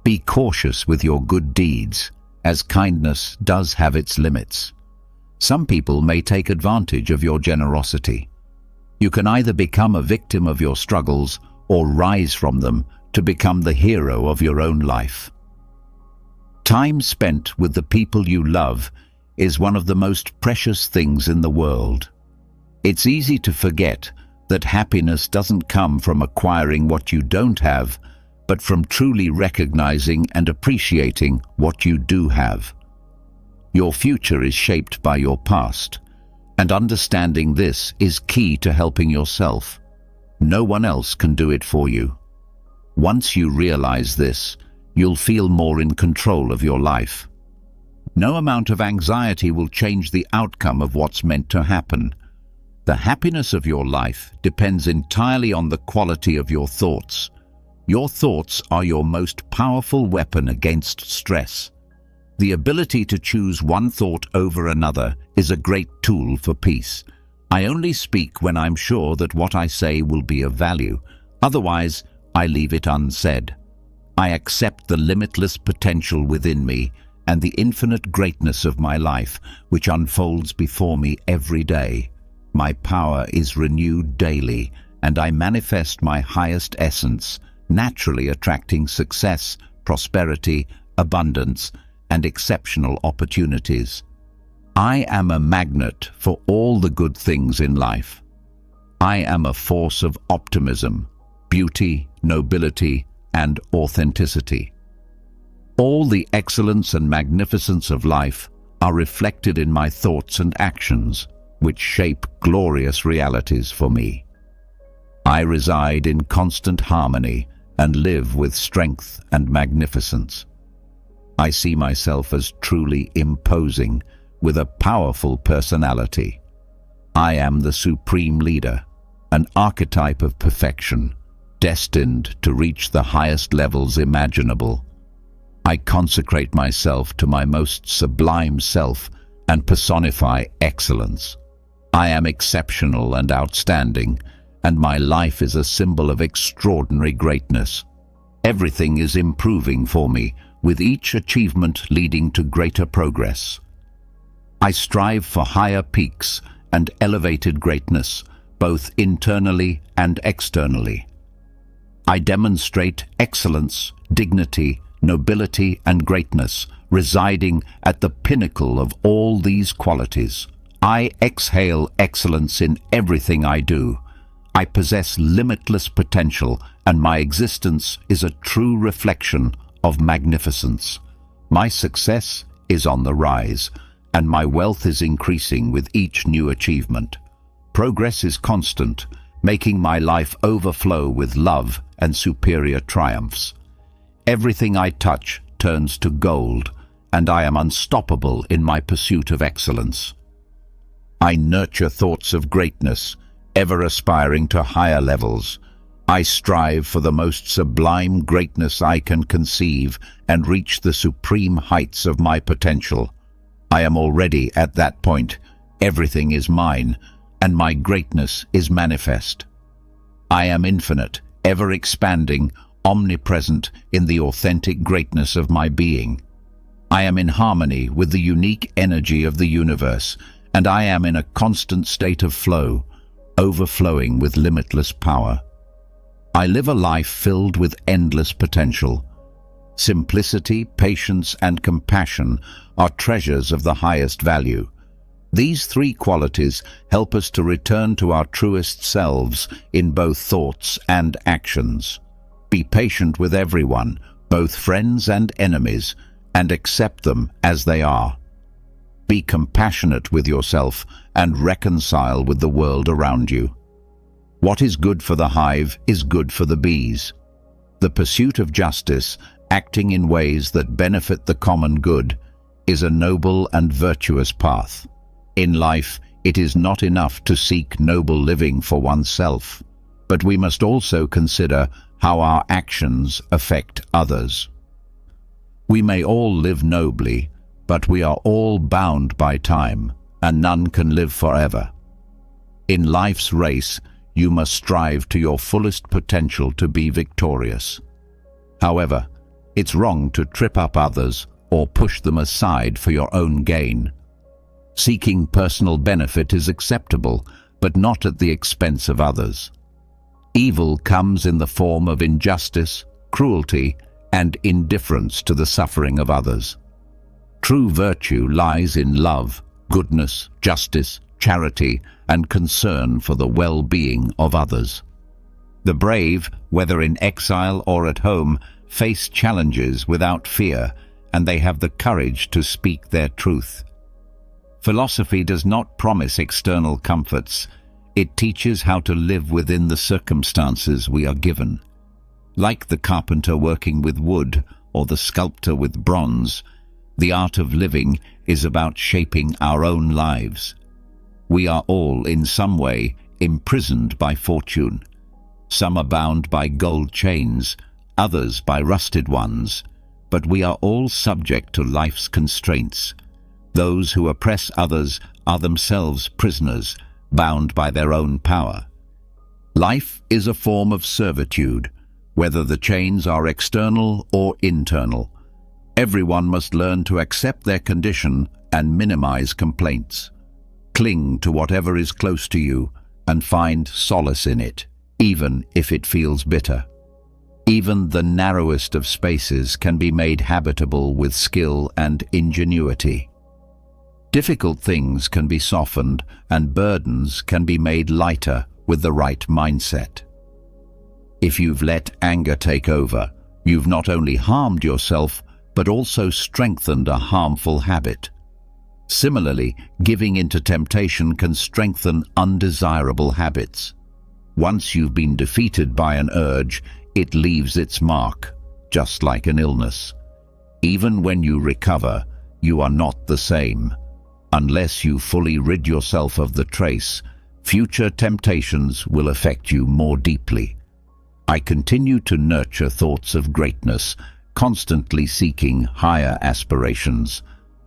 Be cautious with your good deeds, as kindness does have its limits. Some people may take advantage of your generosity. You can either become a victim of your struggles or rise from them to become the hero of your own life. Time spent with the people you love is one of the most precious things in the world. It's easy to forget that happiness doesn't come from acquiring what you don't have, but from truly recognizing and appreciating what you do have. Your future is shaped by your past, and understanding this is key to helping yourself. No one else can do it for you. Once you realize this, you'll feel more in control of your life. No amount of anxiety will change the outcome of what's meant to happen. The happiness of your life depends entirely on the quality of your thoughts. Your thoughts are your most powerful weapon against stress. The ability to choose one thought over another is a great tool for peace. I only speak when I'm sure that what I say will be of value. Otherwise, I leave it unsaid. I accept the limitless potential within me and the infinite greatness of my life, which unfolds before me every day. My power is renewed daily, and I manifest my highest essence, naturally attracting success, prosperity, abundance, and exceptional opportunities. I am a magnet for all the good things in life. I am a force of optimism, beauty, nobility, and authenticity. All the excellence and magnificence of life are reflected in my thoughts and actions, which shape glorious realities for me. I reside in constant harmony and live with strength and magnificence. I see myself as truly imposing, with a powerful personality. I am the supreme leader, an archetype of perfection, destined to reach the highest levels imaginable. I consecrate myself to my most sublime self and personify excellence. I am exceptional and outstanding, and my life is a symbol of extraordinary greatness. Everything is improving for me, with each achievement leading to greater progress. I strive for higher peaks and elevated greatness, both internally and externally. I demonstrate excellence, dignity, nobility, and greatness, residing at the pinnacle of all these qualities. I exhale excellence in everything I do. I possess limitless potential, and my existence is a true reflection of magnificence. My success is on the rise, and my wealth is increasing with each new achievement. Progress is constant, making my life overflow with love and superior triumphs. Everything I touch turns to gold, and I am unstoppable in my pursuit of excellence. I nurture thoughts of greatness, ever aspiring to higher levels. I strive for the most sublime greatness I can conceive and reach the supreme heights of my potential. I am already at that point. Everything is mine, and my greatness is manifest. I am infinite, ever expanding, omnipresent in the authentic greatness of my being. I am in harmony with the unique energy of the universe, and I am in a constant state of flow, overflowing with limitless power. I live a life filled with endless potential. Simplicity, patience, and compassion are treasures of the highest value. These three qualities help us to return to our truest selves in both thoughts and actions. Be patient with everyone, both friends and enemies, and accept them as they are. Be compassionate with yourself and reconcile with the world around you. What is good for the hive is good for the bees. The pursuit of justice, acting in ways that benefit the common good, is a noble and virtuous path. In life, it is not enough to seek noble living for oneself, but we must also consider how our actions affect others. We may all live nobly, but we are all bound by time, and none can live forever. In life's race, you must strive to your fullest potential to be victorious. However, it's wrong to trip up others or push them aside for your own gain. Seeking personal benefit is acceptable, but not at the expense of others. Evil comes in the form of injustice, cruelty, and indifference to the suffering of others. True virtue lies in love, goodness, justice, charity, and concern for the well-being of others. The brave, whether in exile or at home, face challenges without fear, and they have the courage to speak their truth. Philosophy does not promise external comforts. It teaches how to live within the circumstances we are given. Like the carpenter working with wood or the sculptor with bronze, the art of living is about shaping our own lives. We are all, in some way, imprisoned by fortune. Some are bound by gold chains, others by rusted ones, but we are all subject to life's constraints. Those who oppress others are themselves prisoners, bound by their own power. Life is a form of servitude, whether the chains are external or internal. Everyone must learn to accept their condition and minimize complaints. Cling to whatever is close to you and find solace in it, even if it feels bitter. Even the narrowest of spaces can be made habitable with skill and ingenuity. Difficult things can be softened, and burdens can be made lighter with the right mindset. If you've let anger take over, you've not only harmed yourself, but also strengthened a harmful habit. Similarly, giving into temptation can strengthen undesirable habits. Once you've been defeated by an urge, it leaves its mark, just like an illness. Even when you recover, you are not the same. Unless you fully rid yourself of the trace, future temptations will affect you more deeply. I continue to nurture thoughts of greatness, constantly seeking higher aspirations.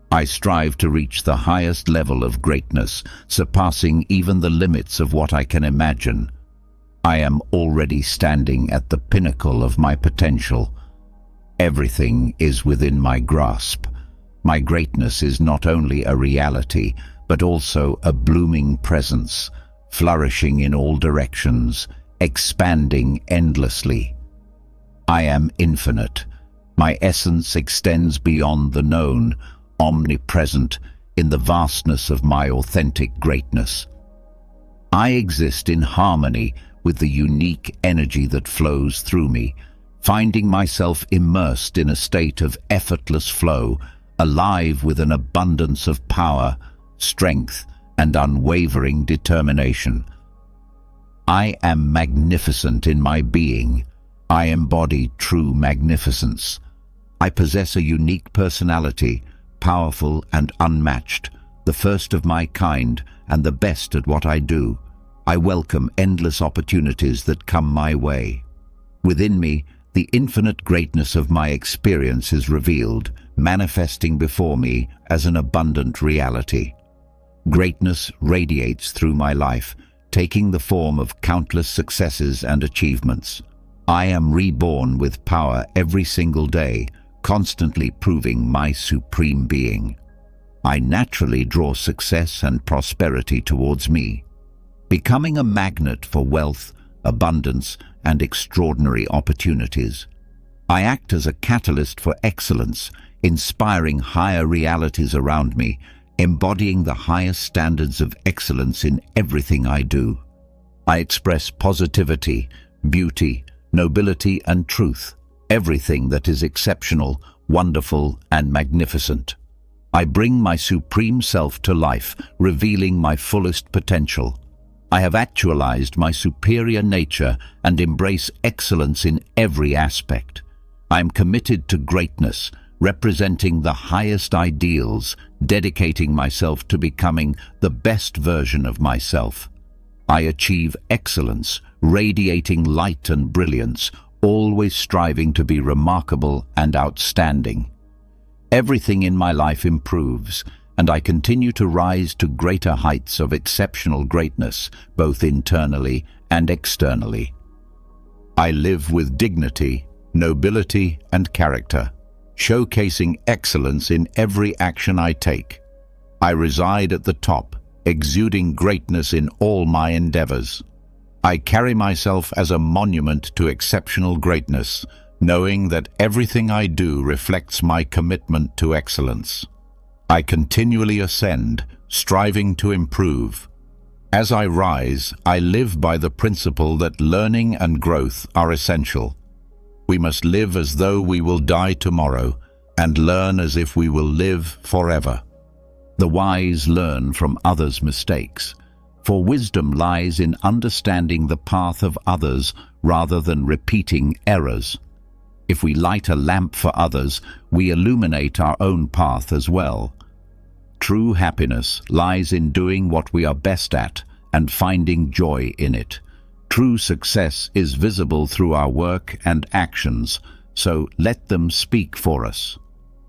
I strive to reach the highest level of greatness, surpassing even the limits of what I can imagine. I am already standing at the pinnacle of my potential. Everything is within my grasp. My greatness is not only a reality, but also a blooming presence, flourishing in all directions, expanding endlessly. I am infinite. My essence extends beyond the known, omnipresent in the vastness of my authentic greatness. I exist in harmony with the unique energy that flows through me, finding myself immersed in a state of effortless flow, alive with an abundance of power, strength, and unwavering determination. I am magnificent in my being. I embody true magnificence. I possess a unique personality, powerful and unmatched, the first of my kind and the best at what I do. I welcome endless opportunities that come my way. Within me, the infinite greatness of my experience is revealed, manifesting before me as an abundant reality. Greatness radiates through my life, taking the form of countless successes and achievements. I am reborn with power every single day, constantly proving my supreme being. I naturally draw success and prosperity towards me, becoming a magnet for wealth, abundance, and extraordinary opportunities. I act as a catalyst for excellence, inspiring higher realities around me, embodying the highest standards of excellence in everything I do. I express positivity, beauty, nobility, and truth, everything that is exceptional, wonderful, and magnificent. I bring my supreme self to life, revealing my fullest potential. I have actualized my superior nature and embrace excellence in every aspect. I am committed to greatness, representing the highest ideals, dedicating myself to becoming the best version of myself. I achieve excellence, radiating light and brilliance, always striving to be remarkable and outstanding. Everything in my life improves, and I continue to rise to greater heights of exceptional greatness, both internally and externally. I live with dignity, nobility, and character, showcasing excellence in every action I take. I reside at the top, exuding greatness in all my endeavors. I carry myself as a monument to exceptional greatness, knowing that everything I do reflects my commitment to excellence. I continually ascend, striving to improve. As I rise, I live by the principle that learning and growth are essential. We must live as though we will die tomorrow, and learn as if we will live forever. The wise learn from others' mistakes, for wisdom lies in understanding the path of others rather than repeating errors. If we light a lamp for others, we illuminate our own path as well. True happiness lies in doing what we are best at and finding joy in it. True success is visible through our work and actions, so let them speak for us.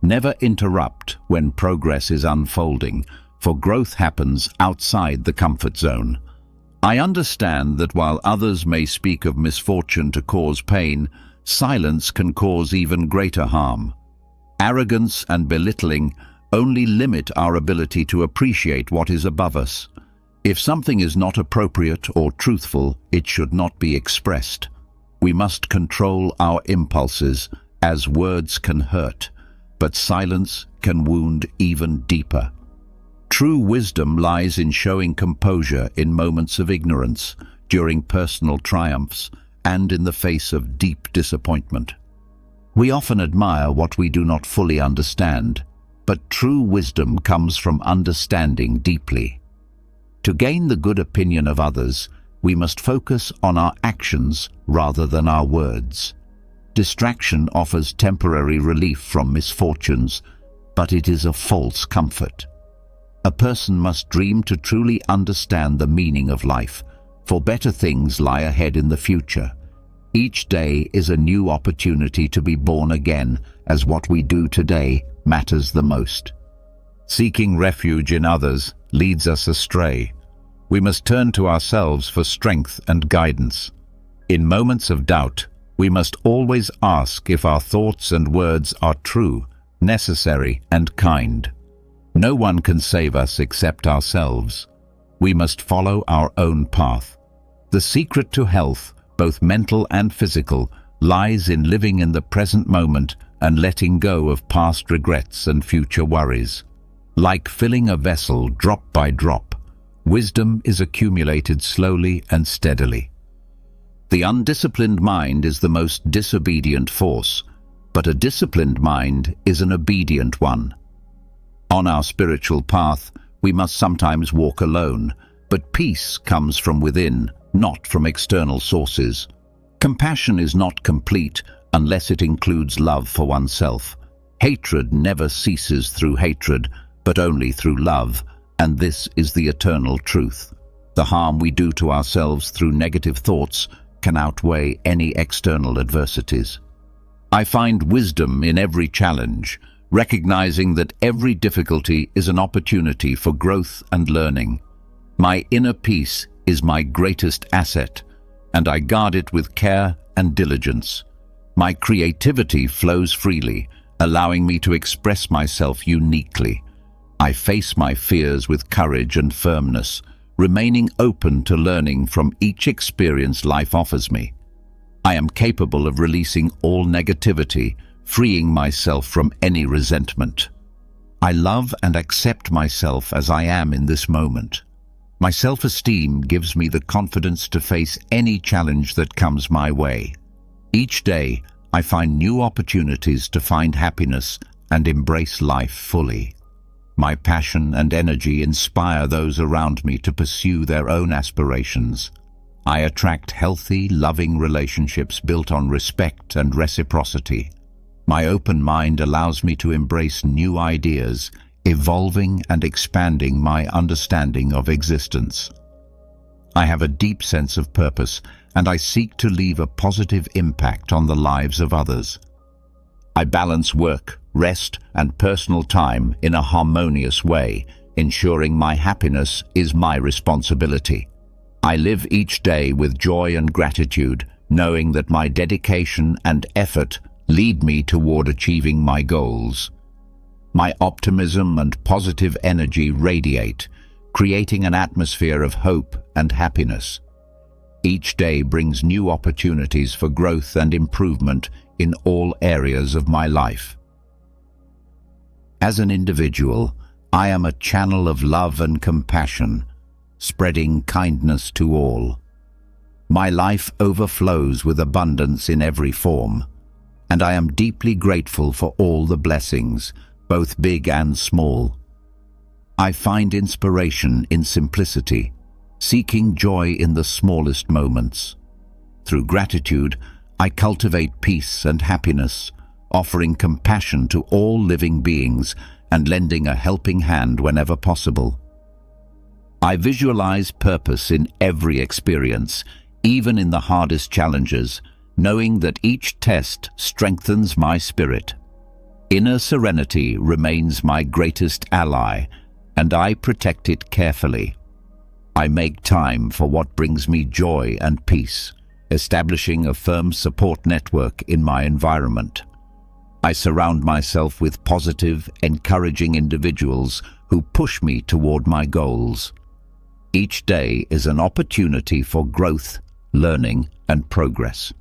Never interrupt when progress is unfolding, for growth happens outside the comfort zone. I understand that while others may speak of misfortune to cause pain, silence can cause even greater harm. Arrogance and belittling only limit our ability to appreciate what is above us. If something is not appropriate or truthful, it should not be expressed. We must control our impulses, as words can hurt, but silence can wound even deeper. True wisdom lies in showing composure in moments of ignorance, during personal triumphs, and in the face of deep disappointment. We often admire what we do not fully understand, but true wisdom comes from understanding deeply. To gain the good opinion of others, we must focus on our actions rather than our words. Distraction offers temporary relief from misfortunes, but it is a false comfort. A person must dream to truly understand the meaning of life, for better things lie ahead in the future. Each day is a new opportunity to be born again as what we do today matters the most. Seeking refuge in others leads us astray. We must turn to ourselves for strength and guidance. In moments of doubt, we must always ask if our thoughts and words are true, necessary, and kind. No one can save us except ourselves. We must follow our own path. The secret to health, both mental and physical, lies in living in the present moment and letting go of past regrets and future worries. Like filling a vessel drop by drop, wisdom is accumulated slowly and steadily. The undisciplined mind is the most disobedient force, but a disciplined mind is an obedient one. On our spiritual path, we must sometimes walk alone, but peace comes from within, not from external sources. Compassion is not complete unless it includes love for oneself. Hatred never ceases through hatred, but only through love, and this is the eternal truth. The harm we do to ourselves through negative thoughts can outweigh any external adversities. I find wisdom in every challenge, recognizing that every difficulty is an opportunity for growth and learning. My inner peace is my greatest asset, and I guard it with care and diligence. My creativity flows freely, allowing me to express myself uniquely. I face my fears with courage and firmness, remaining open to learning from each experience life offers me. I am capable of releasing all negativity, freeing myself from any resentment. I love and accept myself as I am in this moment. My self-esteem gives me the confidence to face any challenge that comes my way. Each day, I find new opportunities to find happiness and embrace life fully. My passion and energy inspire those around me to pursue their own aspirations. I attract healthy, loving relationships built on respect and reciprocity. My open mind allows me to embrace new ideas, evolving and expanding my understanding of existence. I have a deep sense of purpose, and I seek to leave a positive impact on the lives of others. I balance work, rest, and personal time in a harmonious way, ensuring my happiness is my responsibility. I live each day with joy and gratitude, knowing that my dedication and effort lead me toward achieving my goals. My optimism and positive energy radiate, creating an atmosphere of hope and happiness. Each day brings new opportunities for growth and improvement in all areas of my life. As an individual, I am a channel of love and compassion, spreading kindness to all. My life overflows with abundance in every form, and I am deeply grateful for all the blessings, both big and small. I find inspiration in simplicity, seeking joy in the smallest moments. Through gratitude, I cultivate peace and happiness, offering compassion to all living beings and lending a helping hand whenever possible. I visualize purpose in every experience, even in the hardest challenges, knowing that each test strengthens my spirit. Inner serenity remains my greatest ally, and I protect it carefully. I make time for what brings me joy and peace, establishing a firm support network in my environment. I surround myself with positive, encouraging individuals who push me toward my goals. Each day is an opportunity for growth, learning, and progress.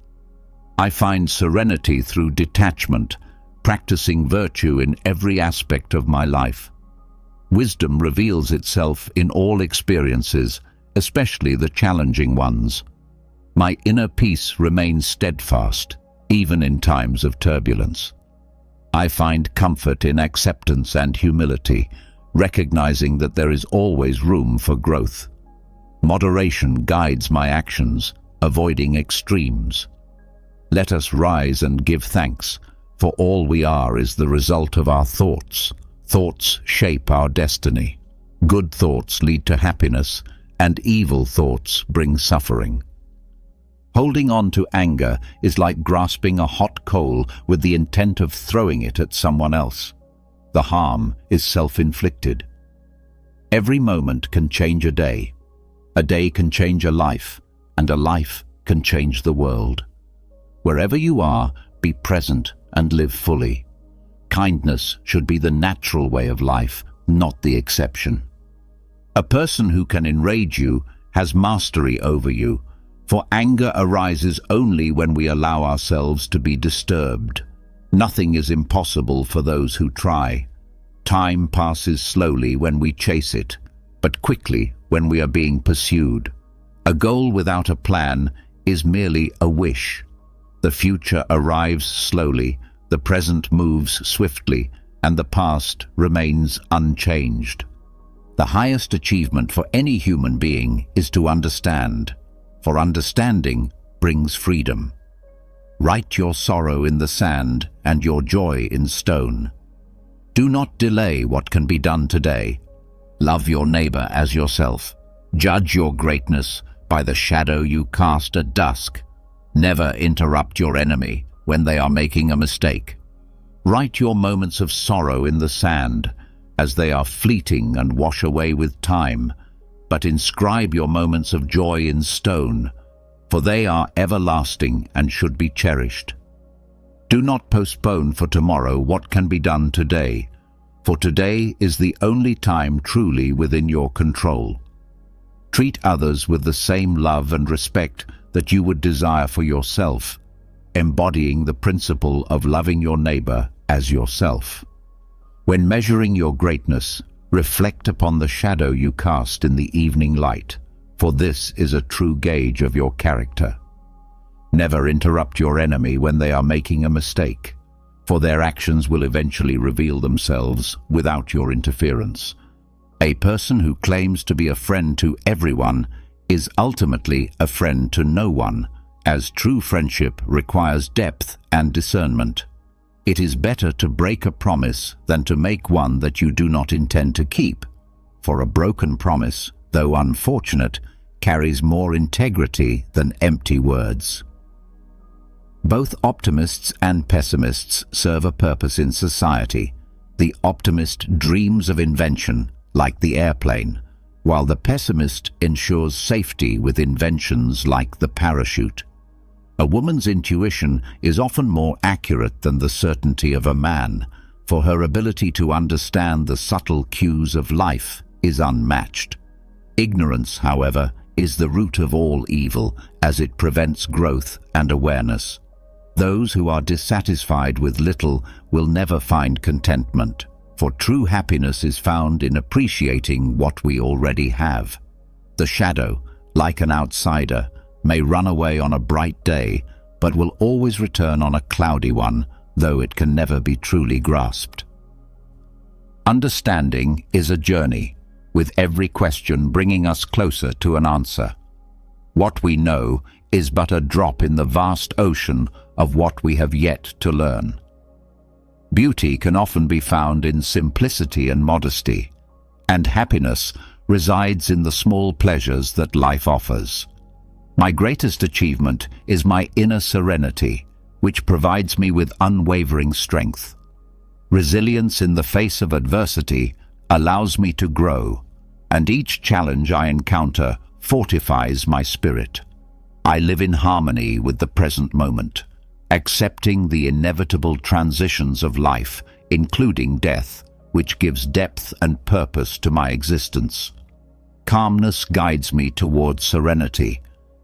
I find serenity through detachment, practicing virtue in every aspect of my life. Wisdom reveals itself in all experiences, especially the challenging ones. My inner peace remains steadfast, even in times of turbulence. I find comfort in acceptance and humility, recognizing that there is always room for growth. Moderation guides my actions, avoiding extremes. Let us rise and give thanks, for all we are is the result of our thoughts. Thoughts shape our destiny. Good thoughts lead to happiness, and evil thoughts bring suffering. Holding on to anger is like grasping a hot coal with the intent of throwing it at someone else. The harm is self-inflicted. Every moment can change a day. A day can change a life, and a life can change the world. Wherever you are, be present and live fully. Kindness should be the natural way of life, not the exception. A person who can enrage you has mastery over you, for anger arises only when we allow ourselves to be disturbed. Nothing is impossible for those who try. Time passes slowly when we chase it, but quickly when we are being pursued. A goal without a plan is merely a wish. The future arrives slowly, the present moves swiftly, and the past remains unchanged. The highest achievement for any human being is to understand, for understanding brings freedom. Write your sorrow in the sand and your joy in stone. Do not delay what can be done today. Love your neighbor as yourself. Judge your greatness by the shadow you cast at dusk. Never interrupt your enemy when they are making a mistake. Write your moments of sorrow in the sand, as they are fleeting and wash away with time, but inscribe your moments of joy in stone, for they are everlasting and should be cherished. Do not postpone for tomorrow what can be done today, for today is the only time truly within your control. Treat others with the same love and respect that you would desire for yourself, embodying the principle of loving your neighbor as yourself. When measuring your greatness, reflect upon the shadow you cast in the evening light, for this is a true gauge of your character. Never interrupt your enemy when they are making a mistake, for their actions will eventually reveal themselves without your interference. A person who claims to be a friend to everyone is ultimately a friend to no one, as true friendship requires depth and discernment. It is better to break a promise than to make one that you do not intend to keep, for a broken promise, though unfortunate, carries more integrity than empty words. Both optimists and pessimists serve a purpose in society. The optimist dreams of invention, like the airplane, while the pessimist ensures safety with inventions like the parachute. A woman's intuition is often more accurate than the certainty of a man, for her ability to understand the subtle cues of life is unmatched. Ignorance, however, is the root of all evil, as it prevents growth and awareness. Those who are dissatisfied with little will never find contentment, for true happiness is found in appreciating what we already have. The shadow, like an outsider, may run away on a bright day, but will always return on a cloudy one, though it can never be truly grasped. Understanding is a journey, with every question bringing us closer to an answer. What we know is but a drop in the vast ocean of what we have yet to learn. Beauty can often be found in simplicity and modesty, and happiness resides in the small pleasures that life offers. My greatest achievement is my inner serenity, which provides me with unwavering strength. Resilience in the face of adversity allows me to grow, and each challenge I encounter fortifies my spirit. I live in harmony with the present moment, accepting the inevitable transitions of life, including death, which gives depth and purpose to my existence. Calmness guides me towards serenity,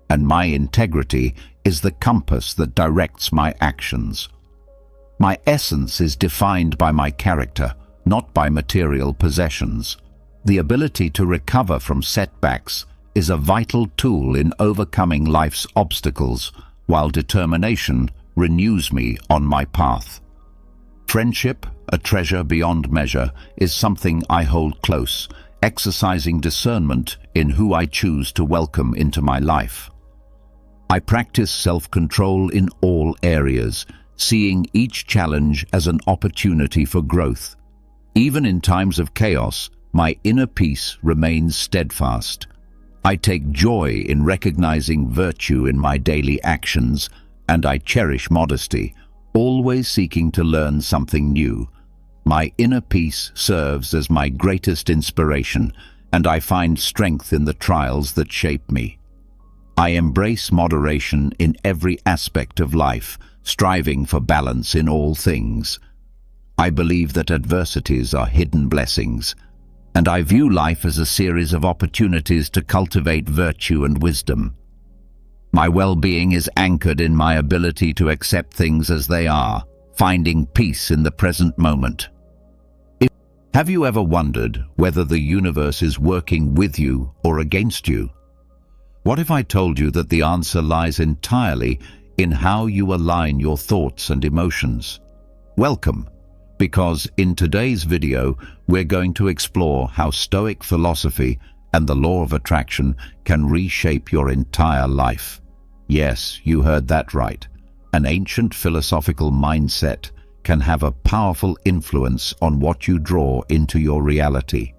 and my integrity is the compass that directs my actions. My essence is defined by my character, not by material possessions. The ability to recover from setbacks is a vital tool in overcoming life's obstacles, while determination renews me on my path. Friendship, a treasure beyond measure, is something I hold close, exercising discernment in who I choose to welcome into my life. I practice self-control in all areas, seeing each challenge as an opportunity for growth. Even in times of chaos, my inner peace remains steadfast. I take joy in recognizing virtue in my daily actions, and I cherish modesty, always seeking to learn something new. My inner peace serves as my greatest inspiration, and I find strength in the trials that shape me. I embrace moderation in every aspect of life, striving for balance in all things. I believe that adversities are hidden blessings, and I view life as a series of opportunities to cultivate virtue and wisdom. My well-being is anchored in my ability to accept things as they are, finding peace in the present moment. Have you ever wondered whether the universe is working with you or against you? What if I told you that the answer lies entirely in how you align your thoughts and emotions? Welcome, because in today's video, we're going to explore how Stoic philosophy and the law of attraction can reshape your entire life. Yes, you heard that right. An ancient philosophical mindset can have a powerful influence on what you draw into your reality.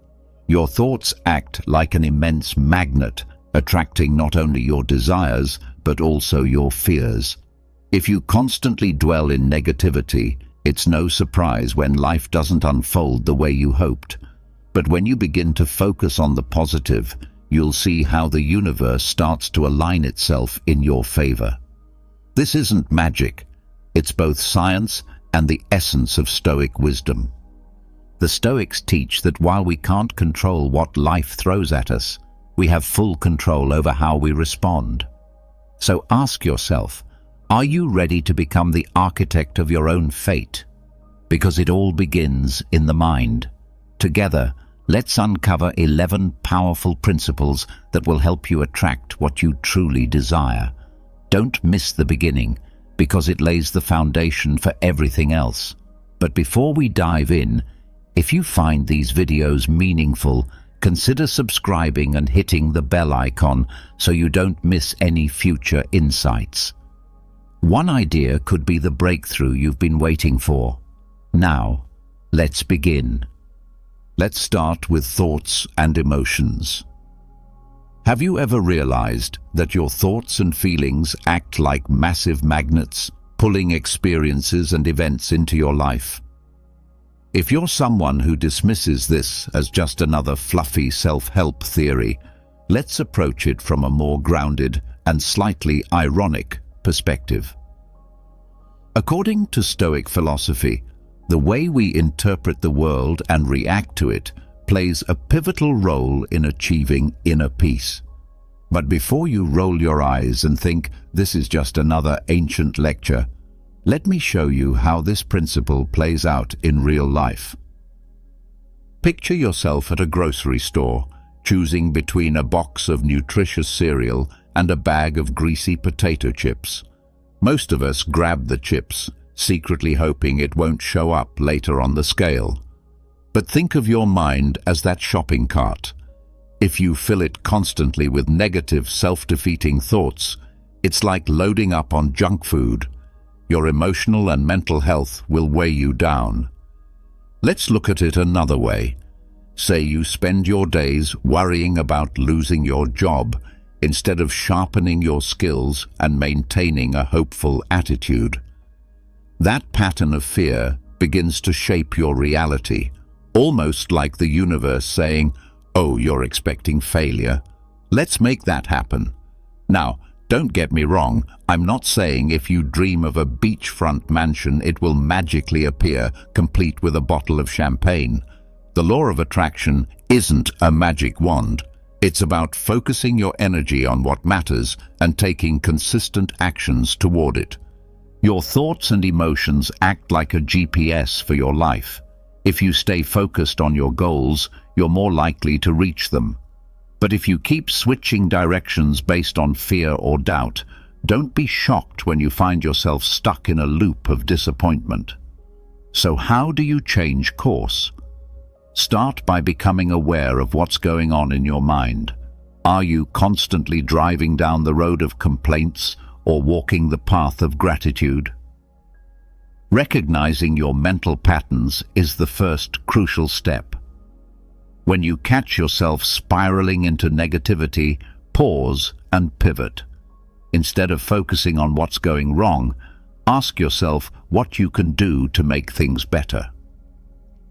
Your thoughts act like an immense magnet, attracting not only your desires, but also your fears. If you constantly dwell in negativity, it's no surprise when life doesn't unfold the way you hoped. But when you begin to focus on the positive, you'll see how the universe starts to align itself in your favor. This isn't magic. It's both science and the essence of Stoic wisdom. The Stoics teach that while we can't control what life throws at us, we have full control over how we respond. So ask yourself, are you ready to become the architect of your own fate? Because it all begins in the mind. Together, let's uncover 11 powerful principles that will help you attract what you truly desire. Don't miss the beginning, because it lays the foundation for everything else. But before we dive in, if you find these videos meaningful, consider subscribing and hitting the bell icon so you don't miss any future insights. One idea could be the breakthrough you've been waiting for. Now, let's begin. Let's start with thoughts and emotions. Have you ever realized that your thoughts and feelings act like massive magnets, pulling experiences and events into your life? If you're someone who dismisses this as just another fluffy self-help theory, let's approach it from a more grounded and slightly ironic perspective. According to Stoic philosophy, the way we interpret the world and react to it plays a pivotal role in achieving inner peace. But before you roll your eyes and think this is just another ancient lecture, let me show you how this principle plays out in real life. Picture yourself at a grocery store, choosing between a box of nutritious cereal and a bag of greasy potato chips. Most of us grab the chips, secretly hoping it won't show up later on the scale. But think of your mind as that shopping cart. If you fill it constantly with negative, self-defeating thoughts, it's like loading up on junk food. Your emotional and mental health will weigh you down. Let's look at it another way. Say you spend your days worrying about losing your job instead of sharpening your skills and maintaining a hopeful attitude. That pattern of fear begins to shape your reality, almost like the universe saying, "Oh, you're expecting failure. Let's make that happen." Now, don't get me wrong, I'm not saying if you dream of a beachfront mansion it will magically appear, complete with a bottle of champagne. The law of attraction isn't a magic wand. It's about focusing your energy on what matters and taking consistent actions toward it. Your thoughts and emotions act like a GPS for your life. If you stay focused on your goals, you're more likely to reach them. But if you keep switching directions based on fear or doubt, don't be shocked when you find yourself stuck in a loop of disappointment. So how do you change course? Start by becoming aware of what's going on in your mind. Are you constantly driving down the road of complaints or walking the path of gratitude? Recognizing your mental patterns is the first crucial step. When you catch yourself spiraling into negativity, Pause and pivot. Instead of focusing on what's going wrong, ask yourself what you can do to make things better.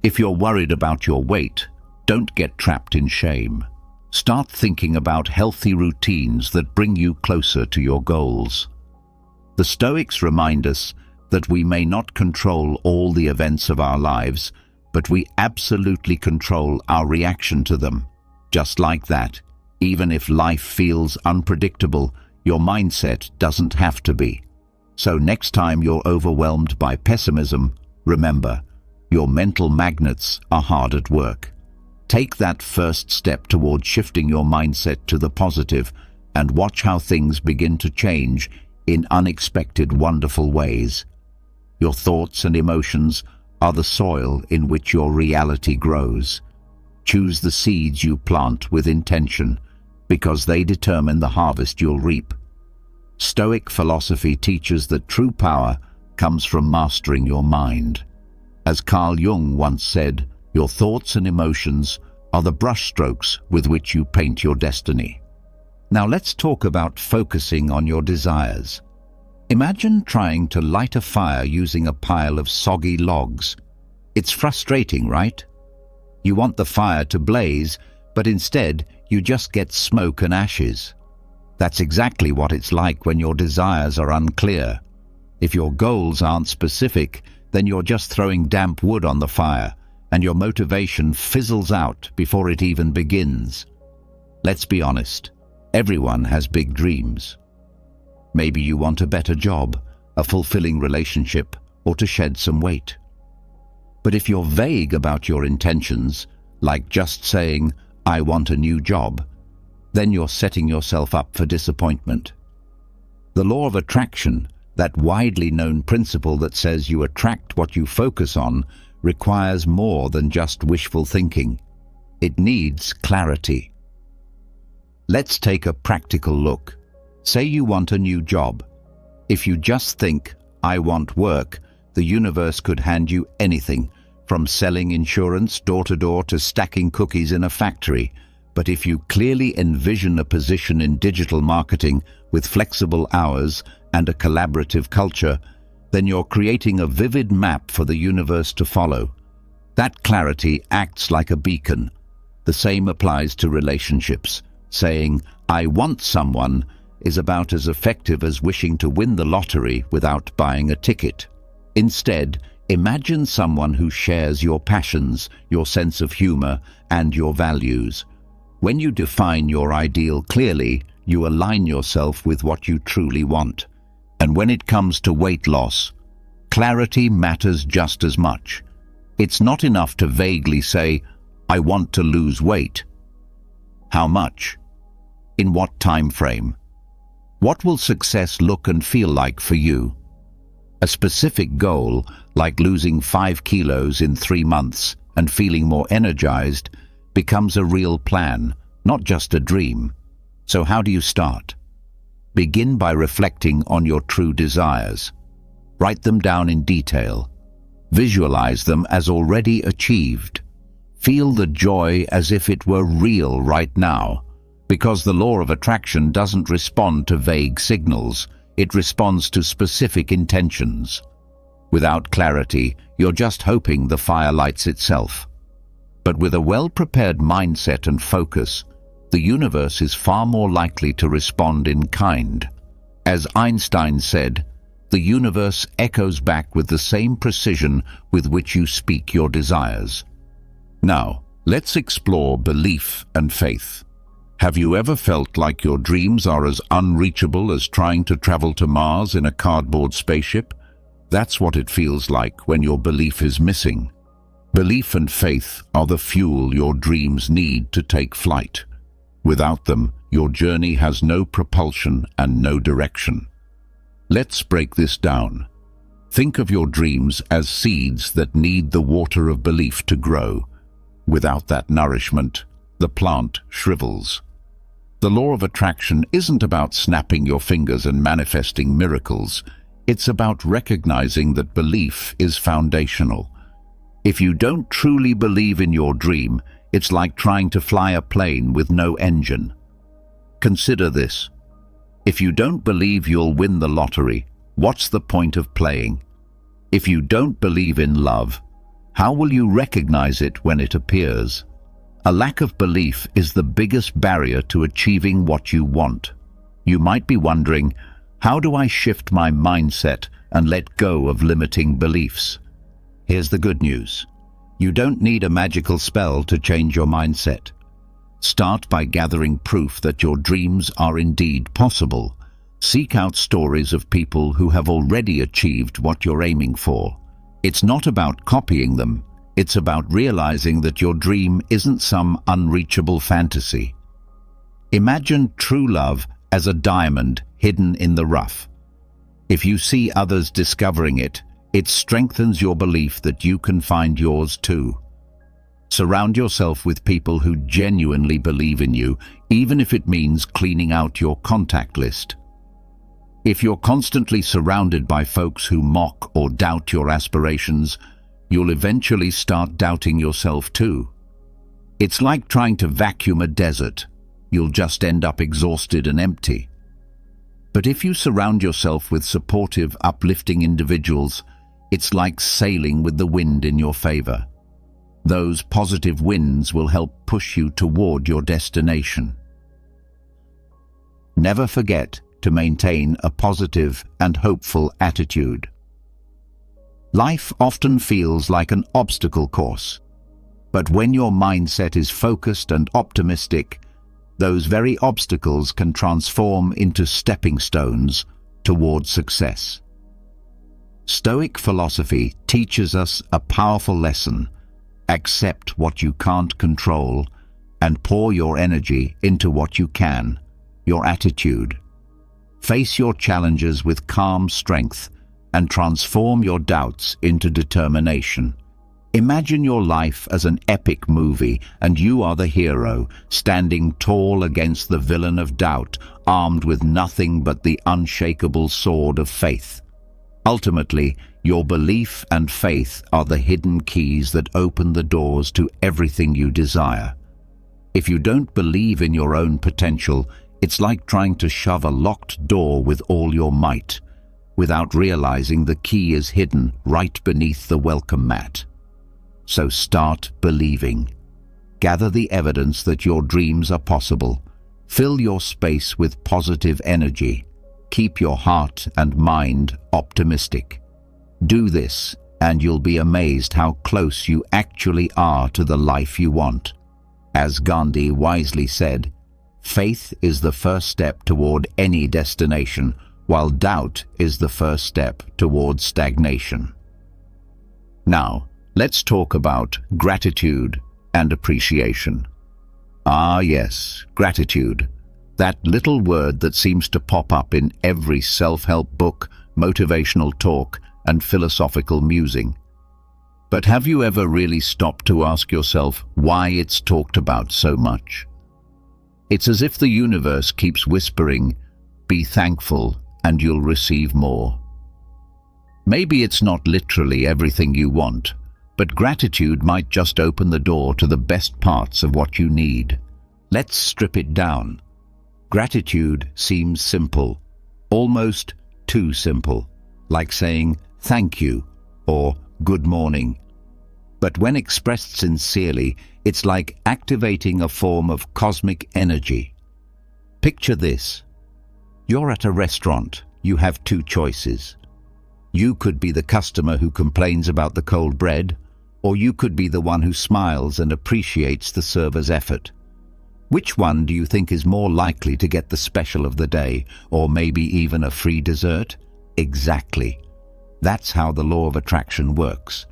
If you're worried about your weight, don't get trapped in shame. Start thinking about healthy routines that bring you closer to your goals. The Stoics remind us that we may not control all the events of our lives, but we absolutely control our reaction to them. Just like that, even if life feels unpredictable, your mindset doesn't have to be. So next time you're overwhelmed by pessimism, remember, your mental magnets are hard at work. Take that first step toward shifting your mindset to the positive and watch how things begin to change in unexpected, wonderful ways. Your thoughts and emotions are the soil in which your reality grows. Choose the seeds you plant with intention, because they determine the harvest you'll reap. Stoic philosophy teaches that true power comes from mastering your mind. As Carl Jung once said, your thoughts and emotions are the brushstrokes with which you paint your destiny. Now let's talk about focusing on your desires. Imagine trying to light a fire using a pile of soggy logs. It's frustrating, right? You want the fire to blaze, but instead you just get smoke and ashes. That's exactly what it's like when your desires are unclear. If your goals aren't specific, then you're just throwing damp wood on the fire, and your motivation fizzles out before it even begins. Let's be honest, everyone has big dreams. Maybe you want a better job, a fulfilling relationship, or to shed some weight. But if you're vague about your intentions, like just saying, "I want a new job," then you're setting yourself up for disappointment. The law of attraction, that widely known principle that says you attract what you focus on, requires more than just wishful thinking. It needs clarity. Let's take a practical look. Say you want a new job. If you just think, "I want work," the universe could hand you anything, from selling insurance door to door to stacking cookies in a factory. But if you clearly envision a position in digital marketing with flexible hours and a collaborative culture, then you're creating a vivid map for the universe to follow. That clarity acts like a beacon. The same applies to relationships. Saying, "I want someone," is about as effective as wishing to win the lottery without buying a ticket. Instead, imagine someone who shares your passions, your sense of humor, and your values. When you define your ideal clearly, you align yourself with what you truly want. And when it comes to weight loss, clarity matters just as much. It's not enough to vaguely say, "I want to lose weight." How much? In what time frame? What will success look and feel like for you? A specific goal, like losing 5 kilos in 3 months and feeling more energized, becomes a real plan, not just a dream. So how do you start? Begin by reflecting on your true desires. Write them down in detail. Visualize them as already achieved. Feel the joy as if it were real right now, because the law of attraction doesn't respond to vague signals, it responds to specific intentions. Without clarity, you're just hoping the fire lights itself. But with a well-prepared mindset and focus, the universe is far more likely to respond in kind. As Einstein said, the universe echoes back with the same precision with which you speak your desires. Now, let's explore belief and faith. Have you ever felt like your dreams are as unreachable as trying to travel to Mars in a cardboard spaceship? That's what it feels like when your belief is missing. Belief and faith are the fuel your dreams need to take flight. Without them, your journey has no propulsion and no direction. Let's break this down. Think of your dreams as seeds that need the water of belief to grow. Without that nourishment, the plant shrivels. The law of attraction isn't about snapping your fingers and manifesting miracles. It's about recognizing that belief is foundational. If you don't truly believe in your dream, it's like trying to fly a plane with no engine. Consider this. If you don't believe you'll win the lottery, what's the point of playing? If you don't believe in love, how will you recognize it when it appears? A lack of belief is the biggest barrier to achieving what you want. You might be wondering, how do I shift my mindset and let go of limiting beliefs? Here's the good news. You don't need a magical spell to change your mindset. Start by gathering proof that your dreams are indeed possible. Seek out stories of people who have already achieved what you're aiming for. It's not about copying them. It's about realizing that your dream isn't some unreachable fantasy. Imagine true love as a diamond hidden in the rough. If you see others discovering it, it strengthens your belief that you can find yours too. Surround yourself with people who genuinely believe in you, even if it means cleaning out your contact list. If you're constantly surrounded by folks who mock or doubt your aspirations, you'll eventually start doubting yourself too. It's like trying to vacuum a desert. You'll just end up exhausted and empty. But if you surround yourself with supportive, uplifting individuals, it's like sailing with the wind in your favor. Those positive winds will help push you toward your destination. Never forget to maintain a positive and hopeful attitude. Life often feels like an obstacle course, but when your mindset is focused and optimistic, those very obstacles can transform into stepping stones toward success. Stoic philosophy teaches us a powerful lesson. Accept what you can't control and pour your energy into what you can, your attitude. Face your challenges with calm strength and transform your doubts into determination. Imagine your life as an epic movie and you are the hero, standing tall against the villain of doubt, armed with nothing but the unshakable sword of faith. Ultimately, your belief and faith are the hidden keys that open the doors to everything you desire. If you don't believe in your own potential, it's like trying to shove a locked door with all your might, without realizing the key is hidden right beneath the welcome mat. So start believing. Gather the evidence that your dreams are possible. Fill your space with positive energy. Keep your heart and mind optimistic. Do this, and you'll be amazed how close you actually are to the life you want. As Gandhi wisely said, faith is the first step toward any destination, while doubt is the first step toward stagnation. Now, let's talk about gratitude and appreciation. Ah yes, gratitude. That little word that seems to pop up in every self-help book, motivational talk, and philosophical musing. But have you ever really stopped to ask yourself why it's talked about so much? It's as if the universe keeps whispering, "Be thankful and you'll receive more." Maybe it's not literally everything you want, but gratitude might just open the door to the best parts of what you need. Let's strip it down. Gratitude seems simple, almost too simple, like saying thank you or good morning. But when expressed sincerely, it's like activating a form of cosmic energy. Picture this. You're at a restaurant. You have two choices. You could be the customer who complains about the cold bread, or you could be the one who smiles and appreciates the server's effort. Which one do you think is more likely to get the special of the day, or maybe even a free dessert? Exactly. That's how the law of attraction works.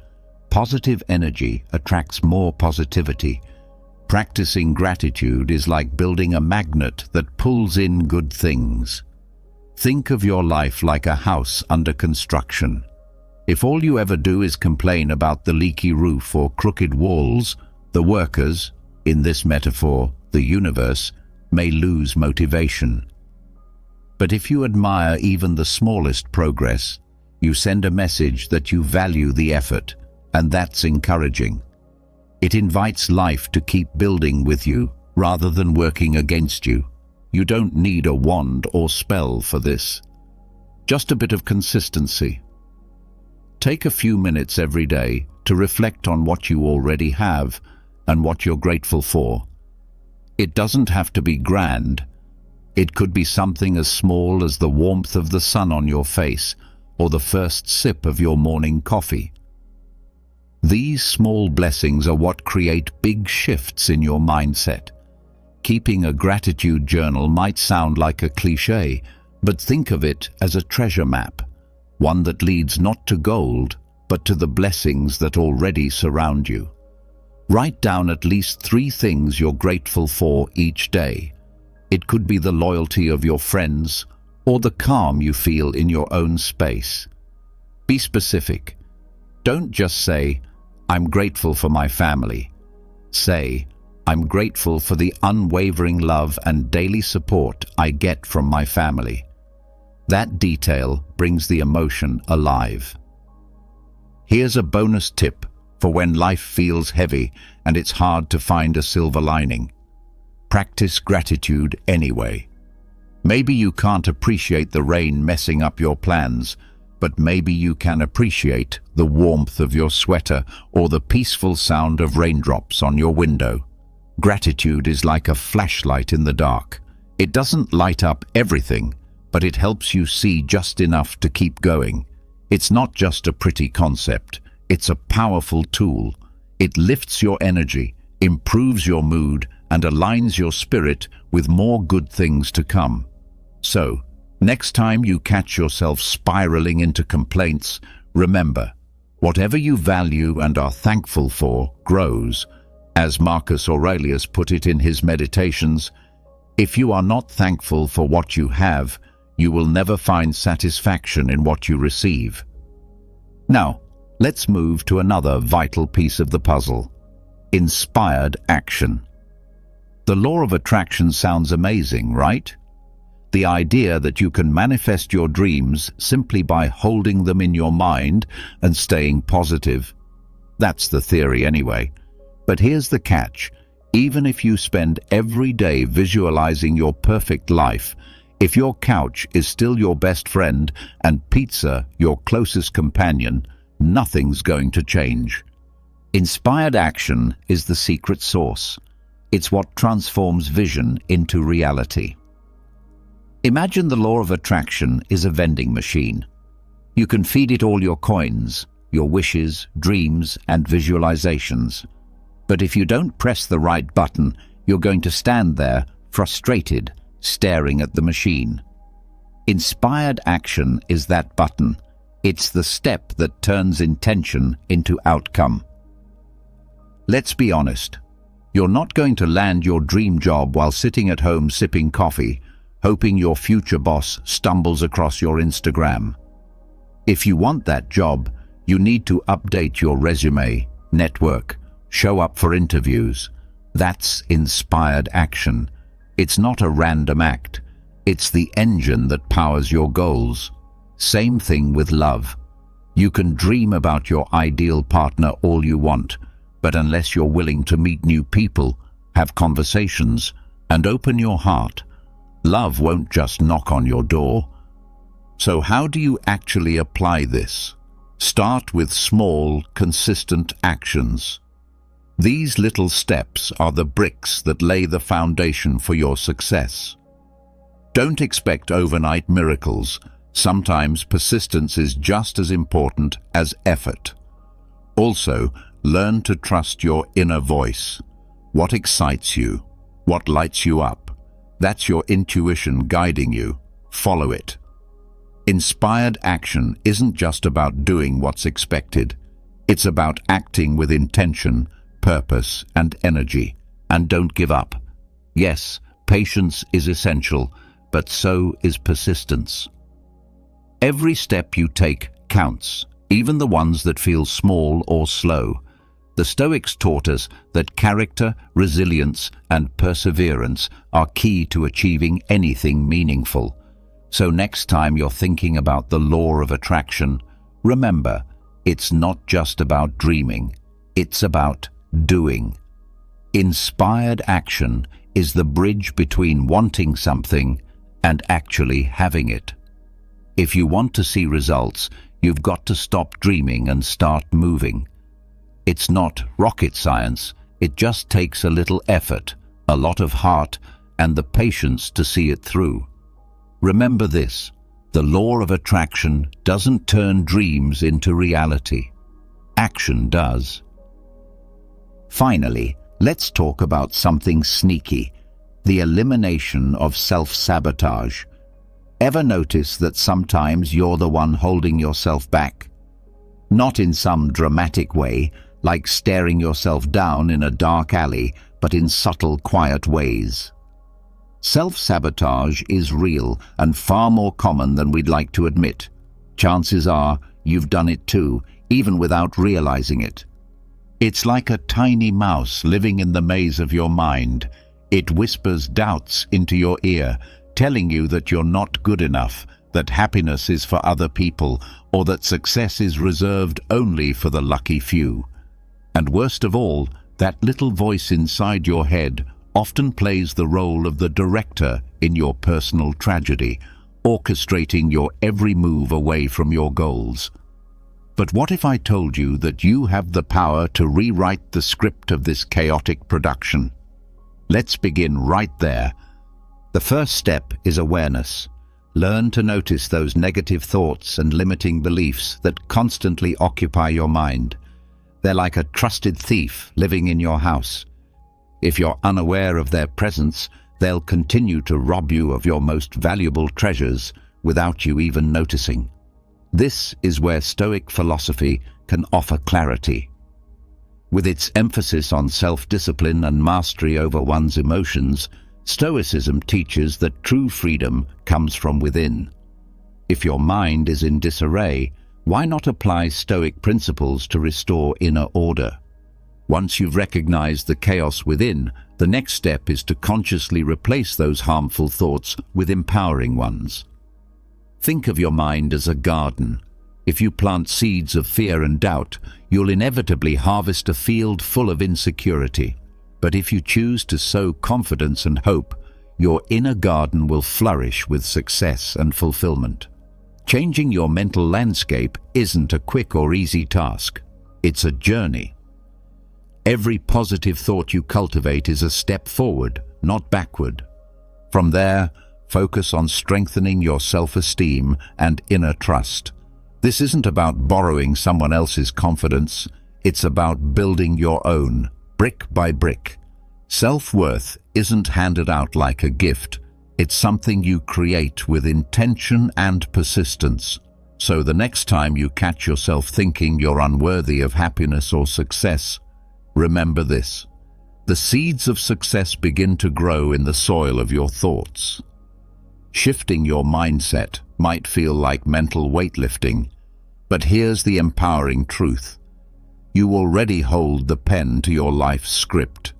Positive energy attracts more positivity. Practicing gratitude is like building a magnet that pulls in good things. Think of your life like a house under construction. If all you ever do is complain about the leaky roof or crooked walls, the workers, in this metaphor, the universe, may lose motivation. But if you admire even the smallest progress, you send a message that you value the effort, and that's encouraging. It invites life to keep building with you rather than working against you. You don't need a wand or spell for this. Just a bit of consistency. Take a few minutes every day to reflect on what you already have and what you're grateful for. It doesn't have to be grand. It could be something as small as the warmth of the sun on your face or the first sip of your morning coffee. These small blessings are what create big shifts in your mindset. Keeping a gratitude journal might sound like a cliché, but think of it as a treasure map, one that leads not to gold, but to the blessings that already surround you. Write down at least 3 things you're grateful for each day. It could be the loyalty of your friends or the calm you feel in your own space. Be specific. Don't just say, "I'm grateful for my family." Say, "I'm grateful for the unwavering love and daily support I get from my family." That detail brings the emotion alive. Here's a bonus tip for when life feels heavy and it's hard to find a silver lining. Practice gratitude anyway. Maybe you can't appreciate the rain messing up your plans, but maybe you can appreciate the warmth of your sweater or the peaceful sound of raindrops on your window. Gratitude is like a flashlight in the dark. It doesn't light up everything, but it helps you see just enough to keep going. It's not just a pretty concept, it's a powerful tool. It lifts your energy, improves your mood, and aligns your spirit with more good things to come. So, next time you catch yourself spiraling into complaints, remember, whatever you value and are thankful for grows. As Marcus Aurelius put it in his Meditations, if you are not thankful for what you have, you will never find satisfaction in what you receive. Now, let's move to another vital piece of the puzzle: inspired action. The law of attraction sounds amazing, right? The idea that you can manifest your dreams simply by holding them in your mind and staying positive. That's the theory anyway. But here's the catch. Even if you spend every day visualizing your perfect life, if your couch is still your best friend and pizza your closest companion, nothing's going to change. Inspired action is the secret sauce. It's what transforms vision into reality. Imagine the law of attraction is a vending machine. You can feed it all your coins, your wishes, dreams, and visualizations. But if you don't press the right button, you're going to stand there, frustrated, staring at the machine. Inspired action is that button. It's the step that turns intention into outcome. Let's be honest. You're not going to land your dream job while sitting at home sipping coffee, hoping your future boss stumbles across your Instagram. If you want that job, you need to update your resume, network, show up for interviews. That's inspired action. It's not a random act. It's the engine that powers your goals. Same thing with love. You can dream about your ideal partner all you want, but unless you're willing to meet new people, have conversations, and open your heart, love won't just knock on your door. So how do you actually apply this? Start with small, consistent actions. These little steps are the bricks that lay the foundation for your success. Don't expect overnight miracles. Sometimes persistence is just as important as effort. Also, learn to trust your inner voice. What excites you? What lights you up? That's your intuition guiding you. Follow it. Inspired action isn't just about doing what's expected. It's about acting with intention, purpose, and energy. And don't give up. Yes, patience is essential, but so is persistence. Every step you take counts, even the ones that feel small or slow. The Stoics taught us that character, resilience, and perseverance are key to achieving anything meaningful. So next time you're thinking about the law of attraction, remember, it's not just about dreaming, it's about doing. Inspired action is the bridge between wanting something and actually having it. If you want to see results, you've got to stop dreaming and start moving. It's not rocket science, it just takes a little effort, a lot of heart, and the patience to see it through. Remember this, the law of attraction doesn't turn dreams into reality. Action does. Finally, let's talk about something sneaky, the elimination of self-sabotage. Ever notice that sometimes you're the one holding yourself back? Not in some dramatic way, like staring yourself down in a dark alley, but in subtle, quiet ways. Self-sabotage is real and far more common than we'd like to admit. Chances are you've done it too, even without realizing it. It's like a tiny mouse living in the maze of your mind. It whispers doubts into your ear, telling you that you're not good enough, that happiness is for other people, or that success is reserved only for the lucky few. And worst of all, that little voice inside your head often plays the role of the director in your personal tragedy, orchestrating your every move away from your goals. But what if I told you that you have the power to rewrite the script of this chaotic production? Let's begin right there. The first step is awareness. Learn to notice those negative thoughts and limiting beliefs that constantly occupy your mind. They're like a trusted thief living in your house. If you're unaware of their presence, they'll continue to rob you of your most valuable treasures without you even noticing. This is where Stoic philosophy can offer clarity. With its emphasis on self-discipline and mastery over one's emotions, Stoicism teaches that true freedom comes from within. If your mind is in disarray, why not apply Stoic principles to restore inner order? Once you've recognized the chaos within, the next step is to consciously replace those harmful thoughts with empowering ones. Think of your mind as a garden. If you plant seeds of fear and doubt, you'll inevitably harvest a field full of insecurity. But if you choose to sow confidence and hope, your inner garden will flourish with success and fulfillment. Changing your mental landscape isn't a quick or easy task. It's a journey. Every positive thought you cultivate is a step forward, not backward. From there, focus on strengthening your self-esteem and inner trust. This isn't about borrowing someone else's confidence. It's about building your own, brick by brick. Self-worth isn't handed out like a gift. It's something you create with intention and persistence. So the next time you catch yourself thinking you're unworthy of happiness or success, remember this. The seeds of success begin to grow in the soil of your thoughts. Shifting your mindset might feel like mental weightlifting, but here's the empowering truth. You already hold the pen to your life's script.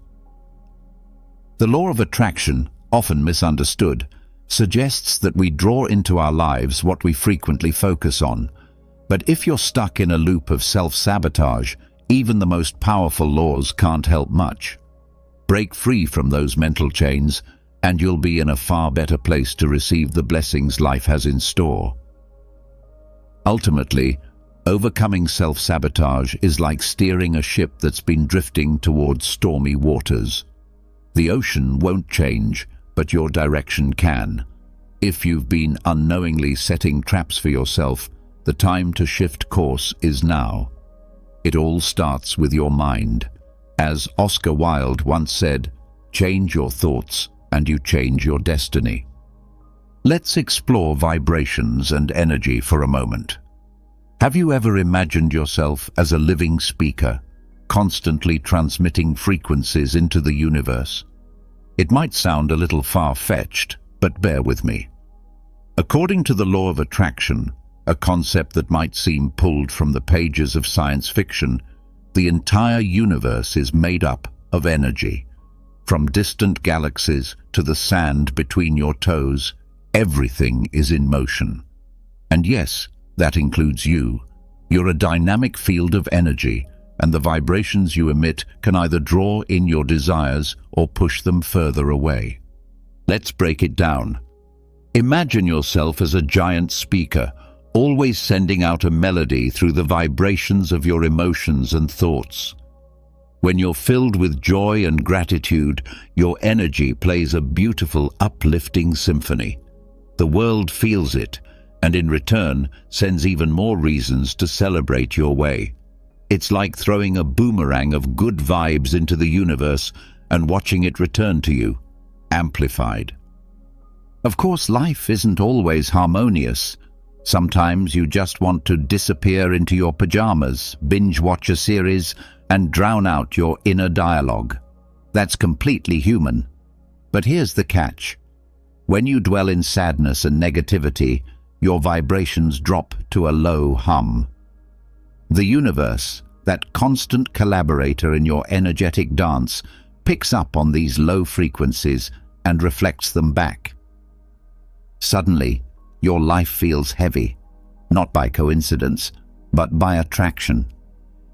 The law of attraction, often misunderstood, suggests that we draw into our lives what we frequently focus on. But if you're stuck in a loop of self-sabotage, even the most powerful laws can't help much. Break free from those mental chains, and you'll be in a far better place to receive the blessings life has in store. Ultimately, overcoming self-sabotage is like steering a ship that's been drifting towards stormy waters. The ocean won't change, but your direction can. If you've been unknowingly setting traps for yourself, the time to shift course is now. It all starts with your mind. As Oscar Wilde once said, change your thoughts and you change your destiny. Let's explore vibrations and energy for a moment. Have you ever imagined yourself as a living speaker, constantly transmitting frequencies into the universe? It might sound a little far-fetched, but bear with me. According to the law of attraction, a concept that might seem pulled from the pages of science fiction, the entire universe is made up of energy. From distant galaxies to the sand between your toes, everything is in motion. And yes, that includes you. You're a dynamic field of energy, and the vibrations you emit can either draw in your desires or push them further away. Let's break it down. Imagine yourself as a giant speaker, always sending out a melody through the vibrations of your emotions and thoughts. When you're filled with joy and gratitude, your energy plays a beautiful, uplifting symphony. The world feels it, and in return sends even more reasons to celebrate your way. It's like throwing a boomerang of good vibes into the universe and watching it return to you, amplified. Of course, life isn't always harmonious. Sometimes you just want to disappear into your pajamas, binge watch a series, and drown out your inner dialogue. That's completely human. But here's the catch. When you dwell in sadness and negativity, your vibrations drop to a low hum. The universe, that constant collaborator in your energetic dance, picks up on these low frequencies and reflects them back. Suddenly, your life feels heavy, not by coincidence, but by attraction.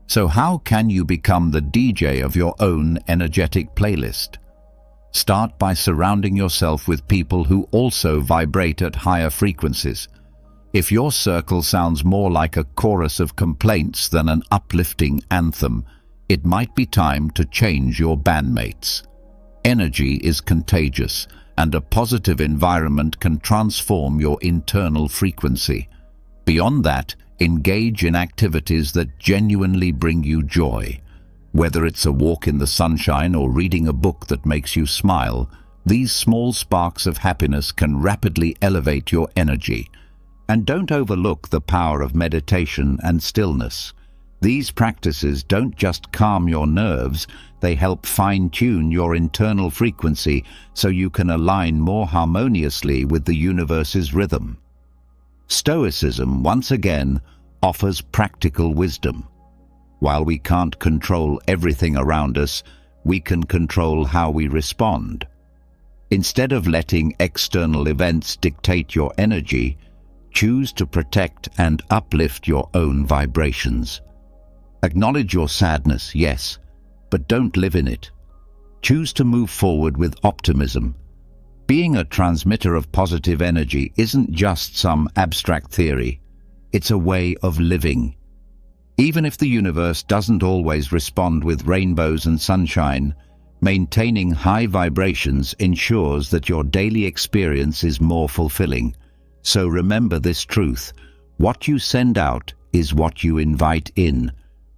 So how can you become the DJ of your own energetic playlist? Start by surrounding yourself with people who also vibrate at higher frequencies. If your circle sounds more like a chorus of complaints than an uplifting anthem, it might be time to change your bandmates. Energy is contagious, and a positive environment can transform your internal frequency. Beyond that, engage in activities that genuinely bring you joy. Whether it's a walk in the sunshine or reading a book that makes you smile, these small sparks of happiness can rapidly elevate your energy. And don't overlook the power of meditation and stillness. These practices don't just calm your nerves, they help fine-tune your internal frequency so you can align more harmoniously with the universe's rhythm. Stoicism, once again, offers practical wisdom. While we can't control everything around us, we can control how we respond. Instead of letting external events dictate your energy, choose to protect and uplift your own vibrations. Acknowledge your sadness, yes, but don't live in it. Choose to move forward with optimism. Being a transmitter of positive energy isn't just some abstract theory. It's a way of living. Even if the universe doesn't always respond with rainbows and sunshine, maintaining high vibrations ensures that your daily experience is more fulfilling. So remember this truth: what you send out is what you invite in.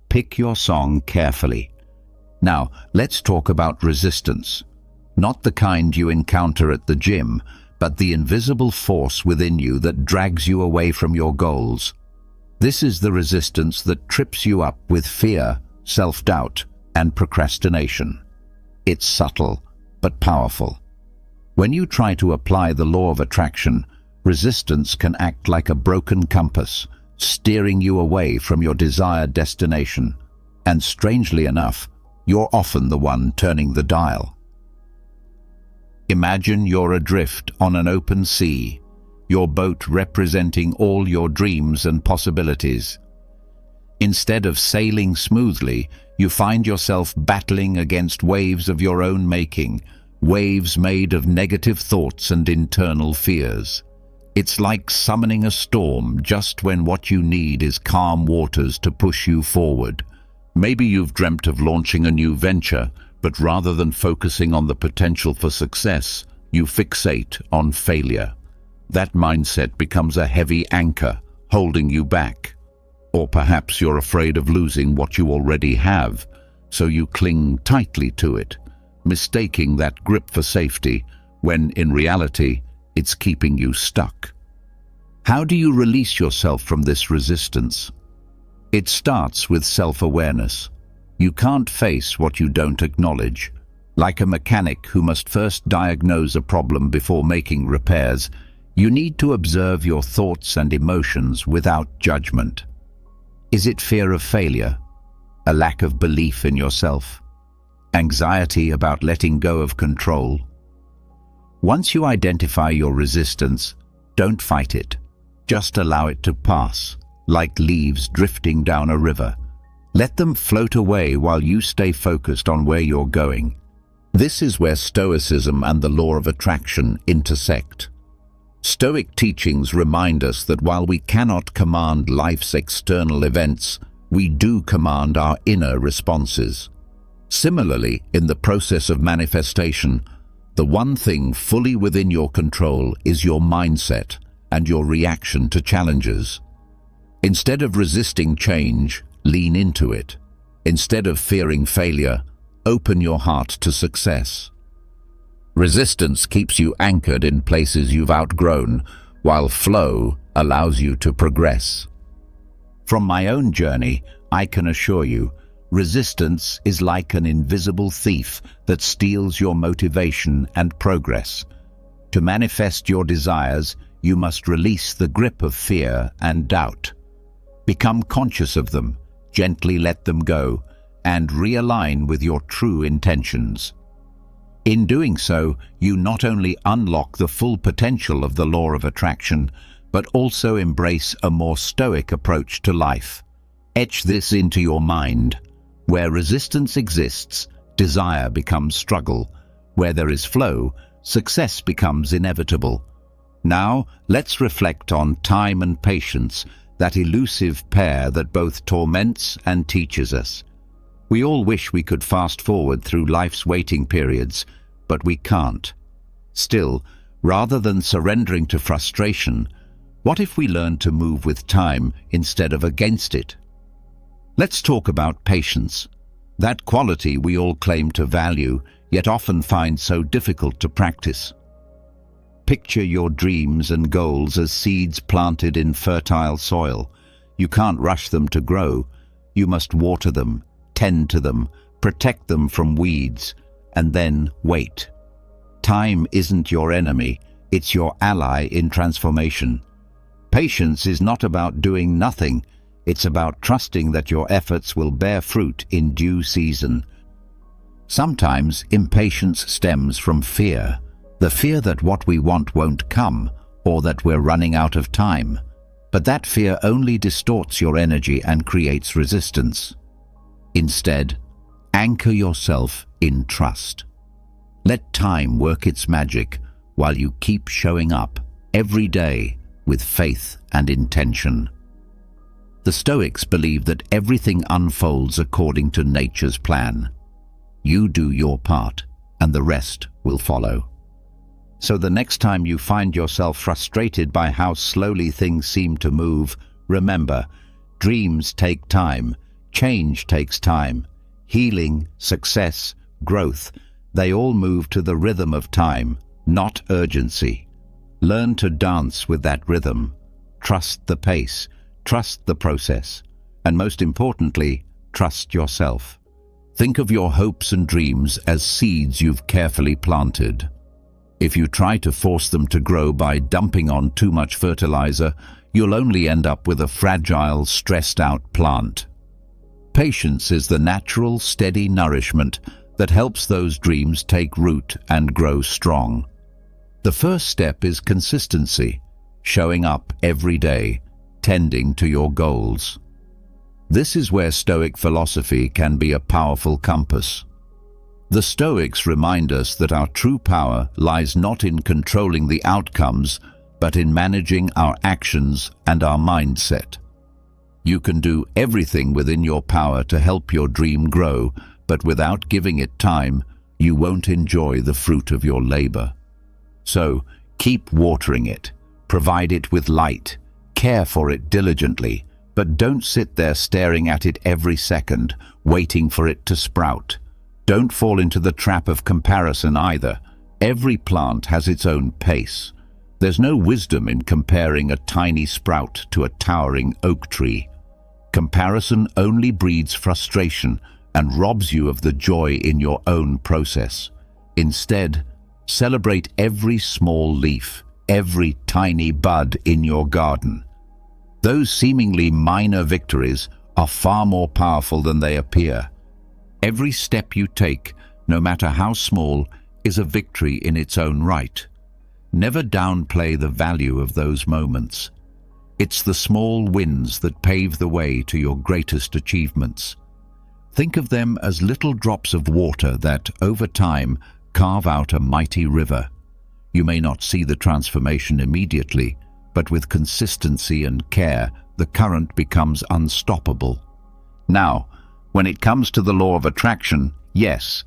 Pick your song carefully. Now, let's talk about resistance. Not the kind you encounter at the gym, but the invisible force within you that drags you away from your goals. This is the resistance that trips you up with fear, self-doubt, and procrastination. It's subtle, but powerful. When you try to apply the law of attraction, resistance can act like a broken compass, steering you away from your desired destination. And strangely enough, you're often the one turning the dial. Imagine you're adrift on an open sea, your boat representing all your dreams and possibilities. Instead of sailing smoothly, you find yourself battling against waves of your own making, waves made of negative thoughts and internal fears. It's like summoning a storm just when what you need is calm waters to push you forward. Maybe you've dreamt of launching a new venture, but rather than focusing on the potential for success, you fixate on failure. That mindset becomes a heavy anchor, holding you back. Or perhaps you're afraid of losing what you already have, so you cling tightly to it, mistaking that grip for safety, when in reality, it's keeping you stuck. How do you release yourself from this resistance? It starts with self-awareness. You can't face what you don't acknowledge. Like a mechanic who must first diagnose a problem before making repairs, you need to observe your thoughts and emotions without judgment. Is it fear of failure? A lack of belief in yourself? Anxiety about letting go of control? Once you identify your resistance, don't fight it. Just allow it to pass, like leaves drifting down a river. Let them float away while you stay focused on where you're going. This is where Stoicism and the law of attraction intersect. Stoic teachings remind us that while we cannot command life's external events, we do command our inner responses. Similarly, in the process of manifestation, the one thing fully within your control is your mindset and your reaction to challenges. Instead of resisting change, lean into it. Instead of fearing failure, open your heart to success. Resistance keeps you anchored in places you've outgrown, while flow allows you to progress. From my own journey, I can assure you, resistance is like an invisible thief that steals your motivation and progress. To manifest your desires, you must release the grip of fear and doubt. Become conscious of them, gently let them go, and realign with your true intentions. In doing so, you not only unlock the full potential of the law of attraction, but also embrace a more stoic approach to life. Etch this into your mind. Where resistance exists, desire becomes struggle. Where there is flow, success becomes inevitable. Now, let's reflect on time and patience, that elusive pair that both torments and teaches us. We all wish we could fast forward through life's waiting periods, but we can't. Still, rather than surrendering to frustration, what if we learn to move with time instead of against it? Let's talk about patience, that quality we all claim to value, yet often find so difficult to practice. Picture your dreams and goals as seeds planted in fertile soil. You can't rush them to grow. You must water them, tend to them, protect them from weeds, and then wait. Time isn't your enemy, it's your ally in transformation. Patience is not about doing nothing, it's about trusting that your efforts will bear fruit in due season. Sometimes impatience stems from fear, the fear that what we want won't come, or that we're running out of time. But that fear only distorts your energy and creates resistance. Instead, anchor yourself in trust. Let time work its magic while you keep showing up every day with faith and intention. The Stoics believe that everything unfolds according to nature's plan. You do your part, and the rest will follow. So the next time you find yourself frustrated by how slowly things seem to move, remember, dreams take time, change takes time, healing, success, growth, they all move to the rhythm of time, not urgency. Learn to dance with that rhythm. Trust the pace, trust the process, and most importantly, trust yourself. Think of your hopes and dreams as seeds you've carefully planted. If you try to force them to grow by dumping on too much fertilizer, you'll only end up with a fragile, stressed-out plant. Patience is the natural, steady nourishment that helps those dreams take root and grow strong. The first step is consistency, showing up every day, tending to your goals. This is where Stoic philosophy can be a powerful compass. The Stoics remind us that our true power lies not in controlling the outcomes, but in managing our actions and our mindset. You can do everything within your power to help your dream grow, but without giving it time, you won't enjoy the fruit of your labor. So, keep watering it, provide it with light, care for it diligently, but don't sit there staring at it every second, waiting for it to sprout. Don't fall into the trap of comparison either. Every plant has its own pace. There's no wisdom in comparing a tiny sprout to a towering oak tree. Comparison only breeds frustration and robs you of the joy in your own process. Instead, celebrate every small leaf, every tiny bud in your garden. Those seemingly minor victories are far more powerful than they appear. Every step you take, no matter how small, is a victory in its own right. Never downplay the value of those moments. It's the small wins that pave the way to your greatest achievements. Think of them as little drops of water that, over time, carve out a mighty river. You may not see the transformation immediately, but with consistency and care, the current becomes unstoppable. Now, when it comes to the law of attraction, yes,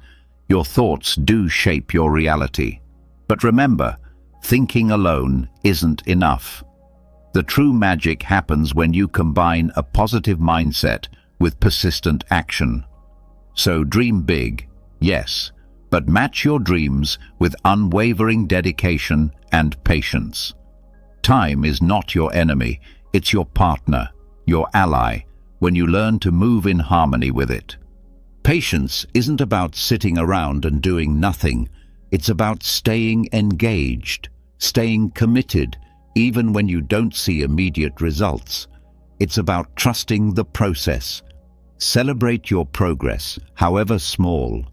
your thoughts do shape your reality. But remember, thinking alone isn't enough. The true magic happens when you combine a positive mindset with persistent action. So dream big, yes, but match your dreams with unwavering dedication and patience. Time is not your enemy, it's your partner, your ally, when you learn to move in harmony with it. Patience isn't about sitting around and doing nothing. It's about staying engaged, staying committed, even when you don't see immediate results. It's about trusting the process. Celebrate your progress, however small.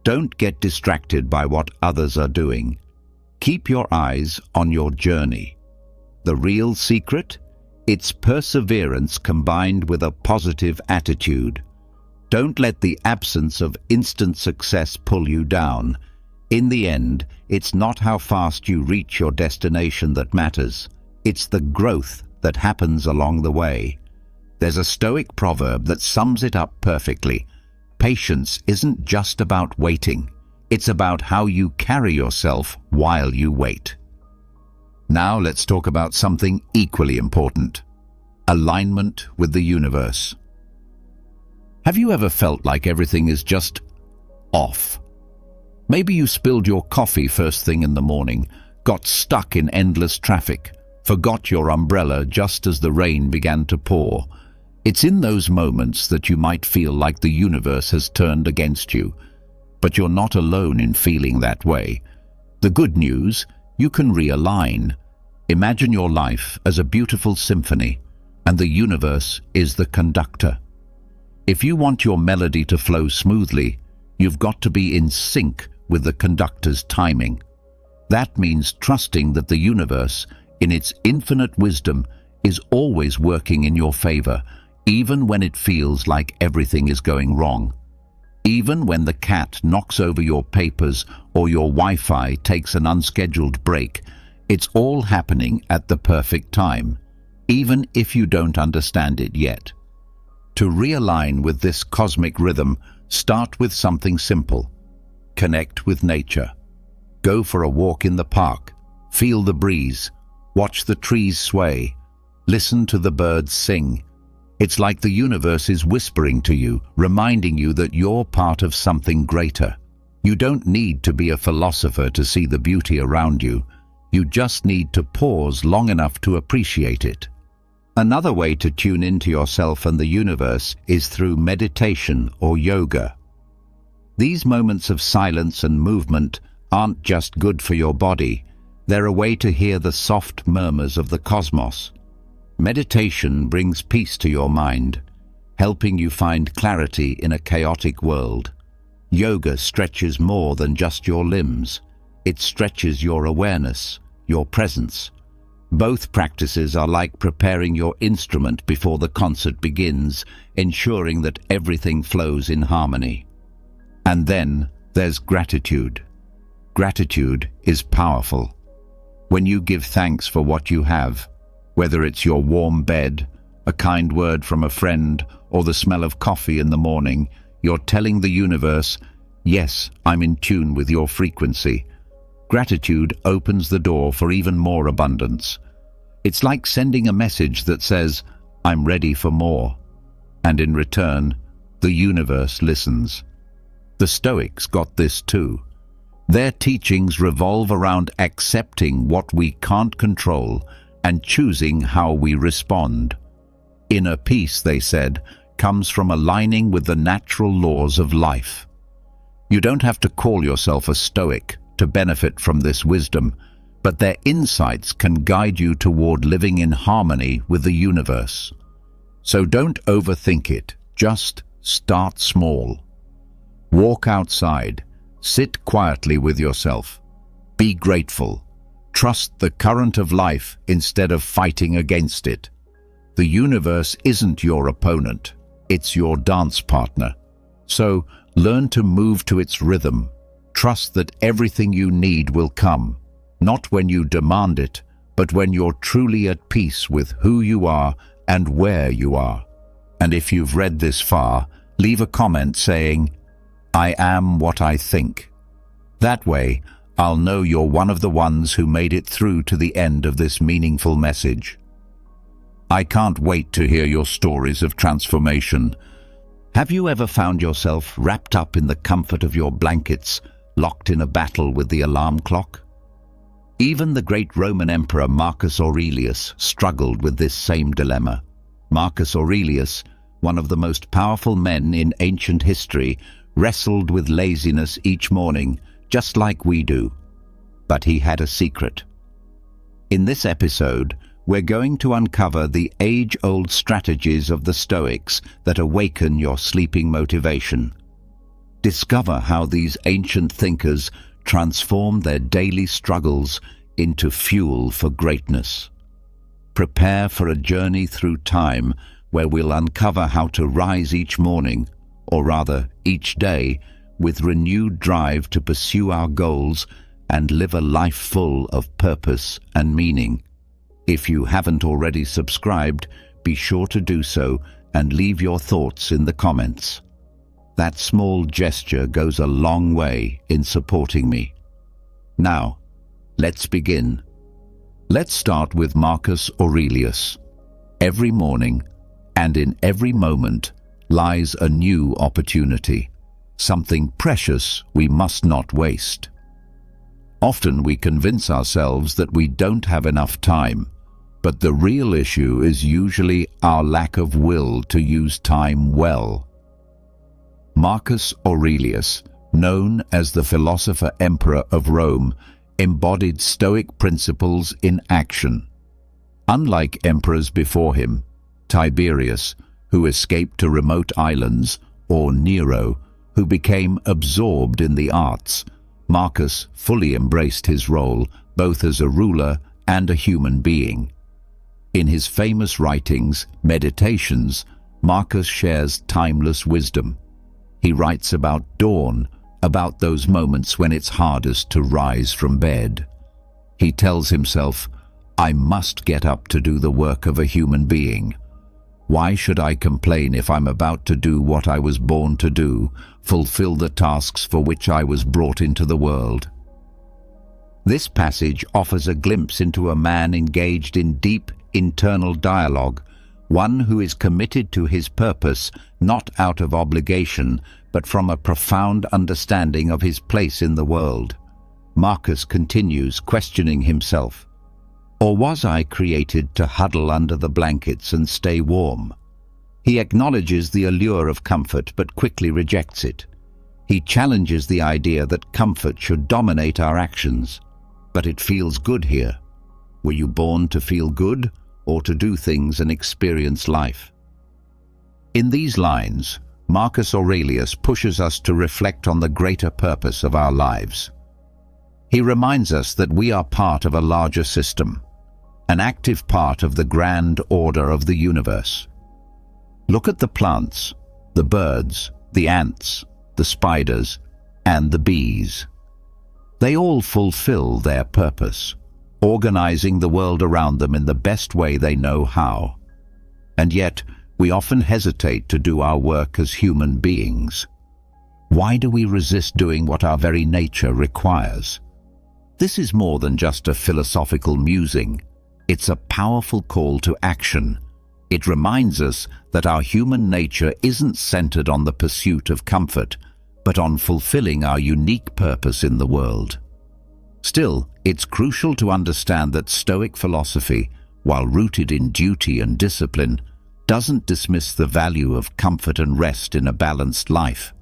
Don't get distracted by what others are doing. Keep your eyes on your journey. The real secret? It's perseverance combined with a positive attitude. Don't let the absence of instant success pull you down. In the end, it's not how fast you reach your destination that matters. It's the growth that happens along the way. There's a Stoic proverb that sums it up perfectly. Patience isn't just about waiting. It's about how you carry yourself while you wait. Now let's talk about something equally important: alignment with the universe. Have you ever felt like everything is just off? Maybe you spilled your coffee first thing in the morning, got stuck in endless traffic, forgot your umbrella just as the rain began to pour. It's in those moments that you might feel like the universe has turned against you. But you're not alone in feeling that way. The good news, you can realign. Imagine your life as a beautiful symphony, and the universe is the conductor. If you want your melody to flow smoothly, you've got to be in sync with the conductor's timing. That means trusting that the universe, in its infinite wisdom, is always working in your favor, even when it feels like everything is going wrong. Even when the cat knocks over your papers or your Wi-Fi takes an unscheduled break, it's all happening at the perfect time, even if you don't understand it yet. To realign with this cosmic rhythm, start with something simple. Connect with nature. Go for a walk in the park. Feel the breeze. Watch the trees sway. Listen to the birds sing. It's like the universe is whispering to you, reminding you that you're part of something greater. You don't need to be a philosopher to see the beauty around you. You just need to pause long enough to appreciate it. Another way to tune into yourself and the universe is through meditation or yoga. These moments of silence and movement aren't just good for your body. They're a way to hear the soft murmurs of the cosmos. Meditation brings peace to your mind, helping you find clarity in a chaotic world. Yoga stretches more than just your limbs. It stretches your awareness, your presence. Both practices are like preparing your instrument before the concert begins, ensuring that everything flows in harmony. And then there's gratitude. Gratitude is powerful. When you give thanks for what you have, whether it's your warm bed, a kind word from a friend, or the smell of coffee in the morning, you're telling the universe, yes, I'm in tune with your frequency. Gratitude opens the door for even more abundance. It's like sending a message that says, I'm ready for more. And in return, the universe listens. The Stoics got this too. Their teachings revolve around accepting what we can't control and choosing how we respond. Inner peace, they said, comes from aligning with the natural laws of life. You don't have to call yourself a Stoic to benefit from this wisdom, but their insights can guide you toward living in harmony with the universe. So don't overthink it, just start small. Walk outside, sit quietly with yourself, be grateful. Trust the current of life instead of fighting against it. The universe isn't your opponent. It's your dance partner. So learn to move to its rhythm. Trust that everything you need will come, not when you demand it, but when you're truly at peace with who you are and where you are. And if you've read this far, leave a comment saying, "I am what I think." That way, I'll know you're one of the ones who made it through to the end of this meaningful message. I can't wait to hear your stories of transformation. Have you ever found yourself wrapped up in the comfort of your blankets, locked in a battle with the alarm clock? Even the great Roman Emperor Marcus Aurelius struggled with this same dilemma. Marcus Aurelius, one of the most powerful men in ancient history, wrestled with laziness each morning, just like we do. But he had a secret. In this episode, we're going to uncover the age-old strategies of the Stoics that awaken your sleeping motivation. Discover how these ancient thinkers transform their daily struggles into fuel for greatness. Prepare for a journey through time where we'll uncover how to rise each morning, or rather each day, with renewed drive to pursue our goals and live a life full of purpose and meaning. If you haven't already subscribed, be sure to do so and leave your thoughts in the comments. That small gesture goes a long way in supporting me. Now, let's begin. Let's start with Marcus Aurelius. Every morning, and in every moment, lies a new opportunity, something precious we must not waste. Often we convince ourselves that we don't have enough time, but the real issue is usually our lack of will to use time well. Marcus Aurelius, known as the philosopher emperor of Rome, embodied Stoic principles in action. Unlike emperors before him, Tiberius, who escaped to remote islands, or Nero, who became absorbed in the arts, Marcus fully embraced his role both as a ruler and a human being. In his famous writings, Meditations, Marcus shares timeless wisdom. He writes about dawn, about those moments when it's hardest to rise from bed. He tells himself, "I must get up to do the work of a human being. Why should I complain if I'm about to do what I was born to do, fulfill the tasks for which I was brought into the world?" This passage offers a glimpse into a man engaged in deep internal dialogue, one who is committed to his purpose not out of obligation, but from a profound understanding of his place in the world. Marcus continues questioning himself. Or was I created to huddle under the blankets and stay warm? He acknowledges the allure of comfort but quickly rejects it. He challenges the idea that comfort should dominate our actions. But it feels good here. Were you born to feel good or to do things and experience life? In these lines, Marcus Aurelius pushes us to reflect on the greater purpose of our lives. He reminds us that we are part of a larger system, an active part of the grand order of the universe. Look at the plants, the birds, the ants, the spiders, and the bees. They all fulfill their purpose, organizing the world around them in the best way they know how. And yet, we often hesitate to do our work as human beings. Why do we resist doing what our very nature requires? This is more than just a philosophical musing. It's a powerful call to action. It reminds us that our human nature isn't centered on the pursuit of comfort, but on fulfilling our unique purpose in the world. Still, it's crucial to understand that Stoic philosophy, while rooted in duty and discipline, doesn't dismiss the value of comfort and rest in a balanced life.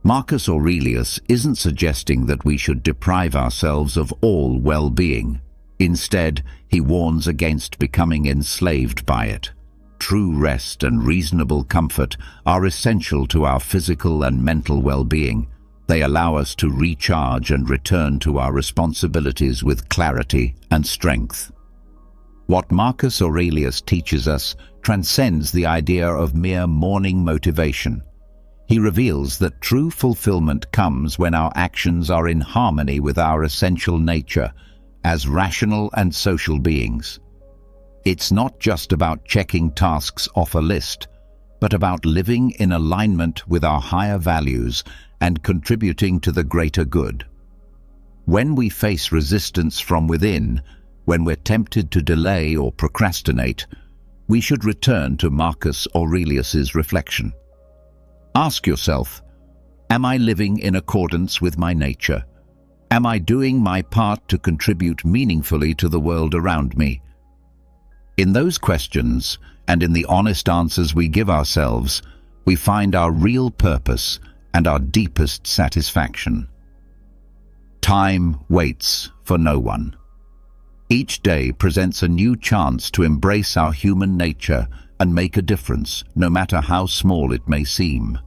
Marcus Aurelius isn't suggesting that we should deprive ourselves of all well-being. Instead, he warns against becoming enslaved by it. True rest and reasonable comfort are essential to our physical and mental well-being. They allow us to recharge and return to our responsibilities with clarity and strength. What Marcus Aurelius teaches us transcends the idea of mere morning motivation. He reveals that true fulfillment comes when our actions are in harmony with our essential nature as rational and social beings. It's not just about checking tasks off a list, but about living in alignment with our higher values and contributing to the greater good. When we face resistance from within, when we're tempted to delay or procrastinate, we should return to Marcus Aurelius's reflection. Ask yourself, am I living in accordance with my nature? Am I doing my part to contribute meaningfully to the world around me? In those questions, and in the honest answers we give ourselves, we find our real purpose and our deepest satisfaction. Time waits for no one. Each day presents a new chance to embrace our human nature and make a difference, no matter how small it may seem.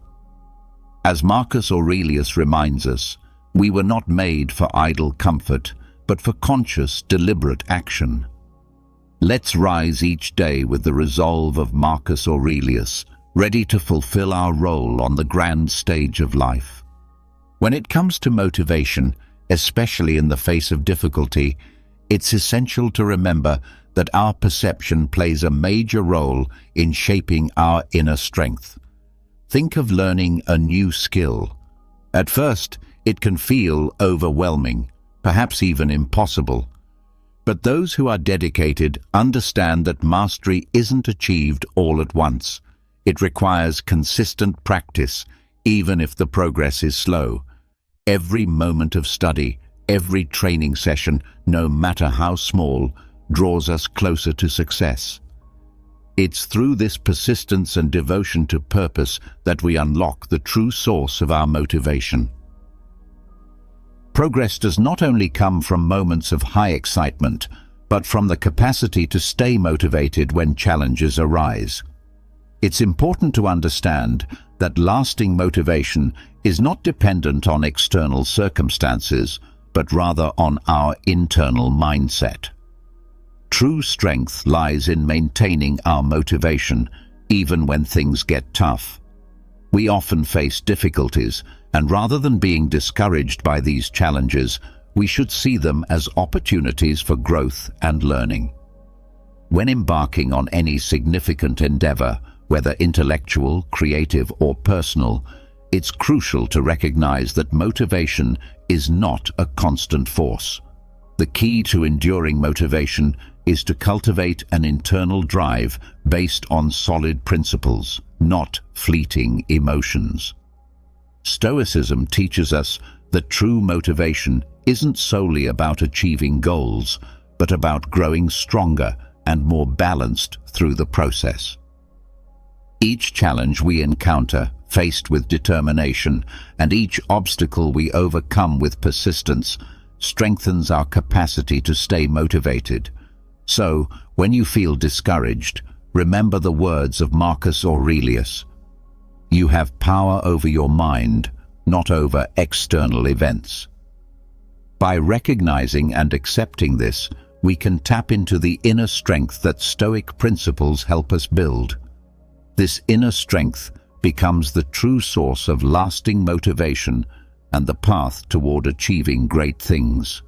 As Marcus Aurelius reminds us, we were not made for idle comfort, but for conscious, deliberate action. Let's rise each day with the resolve of Marcus Aurelius, ready to fulfill our role on the grand stage of life. When it comes to motivation, especially in the face of difficulty, it's essential to remember that our perception plays a major role in shaping our inner strength. Think of learning a new skill. At first, it can feel overwhelming, perhaps even impossible. But those who are dedicated understand that mastery isn't achieved all at once. It requires consistent practice, even if the progress is slow. Every moment of study, every training session, no matter how small, draws us closer to success. It's through this persistence and devotion to purpose that we unlock the true source of our motivation. Progress does not only come from moments of high excitement, but from the capacity to stay motivated when challenges arise. It's important to understand that lasting motivation is not dependent on external circumstances, but rather on our internal mindset. True strength lies in maintaining our motivation, even when things get tough. We often face difficulties, and rather than being discouraged by these challenges, we should see them as opportunities for growth and learning. When embarking on any significant endeavor, whether intellectual, creative, or personal, it's crucial to recognize that motivation is not a constant force. The key to enduring motivation is to cultivate an internal drive based on solid principles, not fleeting emotions. Stoicism teaches us that true motivation isn't solely about achieving goals, but about growing stronger and more balanced through the process. Each challenge we encounter, faced with determination, and each obstacle we overcome with persistence, strengthens our capacity to stay motivated. So, when you feel discouraged, remember the words of Marcus Aurelius. You have power over your mind, not over external events. By recognizing and accepting this, we can tap into the inner strength that Stoic principles help us build. This inner strength becomes the true source of lasting motivation and the path toward achieving great things.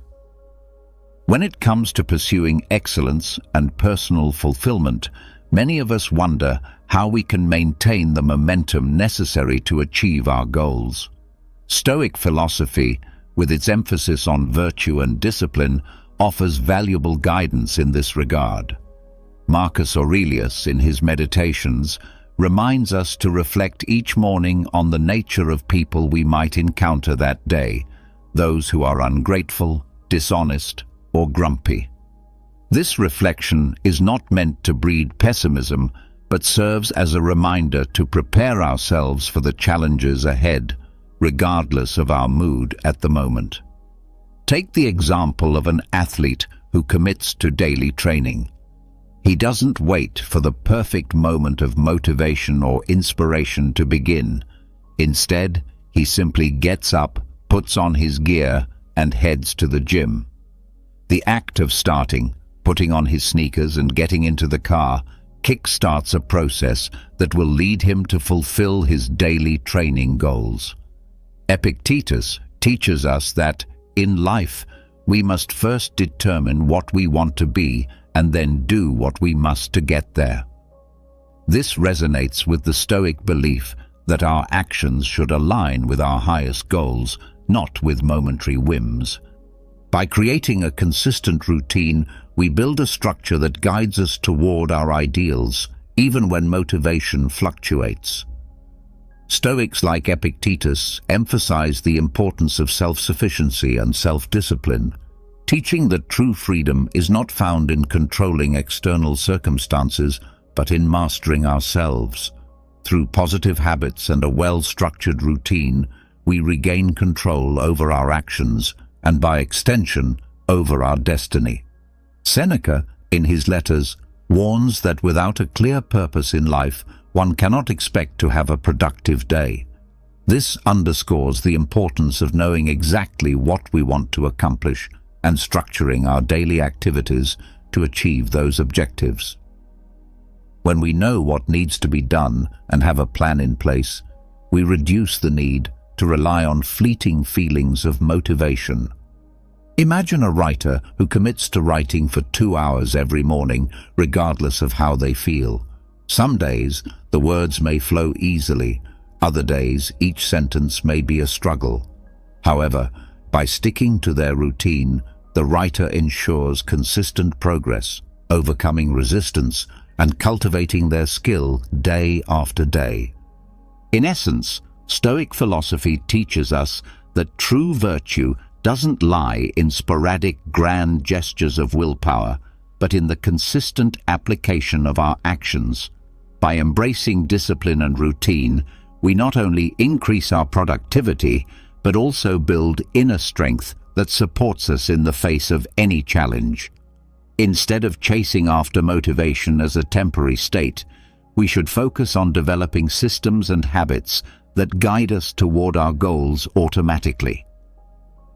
When it comes to pursuing excellence and personal fulfillment, many of us wonder how we can maintain the momentum necessary to achieve our goals. Stoic philosophy, with its emphasis on virtue and discipline, offers valuable guidance in this regard. Marcus Aurelius, in his Meditations, reminds us to reflect each morning on the nature of people we might encounter that day, those who are ungrateful, dishonest, or grumpy. This reflection is not meant to breed pessimism, but serves as a reminder to prepare ourselves for the challenges ahead, regardless of our mood at the moment. Take the example of an athlete who commits to daily training. He doesn't wait for the perfect moment of motivation or inspiration to begin. Instead, he simply gets up, puts on his gear, and heads to the gym. The act of starting, putting on his sneakers and getting into the car, kickstarts a process that will lead him to fulfill his daily training goals. Epictetus teaches us that, in life, we must first determine what we want to be and then do what we must to get there. This resonates with the Stoic belief that our actions should align with our highest goals, not with momentary whims. By creating a consistent routine, we build a structure that guides us toward our ideals, even when motivation fluctuates. Stoics like Epictetus emphasize the importance of self-sufficiency and self-discipline, teaching that true freedom is not found in controlling external circumstances, but in mastering ourselves. Through positive habits and a well-structured routine, we regain control over our actions and, by extension, over our destiny. Seneca, in his letters, warns that without a clear purpose in life, one cannot expect to have a productive day. This underscores the importance of knowing exactly what we want to accomplish and structuring our daily activities to achieve those objectives. When we know what needs to be done and have a plan in place, we reduce the need to rely on fleeting feelings of motivation. Imagine a writer who commits to writing for 2 hours every morning, regardless of how they feel. Some days, the words may flow easily. Other days, each sentence may be a struggle. However, by sticking to their routine, the writer ensures consistent progress, overcoming resistance, and cultivating their skill day after day. In essence, Stoic philosophy teaches us that true virtue doesn't lie in sporadic grand gestures of willpower, but in the consistent application of our actions. By embracing discipline and routine, we not only increase our productivity, but also build inner strength that supports us in the face of any challenge. Instead of chasing after motivation as a temporary state, we should focus on developing systems and habits that guide us toward our goals automatically.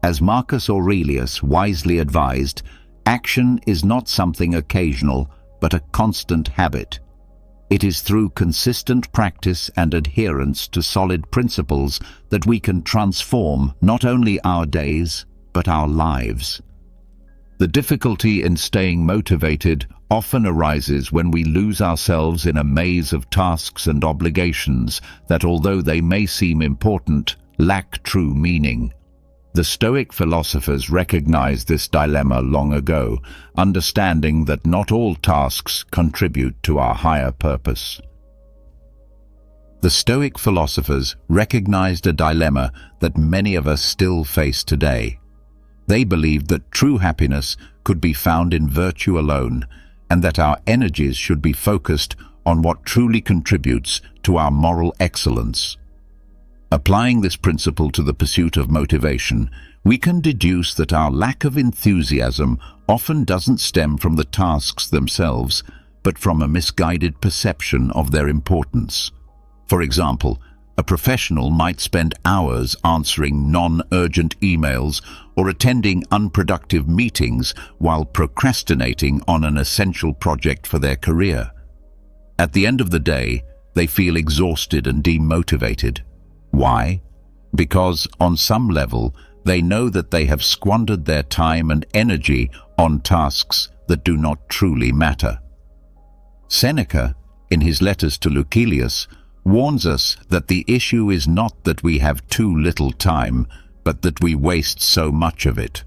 As Marcus Aurelius wisely advised, action is not something occasional, but a constant habit. It is through consistent practice and adherence to solid principles that we can transform not only our days, but our lives. The difficulty in staying motivated often arises when we lose ourselves in a maze of tasks and obligations that, although they may seem important, lack true meaning. The Stoic philosophers recognized this dilemma long ago, understanding that not all tasks contribute to our higher purpose. The Stoic philosophers recognized a dilemma that many of us still face today. They believed that true happiness could be found in virtue alone, and that our energies should be focused on what truly contributes to our moral excellence. Applying this principle to the pursuit of motivation, we can deduce that our lack of enthusiasm often doesn't stem from the tasks themselves, but from a misguided perception of their importance. For example, a professional might spend hours answering non-urgent emails or attending unproductive meetings while procrastinating on an essential project for their career. At the end of the day, they feel exhausted and demotivated. Why? Because, on some level, they know that they have squandered their time and energy on tasks that do not truly matter. Seneca, in his letters to Lucilius, warns us that the issue is not that we have too little time, but that we waste so much of it.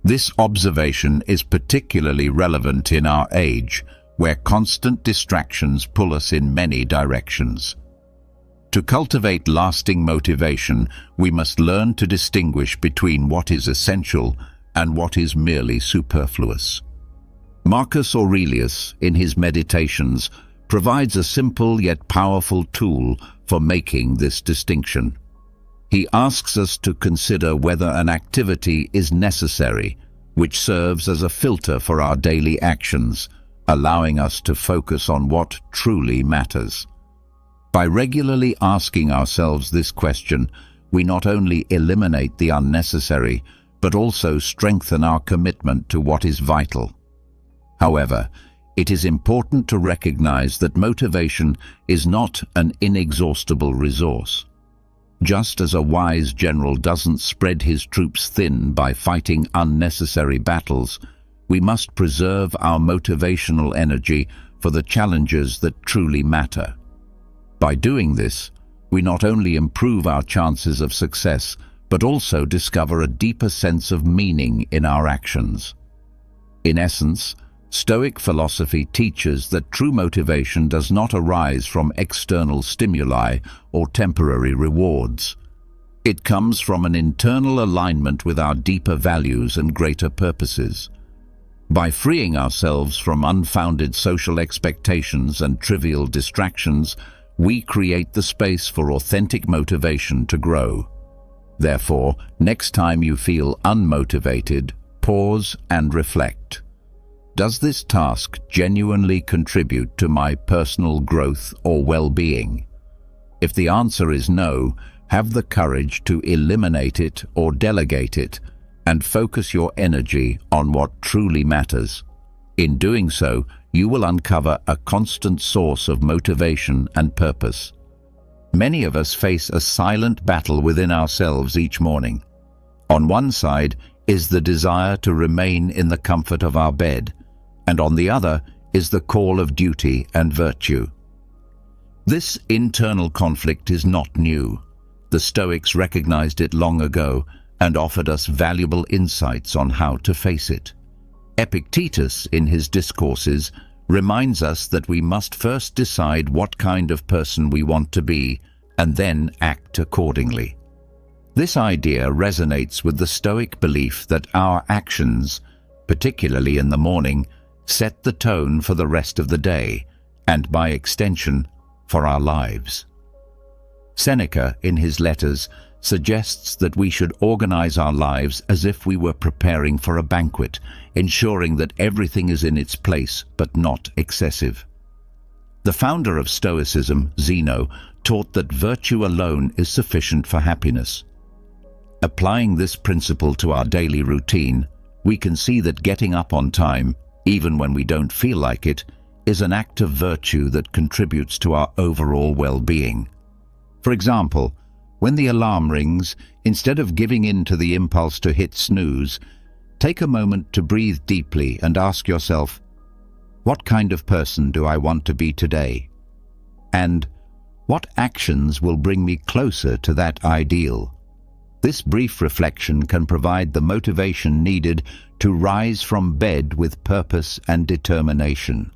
This observation is particularly relevant in our age, where constant distractions pull us in many directions. To cultivate lasting motivation, we must learn to distinguish between what is essential and what is merely superfluous. Marcus Aurelius, in his Meditations, provides a simple yet powerful tool for making this distinction. He asks us to consider whether an activity is necessary, which serves as a filter for our daily actions, allowing us to focus on what truly matters. By regularly asking ourselves this question, we not only eliminate the unnecessary, but also strengthen our commitment to what is vital. However, it is important to recognize that motivation is not an inexhaustible resource. Just as a wise general doesn't spread his troops thin by fighting unnecessary battles, we must preserve our motivational energy for the challenges that truly matter. By doing this, we not only improve our chances of success, but also discover a deeper sense of meaning in our actions. In essence, Stoic philosophy teaches that true motivation does not arise from external stimuli or temporary rewards. It comes from an internal alignment with our deeper values and greater purposes. By freeing ourselves from unfounded social expectations and trivial distractions, we create the space for authentic motivation to grow. Therefore, next time you feel unmotivated, pause and reflect. Does this task genuinely contribute to my personal growth or well-being? If the answer is no, have the courage to eliminate it or delegate it, and focus your energy on what truly matters. In doing so, you will uncover a constant source of motivation and purpose. Many of us face a silent battle within ourselves each morning. On one side is the desire to remain in the comfort of our bed, and on the other is the call of duty and virtue. This internal conflict is not new. The Stoics recognized it long ago and offered us valuable insights on how to face it. Epictetus, in his discourses, reminds us that we must first decide what kind of person we want to be and then act accordingly. This idea resonates with the Stoic belief that our actions, particularly in the morning, set the tone for the rest of the day, and by extension, for our lives. Seneca, in his letters, suggests that we should organize our lives as if we were preparing for a banquet, ensuring that everything is in its place but not excessive. The founder of Stoicism, Zeno, taught that virtue alone is sufficient for happiness. Applying this principle to our daily routine, we can see that getting up on time, even when we don't feel like it, is an act of virtue that contributes to our overall well-being. For example, when the alarm rings, instead of giving in to the impulse to hit snooze, take a moment to breathe deeply and ask yourself, what kind of person do I want to be today? And what actions will bring me closer to that ideal? This brief reflection can provide the motivation needed to rise from bed with purpose and determination.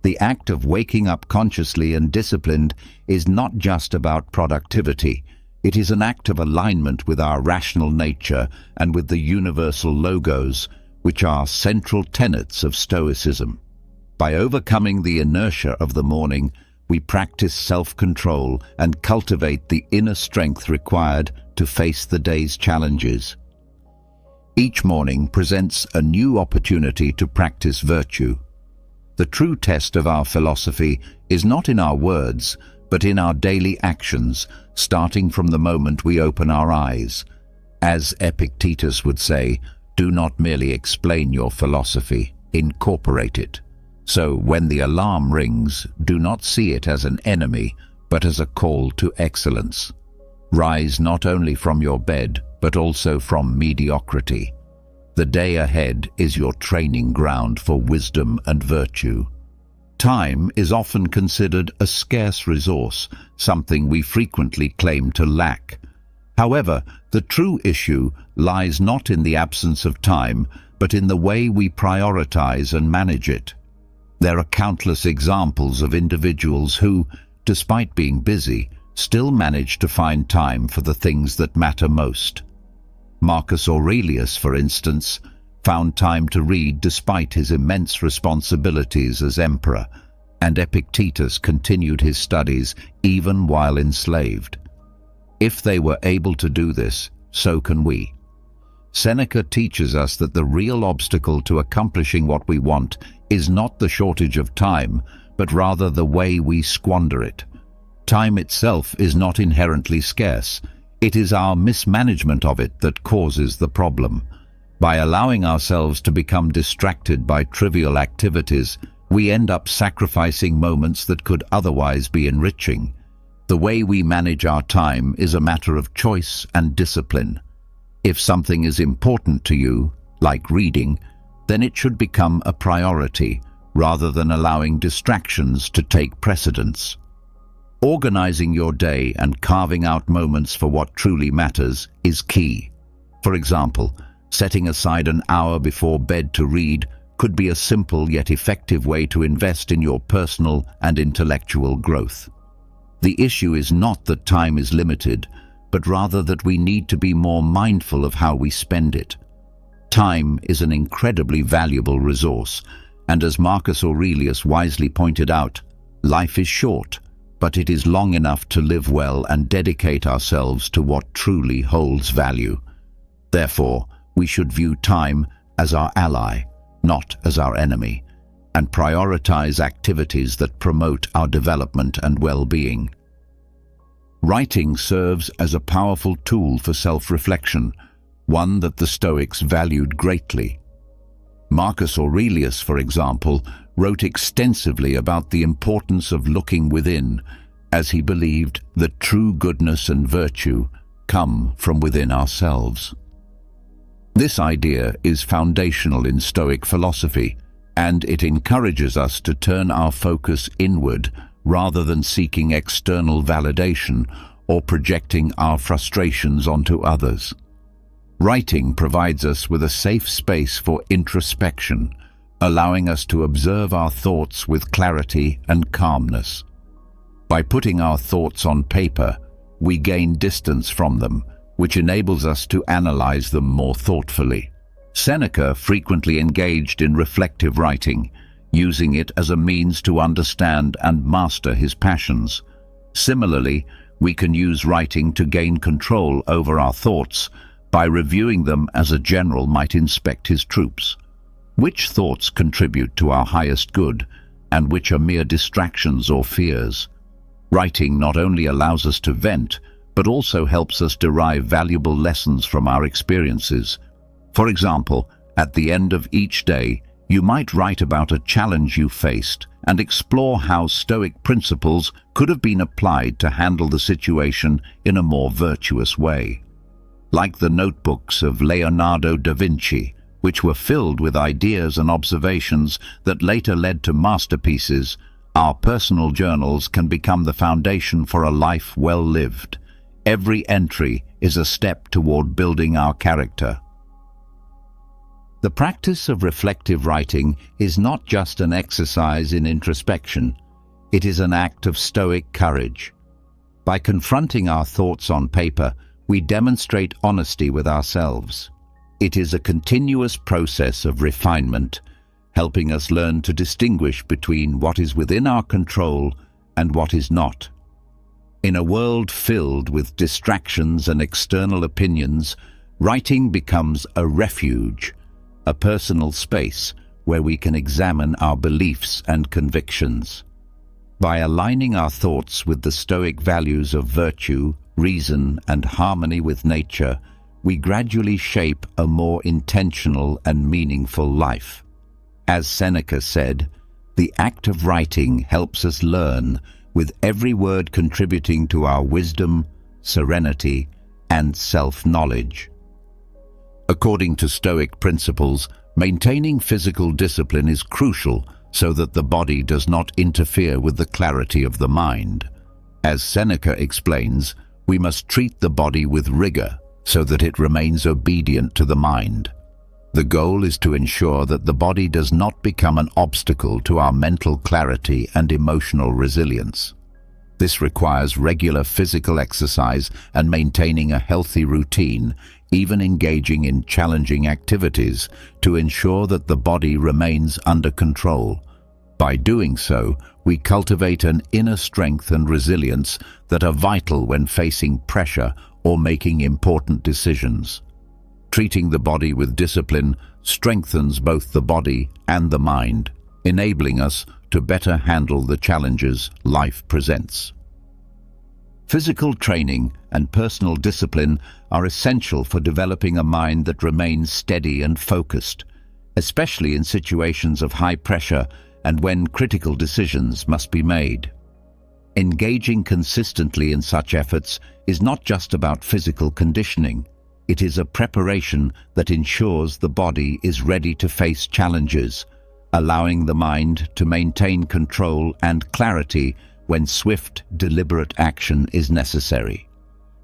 The act of waking up consciously and disciplined is not just about productivity. It is an act of alignment with our rational nature and with the universal logos, which are central tenets of Stoicism. By overcoming the inertia of the morning, we practice self-control and cultivate the inner strength required to face the day's challenges. Each morning presents a new opportunity to practice virtue. The true test of our philosophy is not in our words, but in our daily actions, starting from the moment we open our eyes. As Epictetus would say, do not merely explain your philosophy, incorporate it. So when the alarm rings, do not see it as an enemy, but as a call to excellence. Rise not only from your bed, but also from mediocrity. The day ahead is your training ground for wisdom and virtue. Time is often considered a scarce resource, something we frequently claim to lack. However, the true issue lies not in the absence of time, but in the way we prioritize and manage it. There are countless examples of individuals who, despite being busy, still manage to find time for the things that matter most. Marcus Aurelius, for instance, found time to read despite his immense responsibilities as emperor, and Epictetus continued his studies even while enslaved. If they were able to do this, so can we. Seneca teaches us that the real obstacle to accomplishing what we want is not the shortage of time, but rather the way we squander it. Time itself is not inherently scarce. It is our mismanagement of it that causes the problem. By allowing ourselves to become distracted by trivial activities, we end up sacrificing moments that could otherwise be enriching. The way we manage our time is a matter of choice and discipline. If something is important to you, like reading, then it should become a priority, rather than allowing distractions to take precedence. Organizing your day and carving out moments for what truly matters is key. For example, setting aside an hour before bed to read could be a simple yet effective way to invest in your personal and intellectual growth. The issue is not that time is limited, but rather that we need to be more mindful of how we spend it. Time is an incredibly valuable resource, and as Marcus Aurelius wisely pointed out, life is short, but it is long enough to live well and dedicate ourselves to what truly holds value. Therefore, we should view time as our ally, not as our enemy, and prioritize activities that promote our development and well-being. Writing serves as a powerful tool for self-reflection, one that the Stoics valued greatly. Marcus Aurelius, for example, wrote extensively about the importance of looking within, as he believed that true goodness and virtue come from within ourselves. This idea is foundational in Stoic philosophy, and it encourages us to turn our focus inward rather than seeking external validation or projecting our frustrations onto others. Writing provides us with a safe space for introspection, allowing us to observe our thoughts with clarity and calmness. By putting our thoughts on paper, we gain distance from them, which enables us to analyze them more thoughtfully. Seneca frequently engaged in reflective writing, using it as a means to understand and master his passions. Similarly, we can use writing to gain control over our thoughts by reviewing them as a general might inspect his troops. Which thoughts contribute to our highest good, and which are mere distractions or fears? Writing not only allows us to vent, but also helps us derive valuable lessons from our experiences. For example, at the end of each day, you might write about a challenge you faced and explore how Stoic principles could have been applied to handle the situation in a more virtuous way. Like the notebooks of Leonardo da Vinci, which were filled with ideas and observations that later led to masterpieces, our personal journals can become the foundation for a life well lived. Every entry is a step toward building our character. The practice of reflective writing is not just an exercise in introspection. It is an act of Stoic courage. By confronting our thoughts on paper, we demonstrate honesty with ourselves. It is a continuous process of refinement, helping us learn to distinguish between what is within our control and what is not. In a world filled with distractions and external opinions, writing becomes a refuge, a personal space where we can examine our beliefs and convictions. By aligning our thoughts with the Stoic values of virtue, reason, and harmony with nature, we gradually shape a more intentional and meaningful life. As Seneca said, the act of writing helps us learn, with every word contributing to our wisdom, serenity, and self-knowledge. According to Stoic principles, maintaining physical discipline is crucial so that the body does not interfere with the clarity of the mind. As Seneca explains, we must treat the body with rigor so that it remains obedient to the mind. The goal is to ensure that the body does not become an obstacle to our mental clarity and emotional resilience. This requires regular physical exercise and maintaining a healthy routine, even engaging in challenging activities, to ensure that the body remains under control. By doing so, we cultivate an inner strength and resilience that are vital when facing pressure or making important decisions. Treating the body with discipline strengthens both the body and the mind, enabling us to better handle the challenges life presents. Physical training and personal discipline are essential for developing a mind that remains steady and focused, especially in situations of high pressure and when critical decisions must be made. Engaging consistently in such efforts is not just about physical conditioning. It is a preparation that ensures the body is ready to face challenges, allowing the mind to maintain control and clarity when swift, deliberate action is necessary.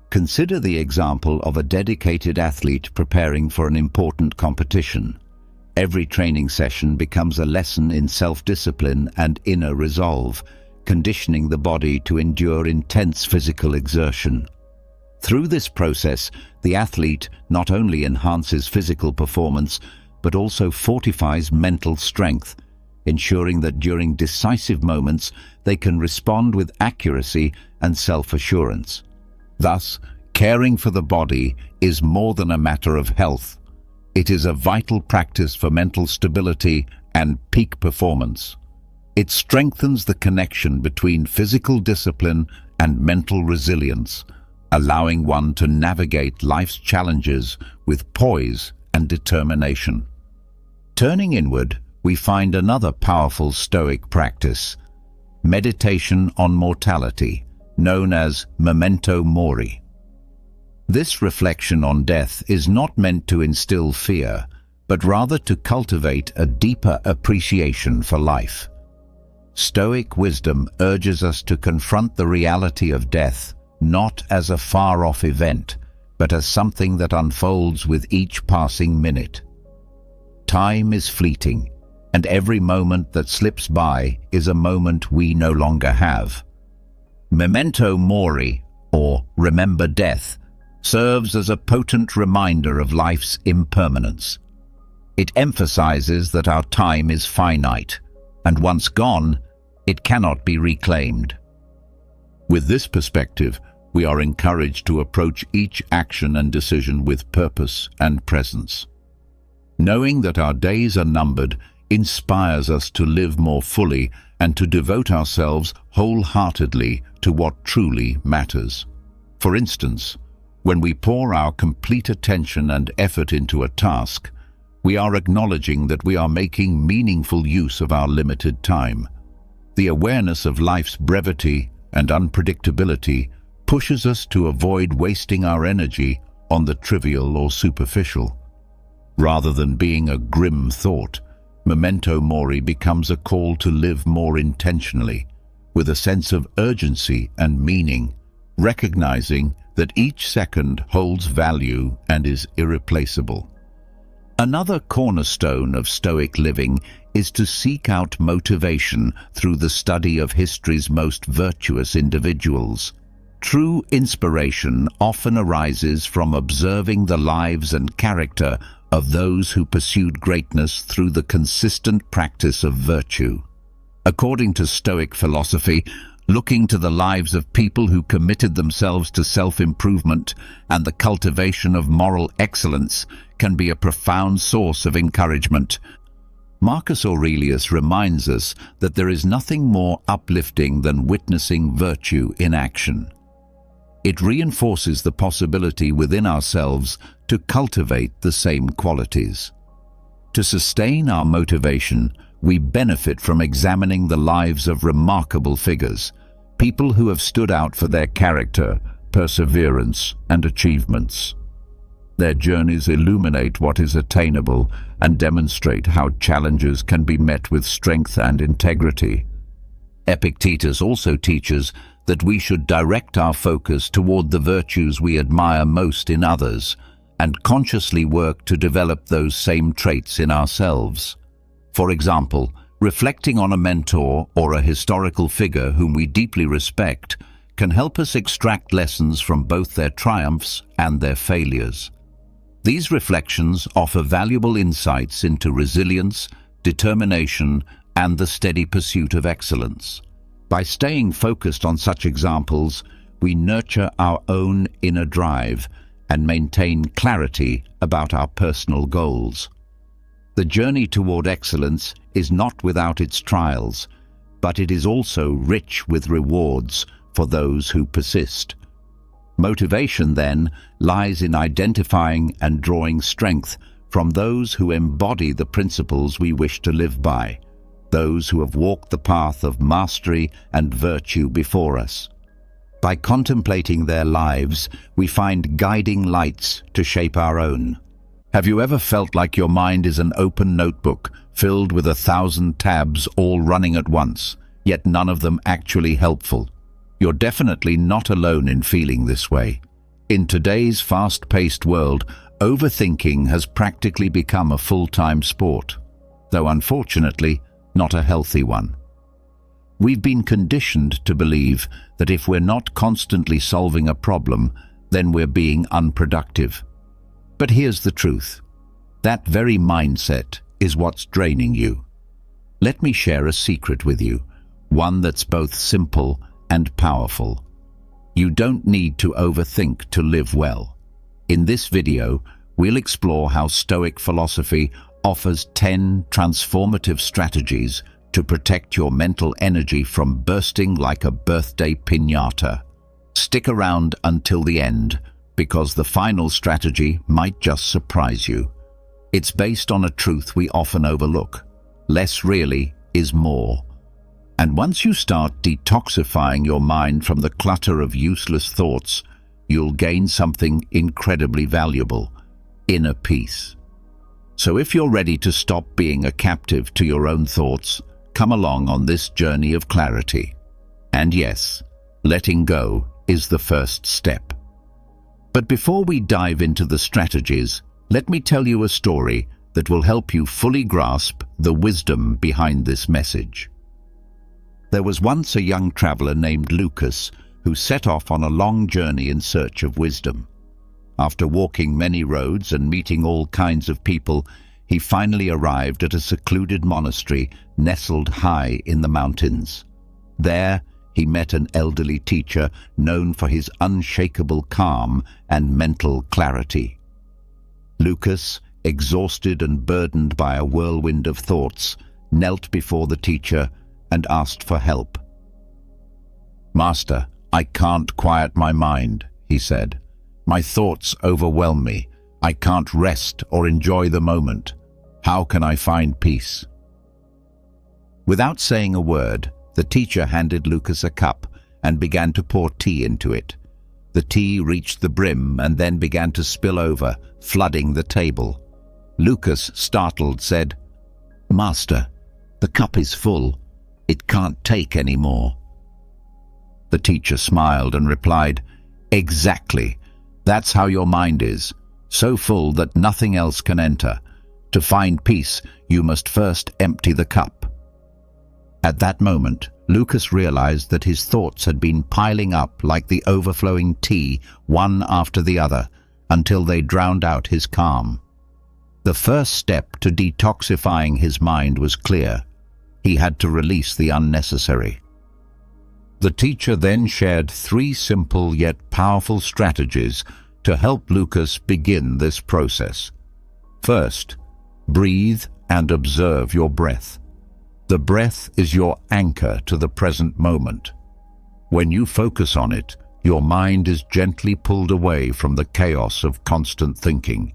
Consider the example of a dedicated athlete preparing for an important competition. Every training session becomes a lesson in self-discipline and inner resolve, conditioning the body to endure intense physical exertion. Through this process, the athlete not only enhances physical performance, but also fortifies mental strength, ensuring that during decisive moments they can respond with accuracy and self-assurance. Thus, caring for the body is more than a matter of health. It is a vital practice for mental stability and peak performance. It strengthens the connection between physical discipline and mental resilience, allowing one to navigate life's challenges with poise and determination. Turning inward, we find another powerful Stoic practice, meditation on mortality, known as memento mori. This reflection on death is not meant to instill fear, but rather to cultivate a deeper appreciation for life. Stoic wisdom urges us to confront the reality of death not as a far-off event, but as something that unfolds with each passing minute. Time is fleeting, and every moment that slips by is a moment we no longer have. Memento mori, or remember death, serves as a potent reminder of life's impermanence. It emphasizes that our time is finite, and once gone, it cannot be reclaimed. With this perspective, we are encouraged to approach each action and decision with purpose and presence. Knowing that our days are numbered inspires us to live more fully and to devote ourselves wholeheartedly to what truly matters. For instance, when we pour our complete attention and effort into a task, we are acknowledging that we are making meaningful use of our limited time. The awareness of life's brevity and unpredictability pushes us to avoid wasting our energy on the trivial or superficial. Rather than being a grim thought, memento mori becomes a call to live more intentionally, with a sense of urgency and meaning, recognizing that each second holds value and is irreplaceable. Another cornerstone of Stoic living is to seek out motivation through the study of history's most virtuous individuals. True inspiration often arises from observing the lives and character of those who pursued greatness through the consistent practice of virtue. According to Stoic philosophy, looking to the lives of people who committed themselves to self-improvement and the cultivation of moral excellence can be a profound source of encouragement. Marcus Aurelius reminds us that there is nothing more uplifting than witnessing virtue in action. It reinforces the possibility within ourselves to cultivate the same qualities. To sustain our motivation, we benefit from examining the lives of remarkable figures, people who have stood out for their character, perseverance, and achievements. Their journeys illuminate what is attainable and demonstrate how challenges can be met with strength and integrity. Epictetus also teaches that we should direct our focus toward the virtues we admire most in others and consciously work to develop those same traits in ourselves. For example, reflecting on a mentor or a historical figure whom we deeply respect can help us extract lessons from both their triumphs and their failures. These reflections offer valuable insights into resilience, determination, and the steady pursuit of excellence. By staying focused on such examples, we nurture our own inner drive and maintain clarity about our personal goals. The journey toward excellence is not without its trials, but it is also rich with rewards for those who persist. Motivation, then, lies in identifying and drawing strength from those who embody the principles we wish to live by, those who have walked the path of mastery and virtue before us. By contemplating their lives, we find guiding lights to shape our own. Have you ever felt like your mind is an open notebook filled with 1,000 tabs all running at once, yet none of them actually helpful? You're definitely not alone in feeling this way. In today's fast-paced world, overthinking has practically become a full-time sport, though unfortunately, not a healthy one. We've been conditioned to believe that if we're not constantly solving a problem, then we're being unproductive. But here's the truth. That very mindset is what's draining you. Let me share a secret with you, one that's both simple and powerful. You don't need to overthink to live well. In this video, we'll explore how Stoic philosophy offers 10 transformative strategies to protect your mental energy from bursting like a birthday piñata. Stick around until the end, because the final strategy might just surprise you. It's based on a truth we often overlook. Less really is more. And once you start detoxifying your mind from the clutter of useless thoughts, you'll gain something incredibly valuable: inner peace. So if you're ready to stop being a captive to your own thoughts, come along on this journey of clarity. And yes, letting go is the first step. But before we dive into the strategies, let me tell you a story that will help you fully grasp the wisdom behind this message. There was once a young traveler named Lucas who set off on a long journey in search of wisdom. After walking many roads and meeting all kinds of people, he finally arrived at a secluded monastery nestled high in the mountains. There, he met an elderly teacher known for his unshakable calm and mental clarity. Lucas, exhausted and burdened by a whirlwind of thoughts, knelt before the teacher and asked for help. "Master, I can't quiet my mind," he said. "My thoughts overwhelm me. I can't rest or enjoy the moment. How can I find peace?" Without saying a word, the teacher handed Lucas a cup and began to pour tea into it. The tea reached the brim and then began to spill over, flooding the table. Lucas, startled, said, "Master, the cup is full. It can't take any more." The teacher smiled and replied, "Exactly. That's how your mind is, so full that nothing else can enter. To find peace, you must first empty the cup." At that moment, Lucas realized that his thoughts had been piling up like the overflowing tea, one after the other, until they drowned out his calm. The first step to detoxifying his mind was clear. He had to release the unnecessary. The teacher then shared 3 simple yet powerful strategies to help Lucas begin this process. First, breathe and observe your breath. The breath is your anchor to the present moment. When you focus on it, your mind is gently pulled away from the chaos of constant thinking.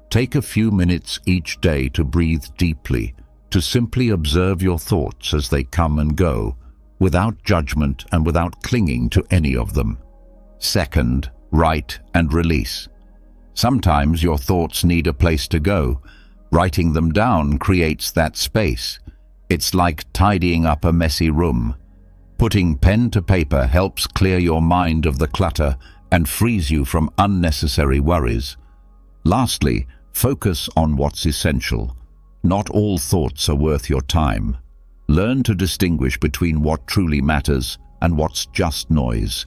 Take a few minutes each day to breathe deeply, to simply observe your thoughts as they come and go, without judgment and without clinging to any of them. Second, write and release. Sometimes your thoughts need a place to go. Writing them down creates that space. It's like tidying up a messy room. Putting pen to paper helps clear your mind of the clutter and frees you from unnecessary worries. Lastly, focus on what's essential. Not all thoughts are worth your time. Learn to distinguish between what truly matters and what's just noise.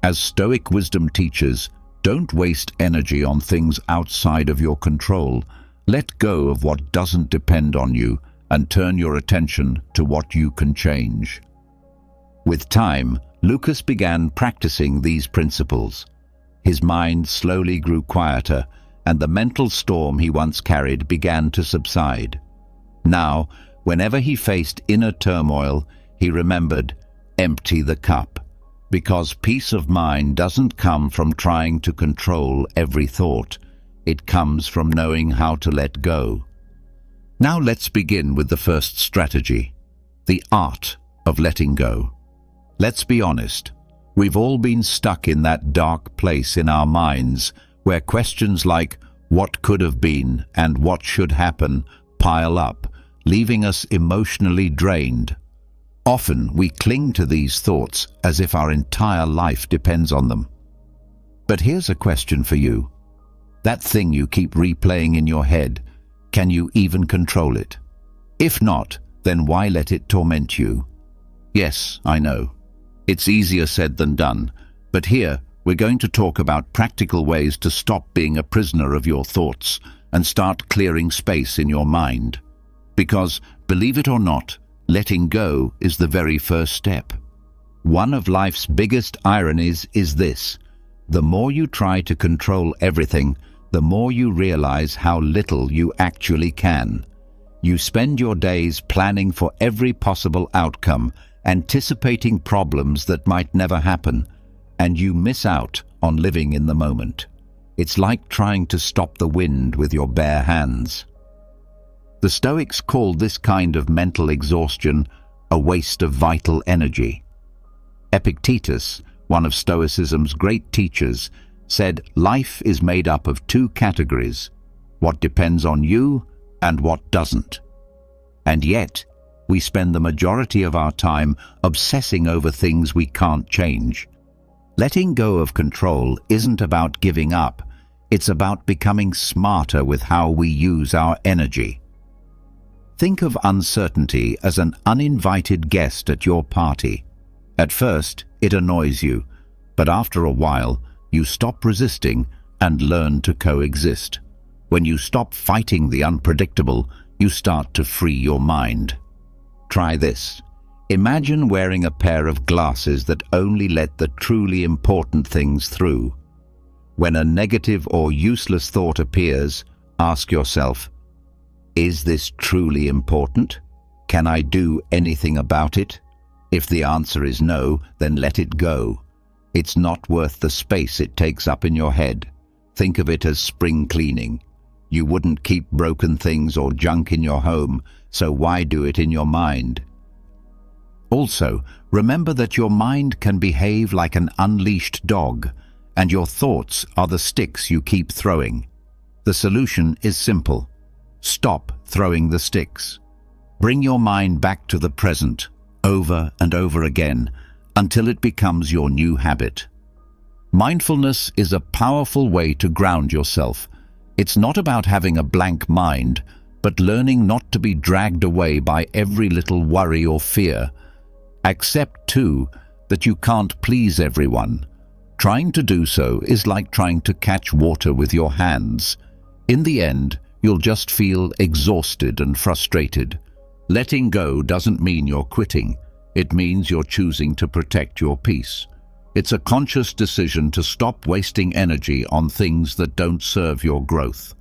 As Stoic wisdom teaches, don't waste energy on things outside of your control. Let go of what doesn't depend on you and turn your attention to what you can change. With time, Lucas began practicing these principles. His mind slowly grew quieter, and the mental storm he once carried began to subside. Now, whenever he faced inner turmoil, he remembered, empty the cup. Because peace of mind doesn't come from trying to control every thought. It comes from knowing how to let go. Now let's begin with the first strategy, the art of letting go. Let's be honest, we've all been stuck in that dark place in our minds where questions like what could have been and what should happen pile up, leaving us emotionally drained. Often we cling to these thoughts as if our entire life depends on them. But here's a question for you. That thing you keep replaying in your head, can you even control it? If not, then why let it torment you? Yes, I know. It's easier said than done, but here we're going to talk about practical ways to stop being a prisoner of your thoughts and start clearing space in your mind. Because, believe it or not, letting go is the very first step. One of life's biggest ironies is this: the more you try to control everything, the more you realize how little you actually can. You spend your days planning for every possible outcome, anticipating problems that might never happen, and you miss out on living in the moment. It's like trying to stop the wind with your bare hands. The Stoics called this kind of mental exhaustion a waste of vital energy. Epictetus, one of Stoicism's great teachers, said life is made up of two categories, what depends on you and what doesn't. And yet, we spend the majority of our time obsessing over things we can't change. Letting go of control isn't about giving up, it's about becoming smarter with how we use our energy. Think of uncertainty as an uninvited guest at your party. At first, it annoys you, but after a while, you stop resisting and learn to coexist. When you stop fighting the unpredictable, you start to free your mind. Try this. Imagine wearing a pair of glasses that only let the truly important things through. When a negative or useless thought appears, ask yourself, is this truly important? Can I do anything about it? If the answer is no, then let it go. It's not worth the space it takes up in your head. Think of it as spring cleaning. You wouldn't keep broken things or junk in your home, so why do it in your mind? Also, remember that your mind can behave like an unleashed dog, and your thoughts are the sticks you keep throwing. The solution is simple. Stop throwing the sticks. Bring your mind back to the present, over and over again, until it becomes your new habit. Mindfulness is a powerful way to ground yourself. It's not about having a blank mind, but learning not to be dragged away by every little worry or fear. Accept, too, that you can't please everyone. Trying to do so is like trying to catch water with your hands. In the end, you'll just feel exhausted and frustrated. Letting go doesn't mean you're quitting. It means you're choosing to protect your peace. It's a conscious decision to stop wasting energy on things that don't serve your growth.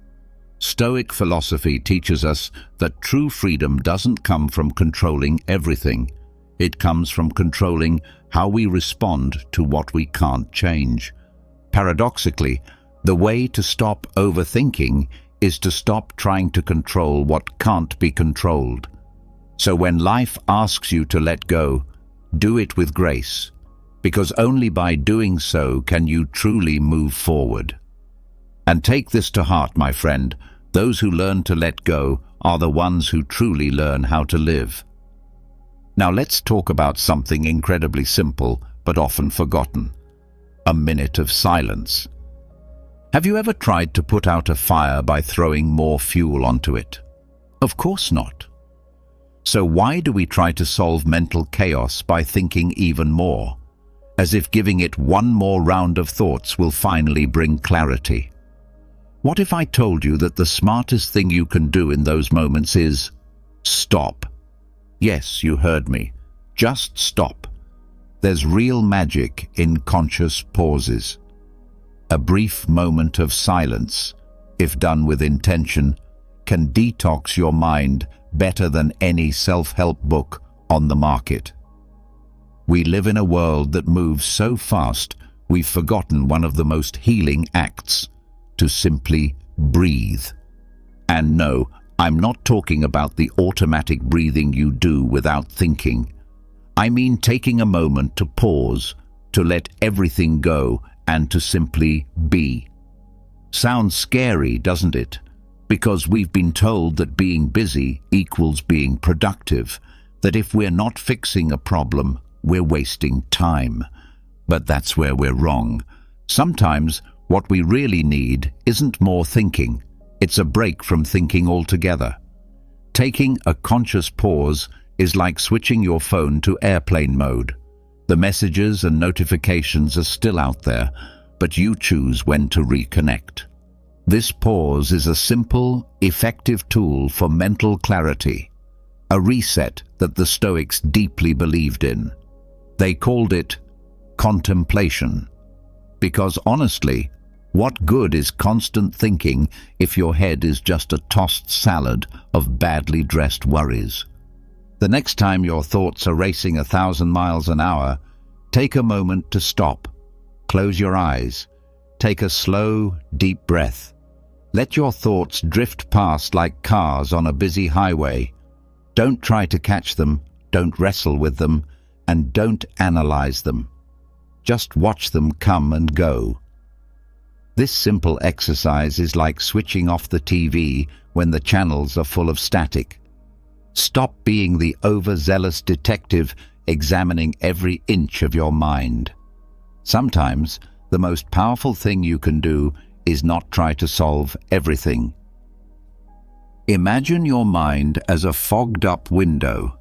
Stoic philosophy teaches us that true freedom doesn't come from controlling everything. It comes from controlling how we respond to what we can't change. Paradoxically, the way to stop overthinking is to stop trying to control what can't be controlled. So when life asks you to let go, do it with grace, because only by doing so can you truly move forward. And take this to heart, my friend, those who learn to let go are the ones who truly learn how to live. Now let's talk about something incredibly simple but often forgotten: a minute of silence. Have you ever tried to put out a fire by throwing more fuel onto it? Of course not. So why do we try to solve mental chaos by thinking even more, as if giving it one more round of thoughts will finally bring clarity? What if I told you that the smartest thing you can do in those moments is stop? Yes, you heard me. Just stop. There's real magic in conscious pauses. A brief moment of silence, if done with intention, can detox your mind better than any self-help book on the market. We live in a world that moves so fast, we've forgotten one of the most healing acts: to simply breathe. And no, I'm not talking about the automatic breathing you do without thinking. I mean taking a moment to pause, to let everything go, and to simply be. Sounds scary, doesn't it? Because we've been told that being busy equals being productive, that if we're not fixing a problem, we're wasting time. But that's where we're wrong. Sometimes what we really need isn't more thinking. It's a break from thinking altogether. Taking a conscious pause is like switching your phone to airplane mode. The messages and notifications are still out there, but you choose when to reconnect. This pause is a simple, effective tool for mental clarity, a reset that the Stoics deeply believed in. They called it contemplation, because honestly, what good is constant thinking if your head is just a tossed salad of badly dressed worries? The next time your thoughts are racing 1,000 miles an hour, take a moment to stop. Close your eyes. Take a slow, deep breath. Let your thoughts drift past like cars on a busy highway. Don't try to catch them, don't wrestle with them, and don't analyze them. Just watch them come and go. This simple exercise is like switching off the TV when the channels are full of static. Stop being the overzealous detective examining every inch of your mind. Sometimes, the most powerful thing you can do is not try to solve everything. Imagine your mind as a fogged-up window.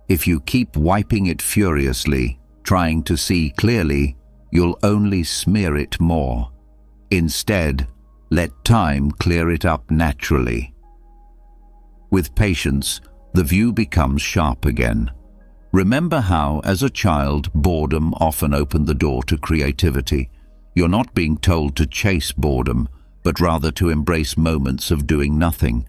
If you keep wiping it furiously, trying to see clearly, you'll only smear it more. Instead, let time clear it up naturally. With patience, the view becomes sharp again. Remember how, as a child, boredom often opened the door to creativity. You're not being told to chase boredom, but rather to embrace moments of doing nothing.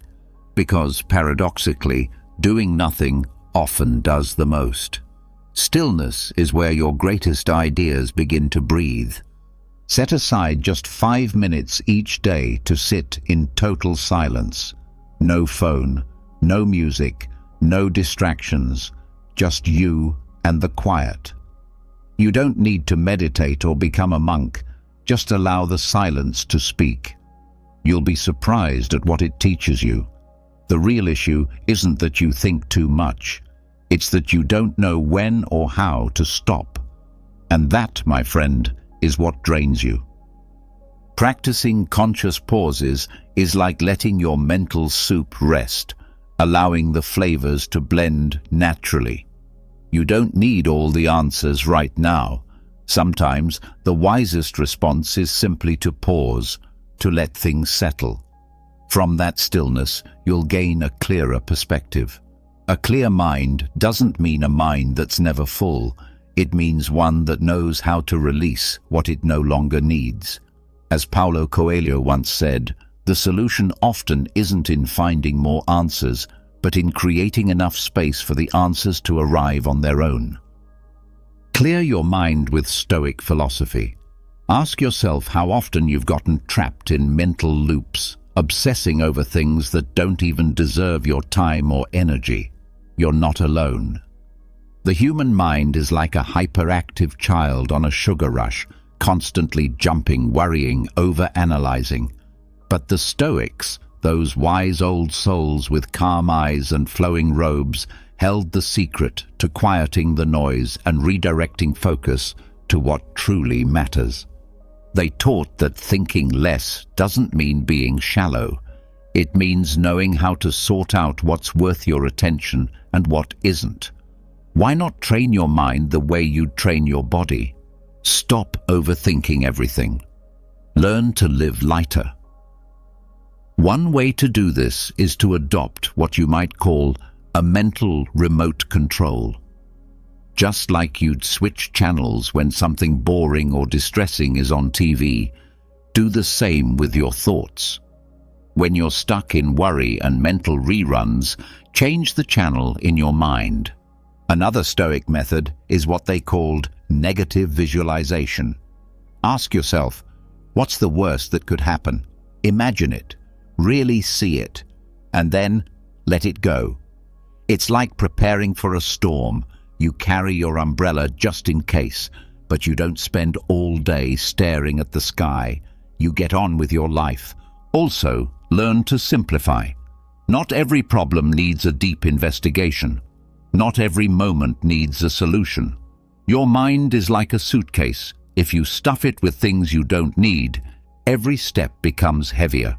Because, paradoxically, doing nothing often does the most. Stillness is where your greatest ideas begin to breathe. Set aside just 5 minutes each day to sit in total silence. No phone, no music, no distractions, just you and the quiet. You don't need to meditate or become a monk. Just allow the silence to speak. You'll be surprised at what it teaches you. The real issue isn't that you think too much. It's that you don't know when or how to stop. And that, my friend, is what drains you. Practicing conscious pauses is like letting your mental soup rest, allowing the flavors to blend naturally. You don't need all the answers right now. Sometimes the wisest response is simply to pause, to let things settle. From that stillness, you'll gain a clearer perspective. A clear mind doesn't mean a mind that's never full. It means one that knows how to release what it no longer needs. As Paulo Coelho once said, the solution often isn't in finding more answers, but in creating enough space for the answers to arrive on their own. Clear your mind with Stoic philosophy. Ask yourself how often you've gotten trapped in mental loops, obsessing over things that don't even deserve your time or energy. You're not alone. The human mind is like a hyperactive child on a sugar rush, constantly jumping, worrying, over-analyzing. But the Stoics, those wise old souls with calm eyes and flowing robes, held the secret to quieting the noise and redirecting focus to what truly matters. They taught that thinking less doesn't mean being shallow. It means knowing how to sort out what's worth your attention and what isn't. Why not train your mind the way you'd train your body? Stop overthinking everything. Learn to live lighter. One way to do this is to adopt what you might call a mental remote control. Just like you'd switch channels when something boring or distressing is on TV, do the same with your thoughts. When you're stuck in worry and mental reruns, change the channel in your mind. Another Stoic method is what they called negative visualization. Ask yourself, what's the worst that could happen? Imagine it, really see it, and then let it go. It's like preparing for a storm. You carry your umbrella just in case, but you don't spend all day staring at the sky. You get on with your life. Also, learn to simplify. Not every problem needs a deep investigation. Not every moment needs a solution. Your mind is like a suitcase. If you stuff it with things you don't need, every step becomes heavier.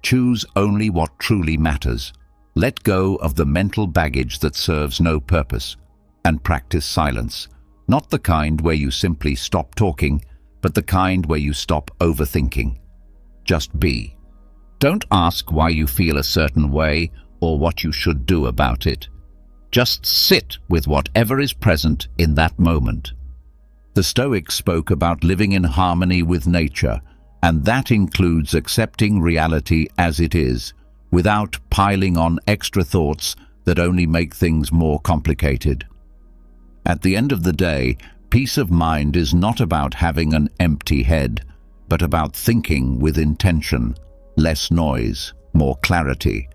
Choose only what truly matters. Let go of the mental baggage that serves no purpose, and practice silence. Not the kind where you simply stop talking, but the kind where you stop overthinking. Just be. Don't ask why you feel a certain way or what you should do about it. Just sit with whatever is present in that moment. The Stoics spoke about living in harmony with nature, and that includes accepting reality as it is, without piling on extra thoughts that only make things more complicated. At the end of the day, peace of mind is not about having an empty head, but about thinking with intention, less noise, more clarity.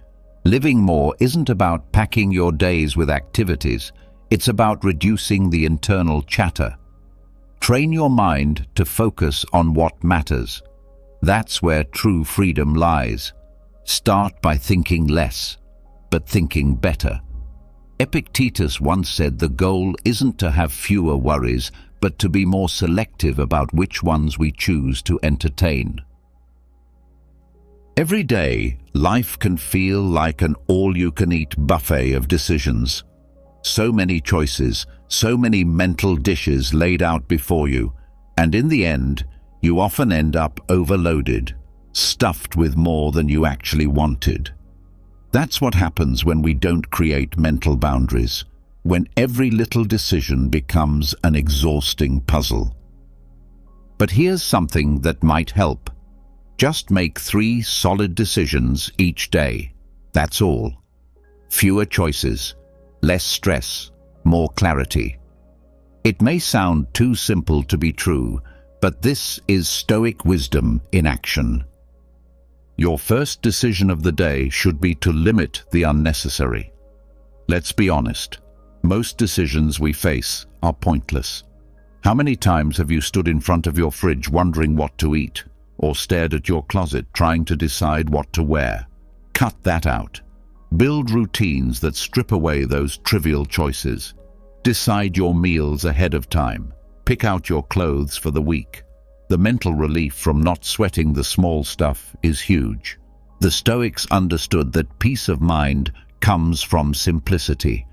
Living more isn't about packing your days with activities, it's about reducing the internal chatter. Train your mind to focus on what matters. That's where true freedom lies. Start by thinking less, but thinking better. Epictetus once said the goal isn't to have fewer worries, but to be more selective about which ones we choose to entertain. Every day, life can feel like an all-you-can-eat buffet of decisions. So many choices, so many mental dishes laid out before you, and in the end, you often end up overloaded, stuffed with more than you actually wanted. That's what happens when we don't create mental boundaries, when every little decision becomes an exhausting puzzle. But here's something that might help. Just make 3 solid decisions each day. That's all. Fewer choices, less stress, more clarity. It may sound too simple to be true, but this is Stoic wisdom in action. Your first decision of the day should be to limit the unnecessary. Let's be honest. Most decisions we face are pointless. How many times have you stood in front of your fridge wondering what to eat, or stared at your closet trying to decide what to wear? Cut that out. Build routines that strip away those trivial choices. Decide your meals ahead of time. Pick out your clothes for the week. The mental relief from not sweating the small stuff is huge. The Stoics understood that peace of mind comes from simplicity.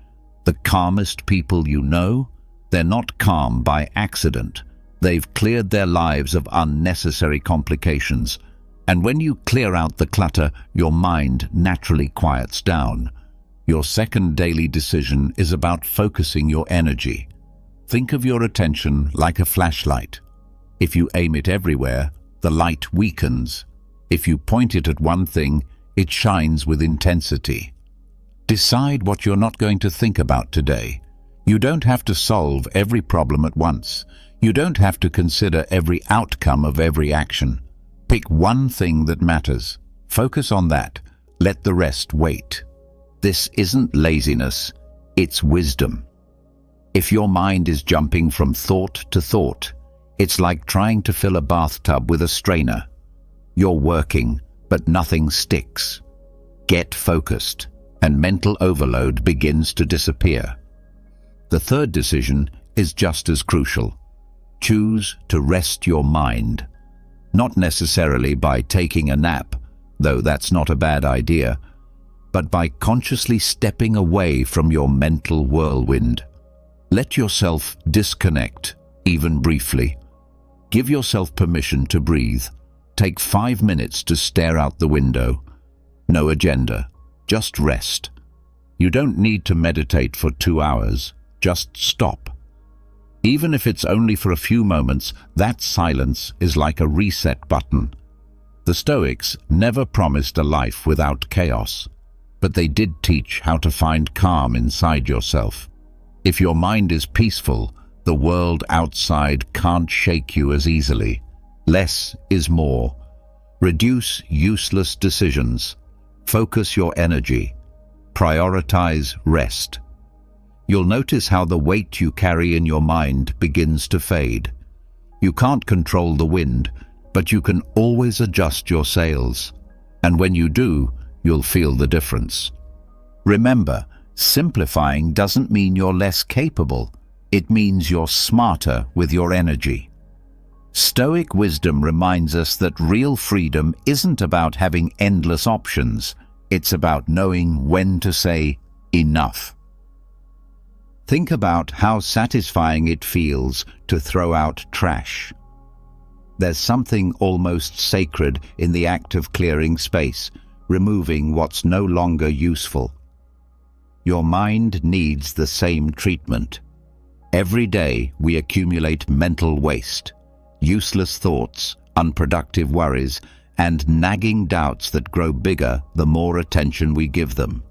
The calmest people you know, they're not calm by accident. They've cleared their lives of unnecessary complications. And when you clear out the clutter, your mind naturally quiets down. Your second daily decision is about focusing your energy. Think of your attention like a flashlight. If you aim it everywhere, the light weakens. If you point it at one thing, it shines with intensity. Decide what you're not going to think about today. You don't have to solve every problem at once. You don't have to consider every outcome of every action. Pick one thing that matters. Focus on that. Let the rest wait. This isn't laziness, it's wisdom. If your mind is jumping from thought to thought, it's like trying to fill a bathtub with a strainer. You're working, but nothing sticks. Get focused, and mental overload begins to disappear. The third decision is just as crucial. Choose to rest your mind. Not necessarily by taking a nap, though that's not a bad idea, but by consciously stepping away from your mental whirlwind. Let yourself disconnect, even briefly. Give yourself permission to breathe. Take 5 minutes to stare out the window. No agenda, just rest. You don't need to meditate for 2 hours. Just stop. Even if it's only for a few moments, that silence is like a reset button. The Stoics never promised a life without chaos, but they did teach how to find calm inside yourself. If your mind is peaceful, the world outside can't shake you as easily. Less is more. Reduce useless decisions. Focus your energy. Prioritize rest. You'll notice how the weight you carry in your mind begins to fade. You can't control the wind, but you can always adjust your sails. And when you do, you'll feel the difference. Remember, simplifying doesn't mean you're less capable. It means you're smarter with your energy. Stoic wisdom reminds us that real freedom isn't about having endless options. It's about knowing when to say enough. Think about how satisfying it feels to throw out trash. There's something almost sacred in the act of clearing space, removing what's no longer useful. Your mind needs the same treatment. Every day we accumulate mental waste, useless thoughts, unproductive worries, and nagging doubts that grow bigger the more attention we give them.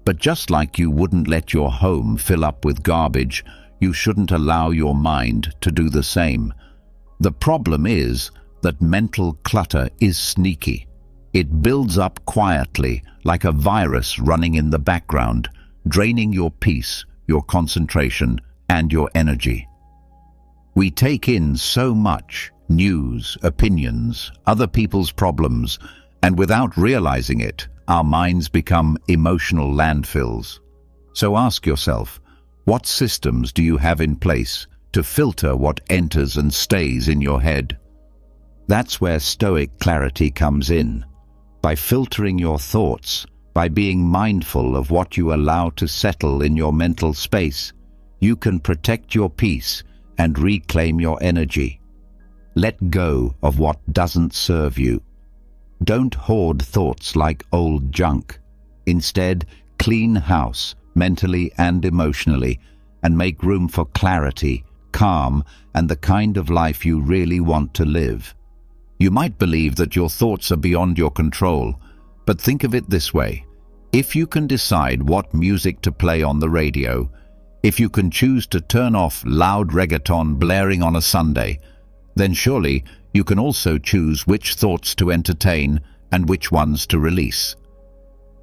But just like you wouldn't let your home fill up with garbage, you shouldn't allow your mind to do the same. The problem is that mental clutter is sneaky. It builds up quietly, like a virus running in the background, draining your peace, your concentration, and your energy. We take in so much news, opinions, other people's problems, and without realizing it, our minds become emotional landfills. So ask yourself, what systems do you have in place to filter what enters and stays in your head? That's where Stoic clarity comes in. By filtering your thoughts, by being mindful of what you allow to settle in your mental space, you can protect your peace and reclaim your energy. Let go of what doesn't serve you. Don't hoard thoughts like old junk. Instead, clean house, mentally and emotionally, and make room for clarity, calm, and the kind of life you really want to live. You might believe that your thoughts are beyond your control, but think of it this way. If you can decide what music to play on the radio, if you can choose to turn off loud reggaeton blaring on a Sunday, then surely you can also choose which thoughts to entertain and which ones to release.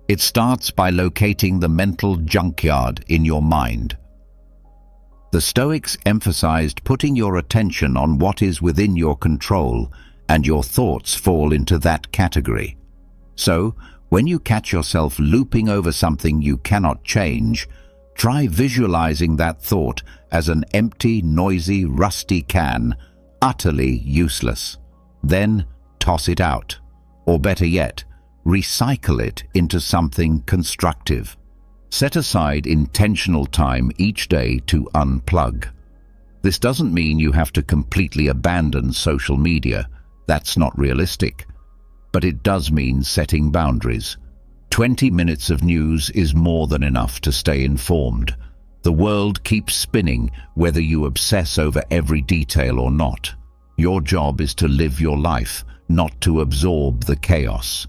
It starts by locating the mental junkyard in your mind. The Stoics emphasized putting your attention on what is within your control, and your thoughts fall into that category. So, when you catch yourself looping over something you cannot change, try visualizing that thought as an empty, noisy, rusty can, utterly useless. Then toss it out. Or better yet, recycle it into something constructive. Set aside intentional time each day to unplug. This doesn't mean you have to completely abandon social media. That's not realistic. But it does mean setting boundaries. 20 minutes of news is more than enough to stay informed. The world keeps spinning, whether you obsess over every detail or not. Your job is to live your life, not to absorb the chaos.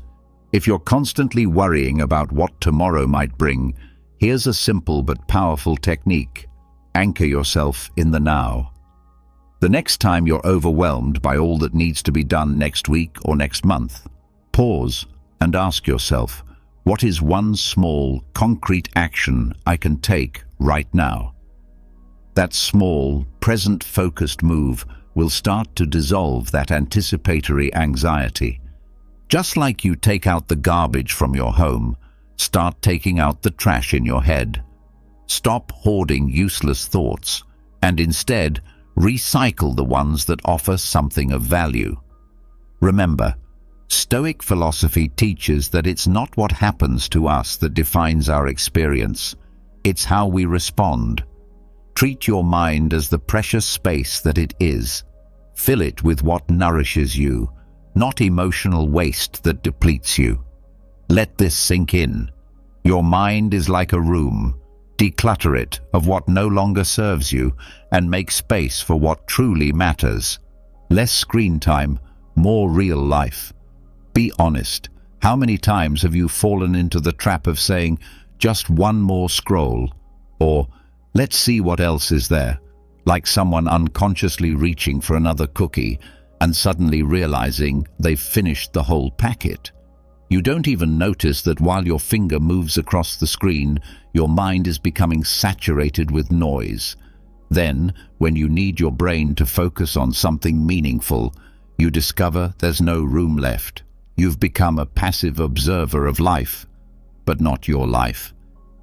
If you're constantly worrying about what tomorrow might bring, here's a simple but powerful technique. Anchor yourself in the now. The next time you're overwhelmed by all that needs to be done next week or next month, pause and ask yourself, what is one small, concrete action I can take right now? That small, present-focused move will start to dissolve that anticipatory anxiety. Just like you take out the garbage from your home, start taking out the trash in your head. Stop hoarding useless thoughts, and instead, recycle the ones that offer something of value. Remember, Stoic philosophy teaches that it's not what happens to us that defines our experience. It's how we respond. Treat your mind as the precious space that it is. Fill it with what nourishes you, not emotional waste that depletes you. Let this sink in. Your mind is like a room. Declutter it of what no longer serves you and make space for what truly matters. Less screen time, more real life. Be honest. How many times have you fallen into the trap of saying, just one more scroll, or Let's see what else is there, like someone unconsciously reaching for another cookie and suddenly realizing they've finished the whole packet. You don't even notice that while your finger moves across the screen, your mind is becoming saturated with noise. Then, when you need your brain to focus on something meaningful, you discover there's no room left. You've become a passive observer of life, but not your life.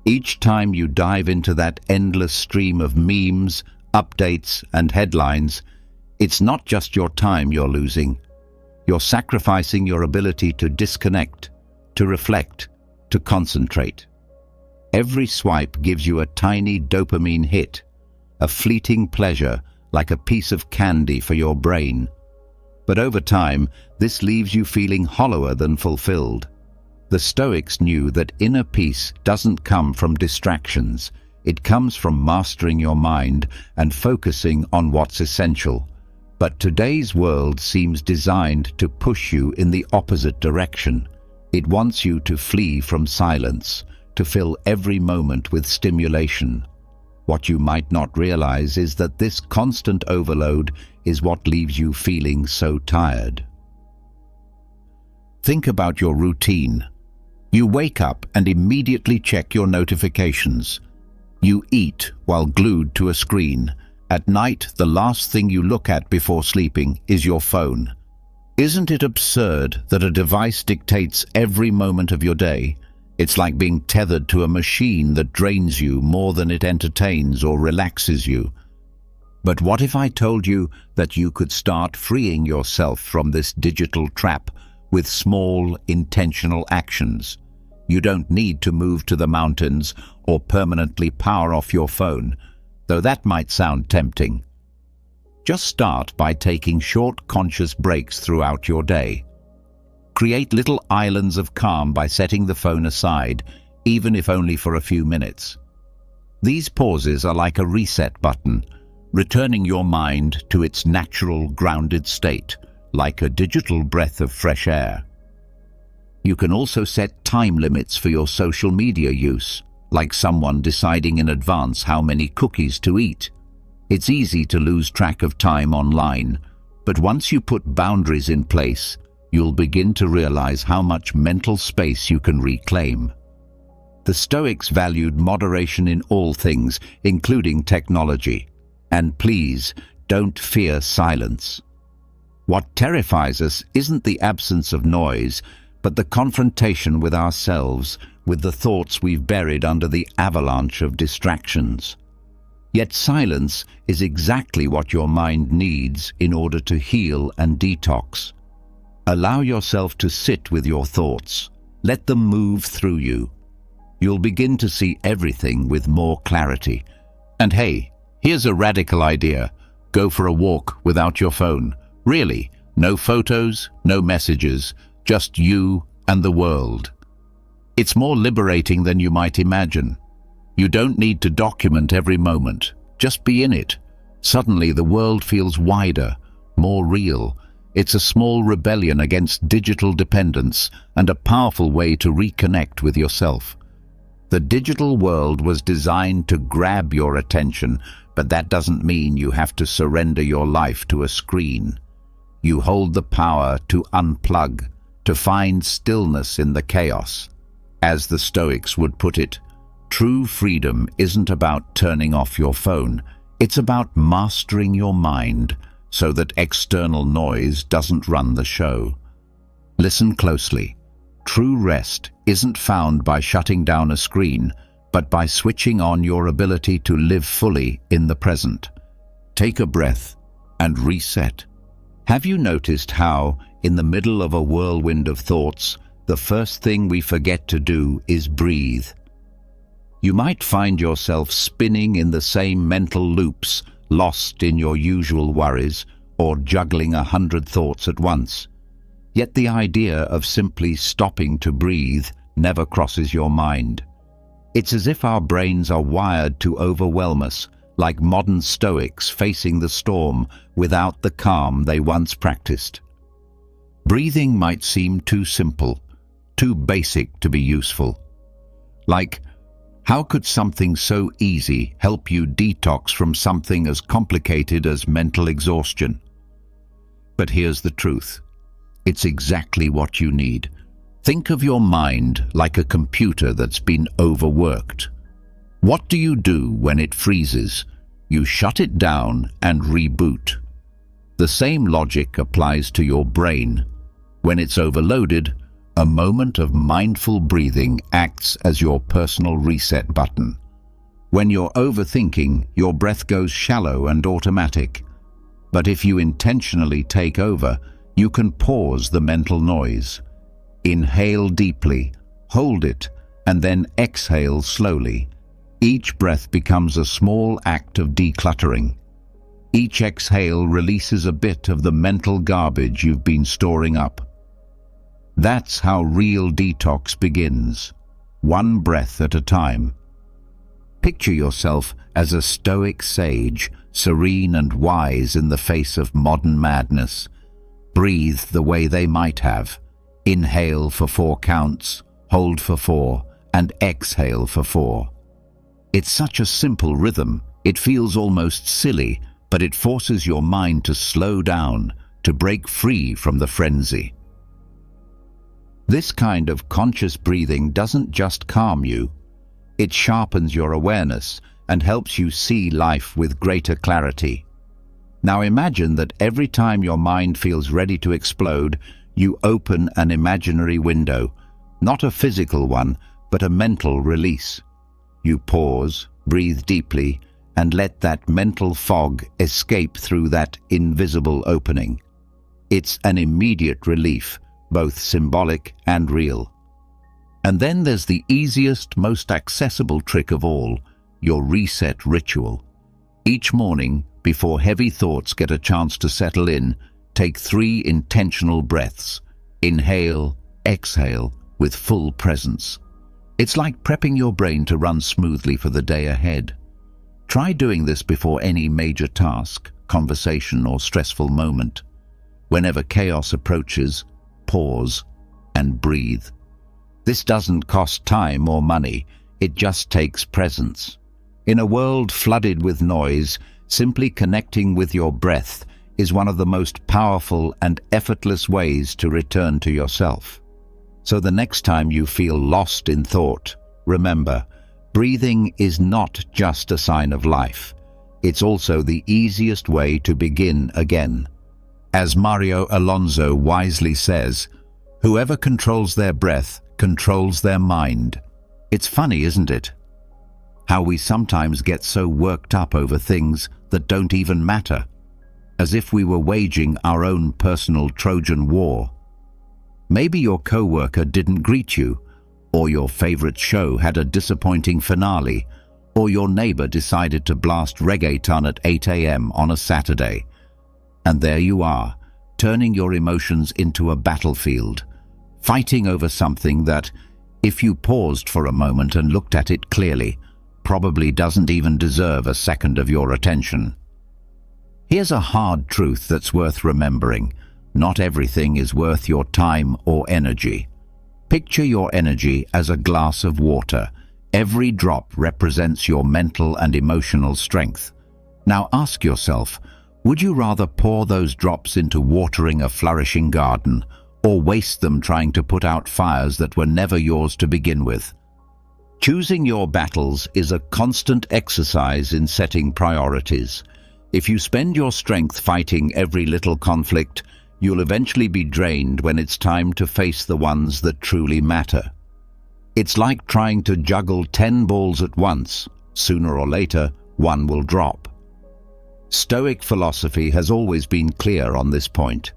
Each time you dive into that endless stream of memes, updates, and headlines, it's not just your time you're losing. You're sacrificing your ability to disconnect, to reflect, to concentrate. Every swipe gives you a tiny dopamine hit, a fleeting pleasure like a piece of candy for your brain. But over time, this leaves you feeling hollower than fulfilled. The Stoics knew that inner peace doesn't come from distractions. It comes from mastering your mind and focusing on what's essential. But today's world seems designed to push you in the opposite direction. It wants you to flee from silence, to fill every moment with stimulation. What you might not realize is that this constant overload is what leaves you feeling so tired. Think about your routine. You wake up and immediately check your notifications. You eat while glued to a screen. At night, the last thing you look at before sleeping is your phone. Isn't it absurd that a device dictates every moment of your day? It's like being tethered to a machine that drains you more than it entertains or relaxes you. But what if I told you that you could start freeing yourself from this digital trap with small, intentional actions? You don't need to move to the mountains or permanently power off your phone, though that might sound tempting. Just start by taking short, conscious breaks throughout your day. Create little islands of calm by setting the phone aside, even if only for a few minutes. These pauses are like a reset button, returning your mind to its natural, grounded state, like a digital breath of fresh air. You can also set time limits for your social media use, like someone deciding in advance how many cookies to eat. It's easy to lose track of time online, but once you put boundaries in place, you'll begin to realize how much mental space you can reclaim. The Stoics valued moderation in all things, including technology. And please, don't fear silence. What terrifies us isn't the absence of noise, but the confrontation with ourselves, with the thoughts we've buried under the avalanche of distractions. Yet silence is exactly what your mind needs in order to heal and detox. Allow yourself to sit with your thoughts. Let them move through you. You'll begin to see everything with more clarity. And hey, here's a radical idea. Go for a walk without your phone. Really, no photos, no messages, just you and the world. It's more liberating than you might imagine. You don't need to document every moment. Just be in it. Suddenly the world feels wider, more real. It's a small rebellion against digital dependence and a powerful way to reconnect with yourself. The digital world was designed to grab your attention, but that doesn't mean you have to surrender your life to a screen. You hold the power to unplug, to find stillness in the chaos. As the Stoics would put it, true freedom isn't about turning off your phone. It's about mastering your mind so that external noise doesn't run the show. Listen closely. True rest isn't found by shutting down a screen, but by switching on your ability to live fully in the present. Take a breath and reset. Have you noticed how, in the middle of a whirlwind of thoughts, the first thing we forget to do is breathe? You might find yourself spinning in the same mental loops, lost in your usual worries, or juggling 100 thoughts at once. Yet the idea of simply stopping to breathe never crosses your mind. It's as if our brains are wired to overwhelm us, like modern Stoics facing the storm without the calm they once practiced. Breathing might seem too simple, too basic to be useful. Like, How could something so easy help you detox from something as complicated as mental exhaustion? But here's the truth. It's exactly what you need. Think of your mind like a computer that's been overworked. What do you do when it freezes? You shut it down and reboot. The same logic applies to your brain. When it's overloaded, a moment of mindful breathing acts as your personal reset button. When you're overthinking, your breath goes shallow and automatic. But if you intentionally take over, you can pause the mental noise. Inhale deeply, hold it, and then exhale slowly. Each breath becomes a small act of decluttering. Each exhale releases a bit of the mental garbage you've been storing up. That's how real detox begins, one breath at a time. Picture yourself as a Stoic sage, serene and wise in the face of modern madness. Breathe the way they might have. Inhale for 4 counts, hold for 4, and exhale for 4. It's such a simple rhythm, it feels almost silly, but it forces your mind to slow down, to break free from the frenzy. This kind of conscious breathing doesn't just calm you, it sharpens your awareness and helps you see life with greater clarity. Now imagine that every time your mind feels ready to explode, you open an imaginary window, not a physical one, but a mental release. You pause, breathe deeply, and let that mental fog escape through that invisible opening. It's an immediate relief, both symbolic and real. And then there's the easiest, most accessible trick of all, your reset ritual. Each morning, before heavy thoughts get a chance to settle in, take 3 intentional breaths. Inhale, exhale, with full presence. It's like prepping your brain to run smoothly for the day ahead. Try doing this before any major task, conversation, or stressful moment. Whenever chaos approaches, pause and breathe. This doesn't cost time or money, it just takes presence. In a world flooded with noise, simply connecting with your breath is one of the most powerful and effortless ways to return to yourself. So the next time you feel lost in thought, remember, breathing is not just a sign of life. It's also the easiest way to begin again. As Mario Alonso wisely says, whoever controls their breath controls their mind. It's funny, isn't it? How we sometimes get so worked up over things that don't even matter, as if we were waging our own personal Trojan war. Maybe your coworker didn't greet you, or your favorite show had a disappointing finale, or your neighbor decided to blast reggaeton at 8 a.m. on a Saturday. And there you are, turning your emotions into a battlefield, fighting over something that, if you paused for a moment and looked at it clearly, probably doesn't even deserve a second of your attention. Here's a hard truth that's worth remembering. Not everything is worth your time or energy. Picture your energy as a glass of water. Every drop represents your mental and emotional strength. Now ask yourself, would you rather pour those drops into watering a flourishing garden, or waste them trying to put out fires that were never yours to begin with? Choosing your battles is a constant exercise in setting priorities. If you spend your strength fighting every little conflict, you'll eventually be drained when it's time to face the ones that truly matter. It's like trying to juggle 10 balls at once. Sooner or later, one will drop. Stoic philosophy has always been clear on this point.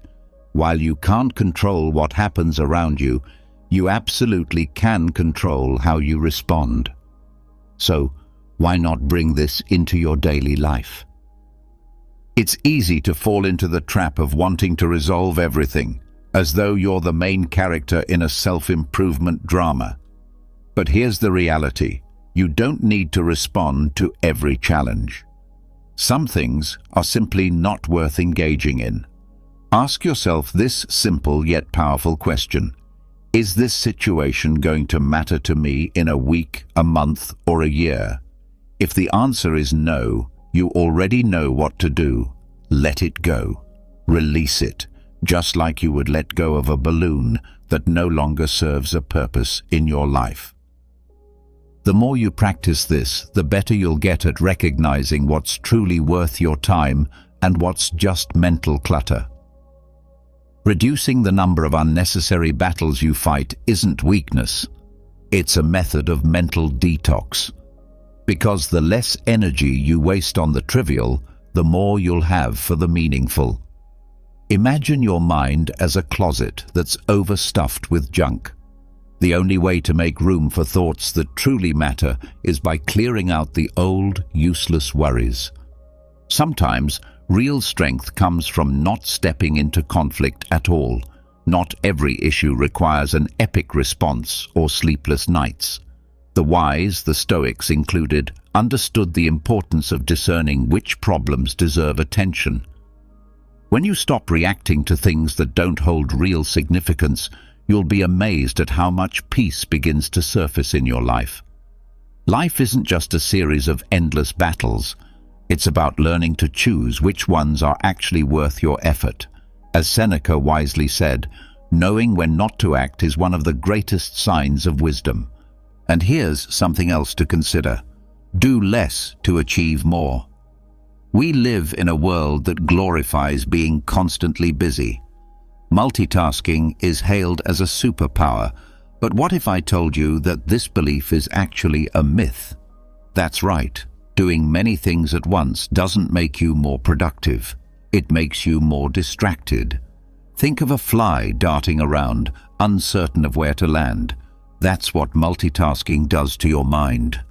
While you can't control what happens around you, you absolutely can control how you respond. So, why not bring this into your daily life? It's easy to fall into the trap of wanting to resolve everything, as though you're the main character in a self-improvement drama. But here's the reality. You don't need to respond to every challenge. Some things are simply not worth engaging in. Ask yourself this simple yet powerful question. Is this situation going to matter to me in a week, a month, or a year? If the answer is no, you already know what to do. Let it go. Release it, just like you would let go of a balloon that no longer serves a purpose in your life. The more you practice this, the better you'll get at recognizing what's truly worth your time and what's just mental clutter. Reducing the number of unnecessary battles you fight isn't weakness. It's a method of mental detox. Because the less energy you waste on the trivial, the more you'll have for the meaningful. Imagine your mind as a closet that's overstuffed with junk. The only way to make room for thoughts that truly matter is by clearing out the old, useless worries. Sometimes, real strength comes from not stepping into conflict at all. Not every issue requires an epic response or sleepless nights. The wise, the Stoics included, understood the importance of discerning which problems deserve attention. When you stop reacting to things that don't hold real significance, you'll be amazed at how much peace begins to surface in your life. Life isn't just a series of endless battles. It's about learning to choose which ones are actually worth your effort. As Seneca wisely said, knowing when not to act is one of the greatest signs of wisdom. And here's something else to consider. Do less to achieve more. We live in a world that glorifies being constantly busy. Multitasking is hailed as a superpower, but what if I told you that this belief is actually a myth? That's right. Doing many things at once doesn't make you more productive. It makes you more distracted. Think of a fly darting around, uncertain of where to land. That's what multitasking does to your mind.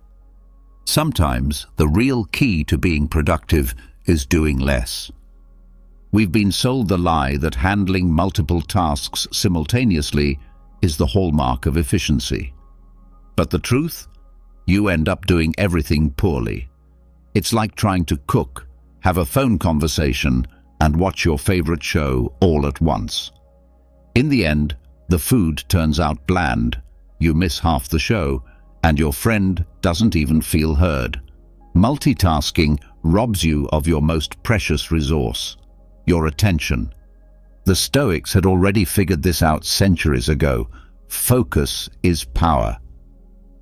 Sometimes the real key to being productive is doing less. We've been sold the lie that handling multiple tasks simultaneously is the hallmark of efficiency. But the truth? You end up doing everything poorly. It's like trying to cook, have a phone conversation, and watch your favorite show all at once. In the end, the food turns out bland, you miss half the show, and your friend doesn't even feel heard. Multitasking robs you of your most precious resource, your attention. The Stoics had already figured this out centuries ago. Focus is power.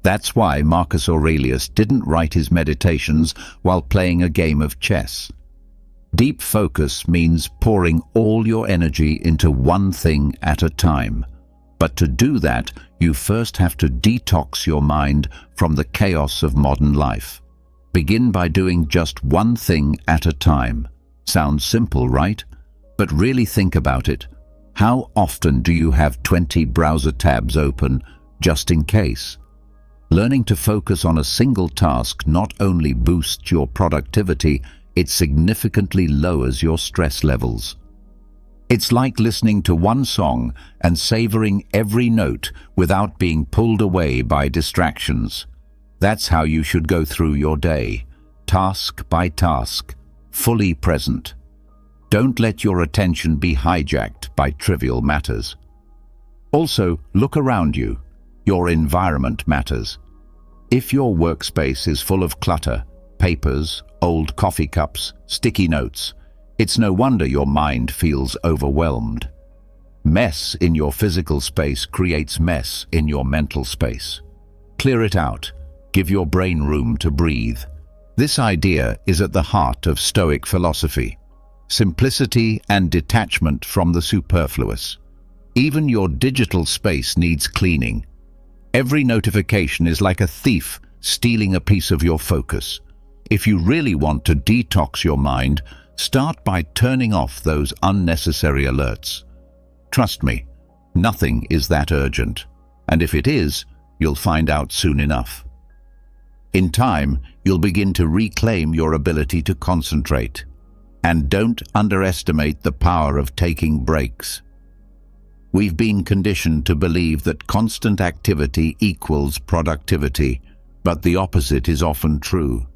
That's why Marcus Aurelius didn't write his meditations while playing a game of chess. Deep focus means pouring all your energy into one thing at a time. But to do that, you first have to detox your mind from the chaos of modern life. Begin by doing just one thing at a time. Sounds simple, right? But really think about it. How often do you have 20 browser tabs open just in case? Learning to focus on a single task not only boosts your productivity, it significantly lowers your stress levels. It's like listening to one song and savoring every note without being pulled away by distractions. That's how you should go through your day, task by task, fully present. Don't let your attention be hijacked by trivial matters. Also, look around you. Your environment matters. If your workspace is full of clutter, papers, old coffee cups, sticky notes, it's no wonder your mind feels overwhelmed. Mess in your physical space creates mess in your mental space. Clear it out. Give your brain room to breathe. This idea is at the heart of Stoic philosophy. Simplicity and detachment from the superfluous. Even your digital space needs cleaning. Every notification is like a thief stealing a piece of your focus. If you really want to detox your mind, start by turning off those unnecessary alerts. Trust me, nothing is that urgent, and if it is, you'll find out soon enough. In time, you'll begin to reclaim your ability to concentrate. And don't underestimate the power of taking breaks. We've been conditioned to believe that constant activity equals productivity, but the opposite is often true.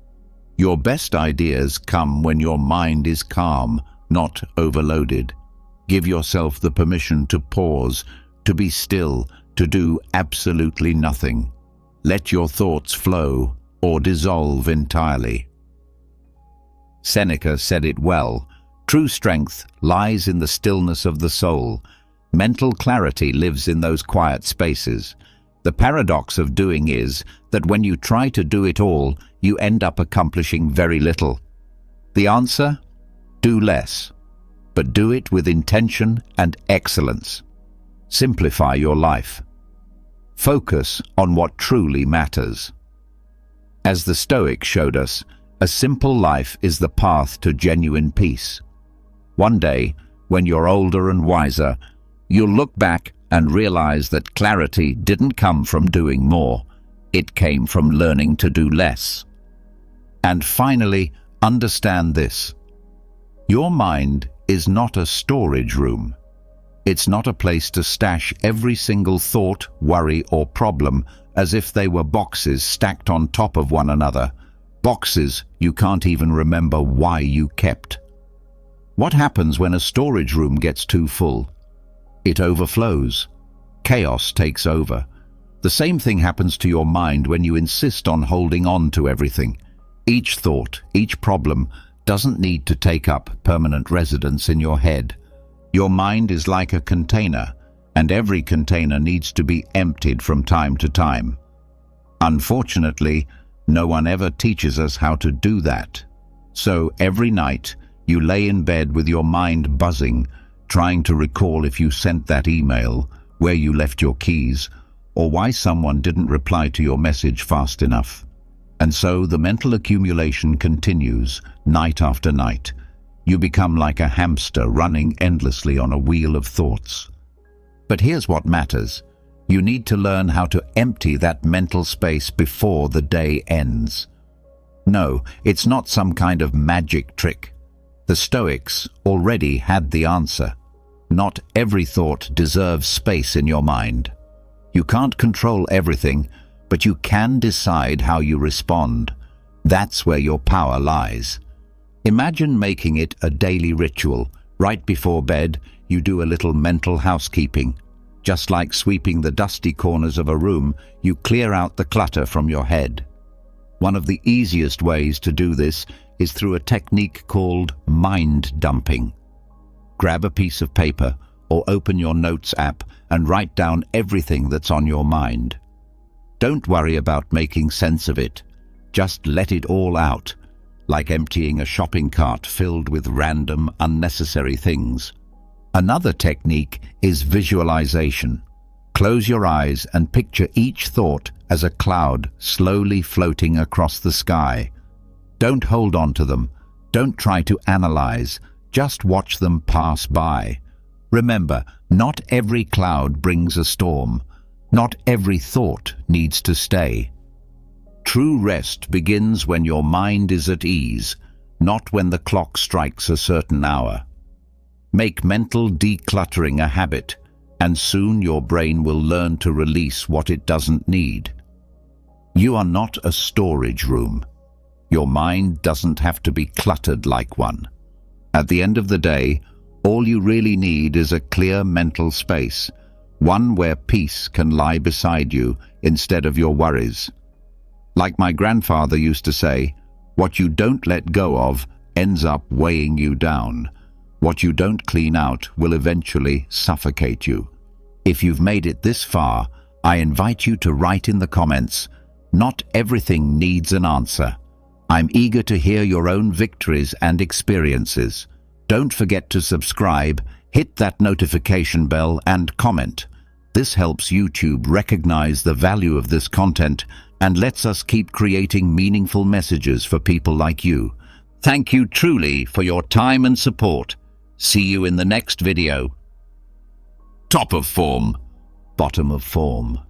Your best ideas come when your mind is calm, not overloaded. Give yourself the permission to pause, to be still, to do absolutely nothing. Let your thoughts flow or dissolve entirely. Seneca said it well, true strength lies in the stillness of the soul. Mental clarity lives in those quiet spaces. The paradox of doing is that when you try to do it all, you end up accomplishing very little. The answer? Do less, but do it with intention and excellence. Simplify your life. Focus on what truly matters. As the Stoics showed us, a simple life is the path to genuine peace. One day, when you're older and wiser, you'll look back and realize that clarity didn't come from doing more. It came from learning to do less. And finally, understand this. Your mind is not a storage room. It's not a place to stash every single thought, worry, or problem as if they were boxes stacked on top of one another. Boxes you can't even remember why you kept. What happens when a storage room gets too full? It overflows. Chaos takes over. The same thing happens to your mind when you insist on holding on to everything. Each thought, each problem doesn't need to take up permanent residence in your head. Your mind is like a container, and every container needs to be emptied from time to time. Unfortunately, no one ever teaches us how to do that. So every night, you lay in bed with your mind buzzing, trying to recall if you sent that email, where you left your keys, or why someone didn't reply to your message fast enough. And so the mental accumulation continues, night after night. You become like a hamster running endlessly on a wheel of thoughts. But here's what matters. You need to learn how to empty that mental space before the day ends. No, it's not some kind of magic trick. The Stoics already had the answer. Not every thought deserves space in your mind. You can't control everything, but you can decide how you respond. That's where your power lies. Imagine making it a daily ritual. Right before bed, you do a little mental housekeeping. Just like sweeping the dusty corners of a room, you clear out the clutter from your head. One of the easiest ways to do this is through a technique called mind dumping. Grab a piece of paper or open your notes app and write down everything that's on your mind. Don't worry about making sense of it. Just let it all out, like emptying a shopping cart filled with random, unnecessary things. Another technique is visualization. Close your eyes and picture each thought as a cloud slowly floating across the sky. Don't hold on to them. Don't try to analyze. Just watch them pass by. Remember, not every cloud brings a storm. Not every thought needs to stay. True rest begins when your mind is at ease, not when the clock strikes a certain hour. Make mental decluttering a habit, and soon your brain will learn to release what it doesn't need. You are not a storage room. Your mind doesn't have to be cluttered like one. At the end of the day, all you really need is a clear mental space, one where peace can lie beside you instead of your worries. Like my grandfather used to say, what you don't let go of ends up weighing you down. What you don't clean out will eventually suffocate you. If you've made it this far, I invite you to write in the comments, "Not everything needs an answer." I'm eager to hear your own victories and experiences. Don't forget to subscribe, hit that notification bell, and comment. This helps YouTube recognize the value of this content and lets us keep creating meaningful messages for people like you. Thank you truly for your time and support. See you in the next video. Top of form, bottom of form.